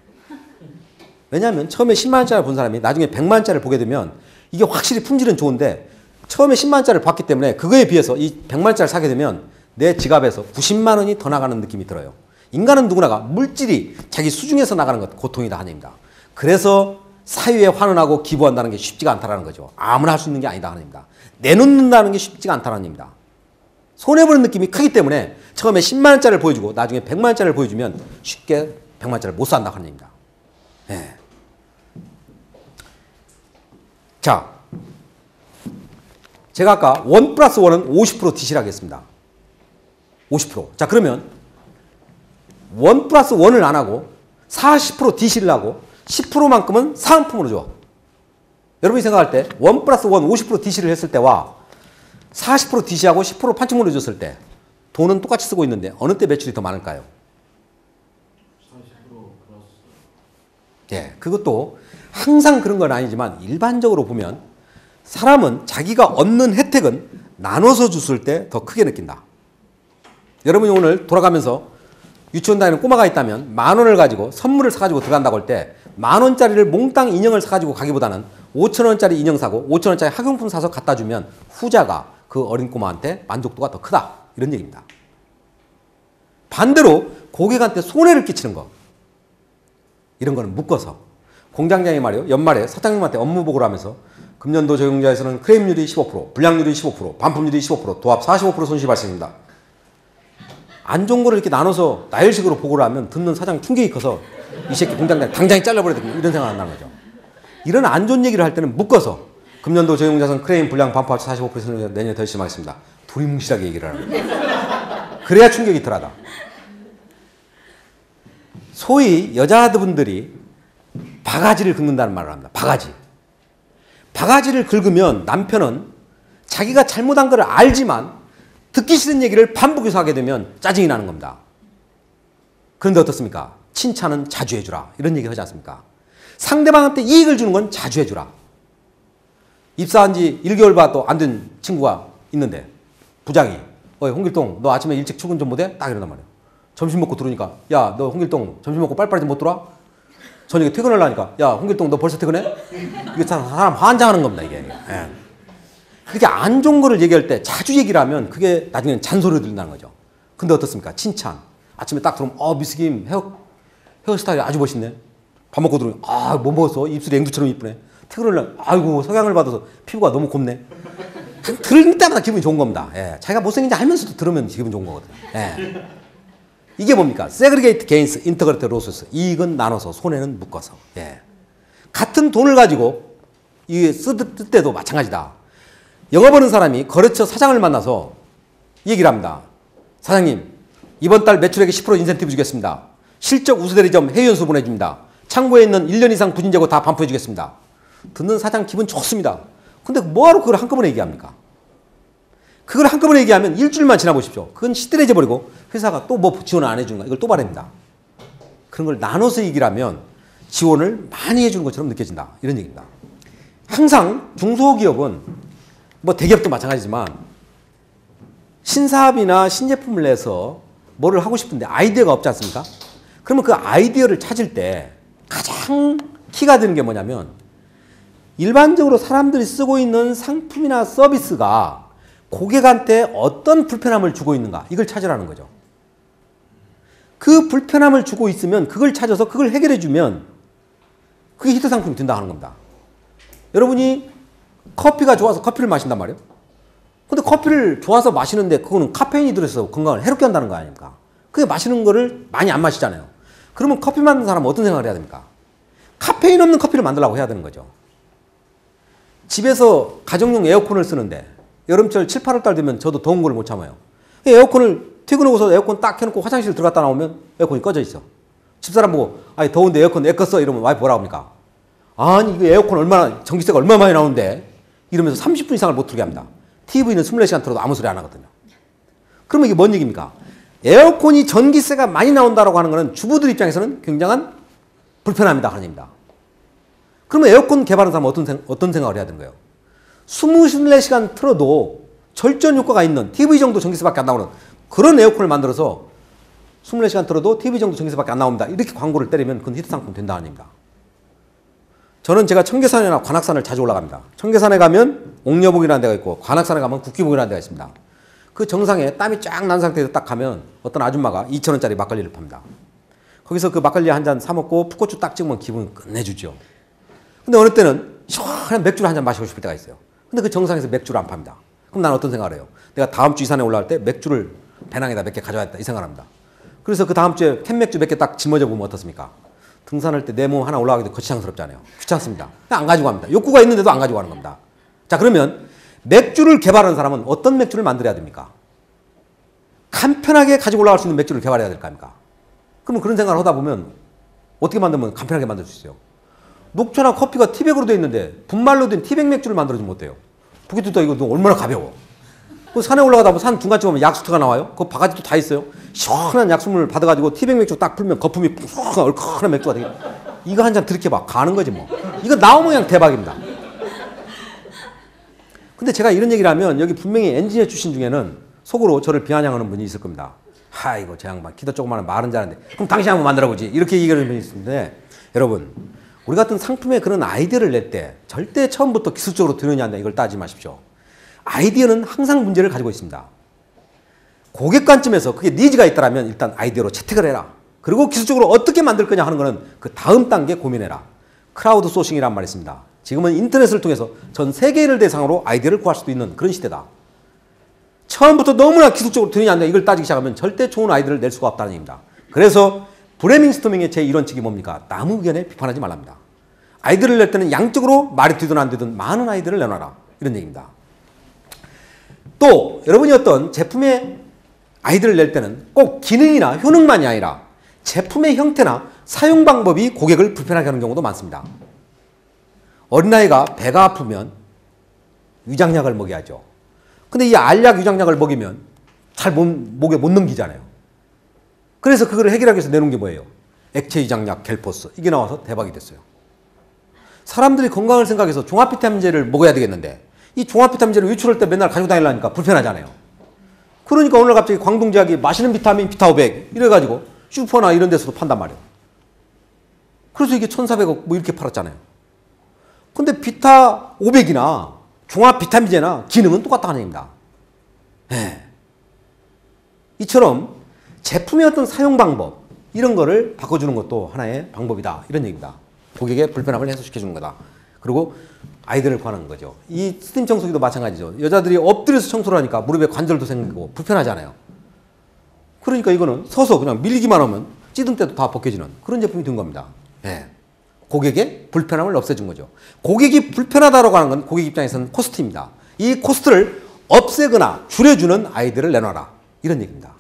왜냐하면 처음에 10만 원짜리 본 사람이 나중에 100만 원짜리를 보게 되면 이게 확실히 품질은 좋은데 처음에 10만 원짜리를 받기 때문에 그거에 비해서 이 100만 원짜리를 사게 되면 내 지갑에서 90만 원이 더 나가는 느낌이 들어요. 인간은 누구나가 물질이 자기 수중에서 나가는 것, 고통이다 하는 얘기입니다. 그래서 사유에 환원하고 기부한다는 게 쉽지가 않다는 거죠. 아무나 할 수 있는 게 아니다 하는 얘기입니다. 내놓는다는 게 쉽지가 않다는 얘기입니다. 손해보는 느낌이 크기 때문에 처음에 10만 원짜리를 보여주고 나중에 100만 원짜리를 보여주면 쉽게 100만 원짜리를 못 산다 하는 얘기입니다. 예. 자, 제가 아까 1 플러스 1은 50% DC라고 했습니다. 50%. 자, 그러면 1 플러스 1을 안 하고 40% DC를 하고 10%만큼은 사은품으로 줘. 여러분이 생각할 때 1 플러스 1 50% DC를 했을 때와 40% DC하고 10% 판촉물로 줬을 때 돈은 똑같이 쓰고 있는데 어느 때 매출이 더 많을까요? 40% 플러스. 예, 그것도 항상 그런 건 아니지만 일반적으로 보면 사람은 자기가 얻는 혜택은 나눠서 줬을 때 더 크게 느낀다. 여러분이 오늘 돌아가면서 유치원 다니는 꼬마가 있다면 10,000원을 가지고 선물을 사가지고 들어간다고 할 때 10,000원짜리를 몽땅 인형을 사가지고 가기보다는 5,000원짜리 인형 사고 5,000원짜리 학용품 사서 갖다 주면 후자가 그 어린 꼬마한테 만족도가 더 크다. 이런 얘기입니다. 반대로 고객한테 손해를 끼치는 거. 이런 거는 묶어서. 공장장이 말이요. 연말에 사장님한테 업무 보고를 하면서 금년도 적용자에서는 크레임률이 15%, 불량률이 15%, 반품률이 15%, 도합 45% 손실이 발생합니다. 안 좋은 거를 이렇게 나눠서 나열식으로 보고를 하면 듣는 사장 충격이 커서 이 새끼 공장장 당장에 잘라버려야 되겠다 이런 생각 안 나는 거죠. 이런 안 좋은 얘기를 할 때는 묶어서 금년도 적용자선 크레임 불량 반품 45% 내년에 더 열심히 하겠습니다. 두리뭉실하게 얘기를 하는 거예요. 그래야 충격이 덜하다. 소위 여자분들이 바가지를 긁는다는 말을 합니다. 바가지. 바가지를 긁으면 남편은 자기가 잘못한 걸 알지만 듣기 싫은 얘기를 반복해서 하게 되면 짜증이 나는 겁니다. 그런데 어떻습니까? 칭찬은 자주 해주라. 이런 얘기 하지 않습니까? 상대방한테 이익을 주는 건 자주 해주라. 입사한 지 1개월밖에 안 된 친구가 있는데 부장이 홍길동 너 아침에 일찍 출근 좀 못해? 딱 이런단 말이야. 점심 먹고 들어오니까 야 너 홍길동 점심 먹고 빨리빨리 좀 못 들어와? 저녁에 퇴근하려니까 야 홍길동 너 벌써 퇴근해? 이게 사람 환장하는 겁니다 이게. 예. 그렇게 안 좋은 거를 얘기할 때 자주 얘기를 하면 그게 나중에는 잔소리로 들린다는 거죠. 근데 어떻습니까? 칭찬. 아침에 딱 들어오면 미스김 헤어스타일이 아주 멋있네. 밥 먹고 들어오면 뭐 먹었어? 입술이 앵두처럼 이쁘네. 퇴근하려면 아이고 석양을 받아서 피부가 너무 곱네. 들을 때마다 기분이 좋은 겁니다. 예. 자기가 못생긴지 알면서도 들으면 기분 좋은 거거든요. 예. 이게 뭡니까? 세그리게이트 게인스, 인터그레이트 로스스. 이익은 나눠서 손해는 묶어서. 예. 같은 돈을 가지고 이게 쓸 때도 마찬가지다. 영어 버는 사람이 거래처 사장을 만나서 얘기를 합니다. 사장님, 이번 달 매출액의 10% 인센티브 주겠습니다. 실적 우수대리점 해외연수 보내줍니다. 창고에 있는 1년 이상 부진 재고 다 반포해 주겠습니다. 듣는 사장 기분 좋습니다. 근데 뭐하러 그걸 한꺼번에 얘기합니까? 그걸 한꺼번에 얘기하면 일주일만 지나보십시오. 그건 시들해져 버리고 회사가 또 뭐 지원을 안 해주는 거 이걸 또 바랍니다. 그런 걸 나눠서 얘기를 하면 지원을 많이 해주는 것처럼 느껴진다. 이런 얘기입니다. 항상 중소기업은 뭐 대기업도 마찬가지지만 신사업이나 신제품을 내서 뭐를 하고 싶은데 아이디어가 없지 않습니까? 그러면 그 아이디어를 찾을 때 가장 키가 되는 게 뭐냐면 일반적으로 사람들이 쓰고 있는 상품이나 서비스가 고객한테 어떤 불편함을 주고 있는가 이걸 찾으라는 거죠. 그 불편함을 주고 있으면 그걸 찾아서 그걸 해결해 주면 그게 히트 상품이 된다 하는 겁니다. 여러분이 커피가 좋아서 커피를 마신단 말이에요. 근데 커피를 좋아서 마시는데 그거는 카페인이 들어서 건강을 해롭게 한다는 거 아닙니까? 그게 마시는 거를 많이 안 마시잖아요. 그러면 커피 만드는 사람은 어떤 생각을 해야 됩니까? 카페인 없는 커피를 만들려고 해야 되는 거죠. 집에서 가정용 에어컨을 쓰는데 여름철 7, 8월 달 되면 저도 더운 걸 못 참아요. 에어컨을 퇴근하고서 에어컨 딱 켜놓고 화장실 들어갔다 나오면 에어컨이 꺼져 있어. 집사람 보고 아니 더운데 에어컨 왜 껐어? 이러면 와이프 뭐라고 합니까? 아니 이거 에어컨 얼마나 전기세가 얼마 많이 나오는데 이러면서 30분 이상을 못 틀게 합니다. TV는 24시간 틀어도 아무 소리 안 하거든요. 그러면 이게 뭔 얘기입니까? 에어컨이 전기세가 많이 나온다고 하는 것은 주부들 입장에서는 굉장한 불편함이다 하는 얘기입니다. 그러면 에어컨 개발하는 사람은 어떤 생각을 해야 되는 거예요? 24시간 틀어도 절전 효과가 있는 TV 정도 전기세밖에 안 나오는 그런 에어컨을 만들어서 24시간 틀어도 TV 정도 전기세밖에 안 나옵니다. 이렇게 광고를 때리면 그건 히트 상품 된다는 얘기입니다. 저는 제가 청계산이나 관악산을 자주 올라갑니다. 청계산에 가면 옥녀봉이라는 데가 있고 관악산에 가면 국기봉이라는 데가 있습니다. 그 정상에 땀이 쫙 난 상태에서 딱 가면 어떤 아줌마가 2,000원짜리 막걸리를 팝니다. 거기서 그 막걸리 한 잔 사먹고 풋고추 딱 찍으면 기분 끝내주죠. 근데 어느 때는 시원한 맥주를 한 잔 마시고 싶을 때가 있어요. 근데 그 정상에서 맥주를 안 팝니다. 그럼 나는 어떤 생각을 해요? 내가 다음 주 이 산에 올라갈 때 맥주를 배낭에다 몇 개 가져야겠다 이 생각을 합니다. 그래서 그 다음 주에 캔맥주 몇 개 딱 짊어져 보면 어떻습니까? 등산할 때 내 몸 하나 올라가기도 거추장스럽잖아요. 귀찮습니다. 그냥 안 가지고 갑니다. 욕구가 있는데도 안 가지고 가는 겁니다. 자, 그러면 맥주를 개발하는 사람은 어떤 맥주를 만들어야 됩니까? 간편하게 가지고 올라갈 수 있는 맥주를 개발해야 될 거 아닙니까? 그러면 그런 생각을 하다 보면 어떻게 만들면 간편하게 만들 수 있어요? 녹차나 커피가 티백으로 되어 있는데 분말로 된 티백 맥주를 만들어주면 어때요? 보기도 이거 얼마나 가벼워. 그 산에 올라가다 보면 산 중간쯤 보면 약수터가 나와요. 그 바가지도 다 있어요. 시원한 약수물을 받아가지고 티백 맥주 딱 풀면 거품이 푹 얼큰한 맥주가 되게. 이거 한 잔 들이켜봐. 가는 거지 뭐. 이거 나오면 그냥 대박입니다. 근데 제가 이런 얘기를 하면 여기 분명히 엔지니어 출신 중에는 속으로 저를 비아냥하는 분이 있을 겁니다. 아이고 저 양반 키도 조그마한 말은 잘하는데 그럼 당신 한번 만들어보지. 이렇게 얘기하는 분이 있는데 여러분 우리 같은 상품에 그런 아이디어를 낼 때 절대 처음부터 기술적으로 되느냐 이걸 따지지 마십시오. 아이디어는 항상 문제를 가지고 있습니다. 고객 관점에서 그게 니즈가 있다면 일단 아이디어로 채택을 해라. 그리고 기술적으로 어떻게 만들 거냐 하는 거는 그 다음 단계 고민해라. 크라우드 소싱이란 말이 있습니다. 지금은 인터넷을 통해서 전 세계인을 대상으로 아이디어를 구할 수도 있는 그런 시대다. 처음부터 너무나 기술적으로 되느냐 안 되느냐 이걸 따지기 시작하면 절대 좋은 아이디어를 낼 수가 없다는 얘기입니다. 그래서 브레인스토밍의 제 이론칙이 뭡니까? 남의 의견에 비판하지 말랍니다. 아이디어를 낼 때는 양적으로 말이 되든 안 되든 많은 아이디어를 내놔라. 이런 얘기입니다. 또 여러분이 어떤 제품의 아이디어를 낼 때는 꼭 기능이나 효능만이 아니라 제품의 형태나 사용 방법이 고객을 불편하게 하는 경우도 많습니다. 어린아이가 배가 아프면 위장약을 먹여야죠. 근데 이 알약 위장약을 먹이면 잘 목에 못 넘기잖아요. 그래서 그걸 해결하기 위해서 내놓은 게 뭐예요? 액체 위장약 갤포스. 이게 나와서 대박이 됐어요. 사람들이 건강을 생각해서 종합비타민제를 먹어야 되겠는데 이 종합비타민제를 외출할 때 맨날 가지고 다니려니까 불편하잖아요. 그러니까 오늘 갑자기 광동제약이 맛있는 비타민 비타500 이래가지고 슈퍼나 이런 데서도 판단 말이에요. 그래서 이게 1,400억 뭐 이렇게 팔았잖아요. 근데 비타500이나 종합비타민제나 기능은 똑같다는 얘기입니다. 네. 이처럼 제품의 어떤 사용 방법 이런 거를 바꿔주는 것도 하나의 방법이다. 이런 얘기입니다. 고객의 불편함을 해소시켜주는 거다. 그리고 아이들을 구하는 거죠. 이 스팀 청소기도 마찬가지죠. 여자들이 엎드려서 청소를 하니까 무릎에 관절도 생기고 불편하잖아요. 그러니까 이거는 서서 그냥 밀기만 하면 찌든 때도 다 벗겨지는 그런 제품이 된 겁니다. 네. 고객의 불편함을 없애준 거죠. 고객이 불편하다고 하는 건 고객 입장에서는 코스트입니다. 이 코스트를 없애거나 줄여주는 아이디어를 내놔라. 이런 얘기입니다.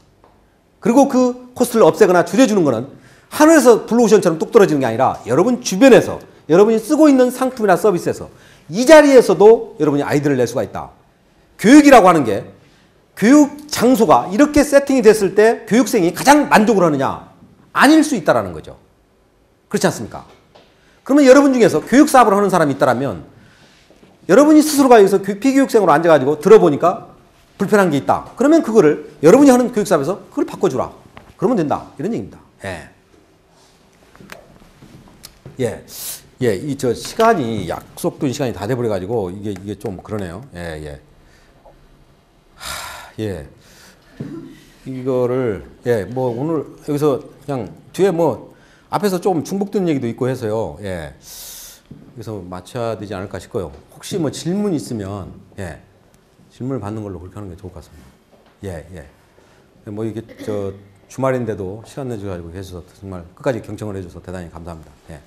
그리고 그 코스트를 없애거나 줄여주는 거는 하늘에서 블루오션처럼 뚝 떨어지는 게 아니라 여러분 주변에서 여러분이 쓰고 있는 상품이나 서비스에서 이 자리에서도 여러분이 아이디어를 낼 수가 있다. 교육이라고 하는 게 교육 장소가 이렇게 세팅이 됐을 때 교육생이 가장 만족을 하느냐? 아닐 수 있다는 거죠. 그렇지 않습니까? 그러면 여러분 중에서 교육 사업을 하는 사람이 있다면 여러분이 스스로가 여기서 피교육생으로 앉아가지고 들어보니까 불편한 게 있다. 그러면 그거를 여러분이 하는 교육 사업에서 그걸 바꿔주라. 그러면 된다. 이런 얘기입니다. 예. 예. 예, 이 저 시간이 약속된 시간이 다 돼버려가지고 이게 좀 그러네요. 예, 예. 예. 이거를 뭐 오늘 여기서 그냥 뒤에 뭐 앞에서 좀 중복된 얘기도 있고 해서요. 예. 그래서 맞춰야 되지 않을까 싶고요. 혹시 뭐 질문 있으면 질문을 받는 걸로 그렇게 하는 게 좋을 것 같습니다. 예, 예. 뭐 이게 저 주말인데도 시간 내줘가지고 해주셔서 정말 끝까지 경청을 해줘서 대단히 감사합니다. 예.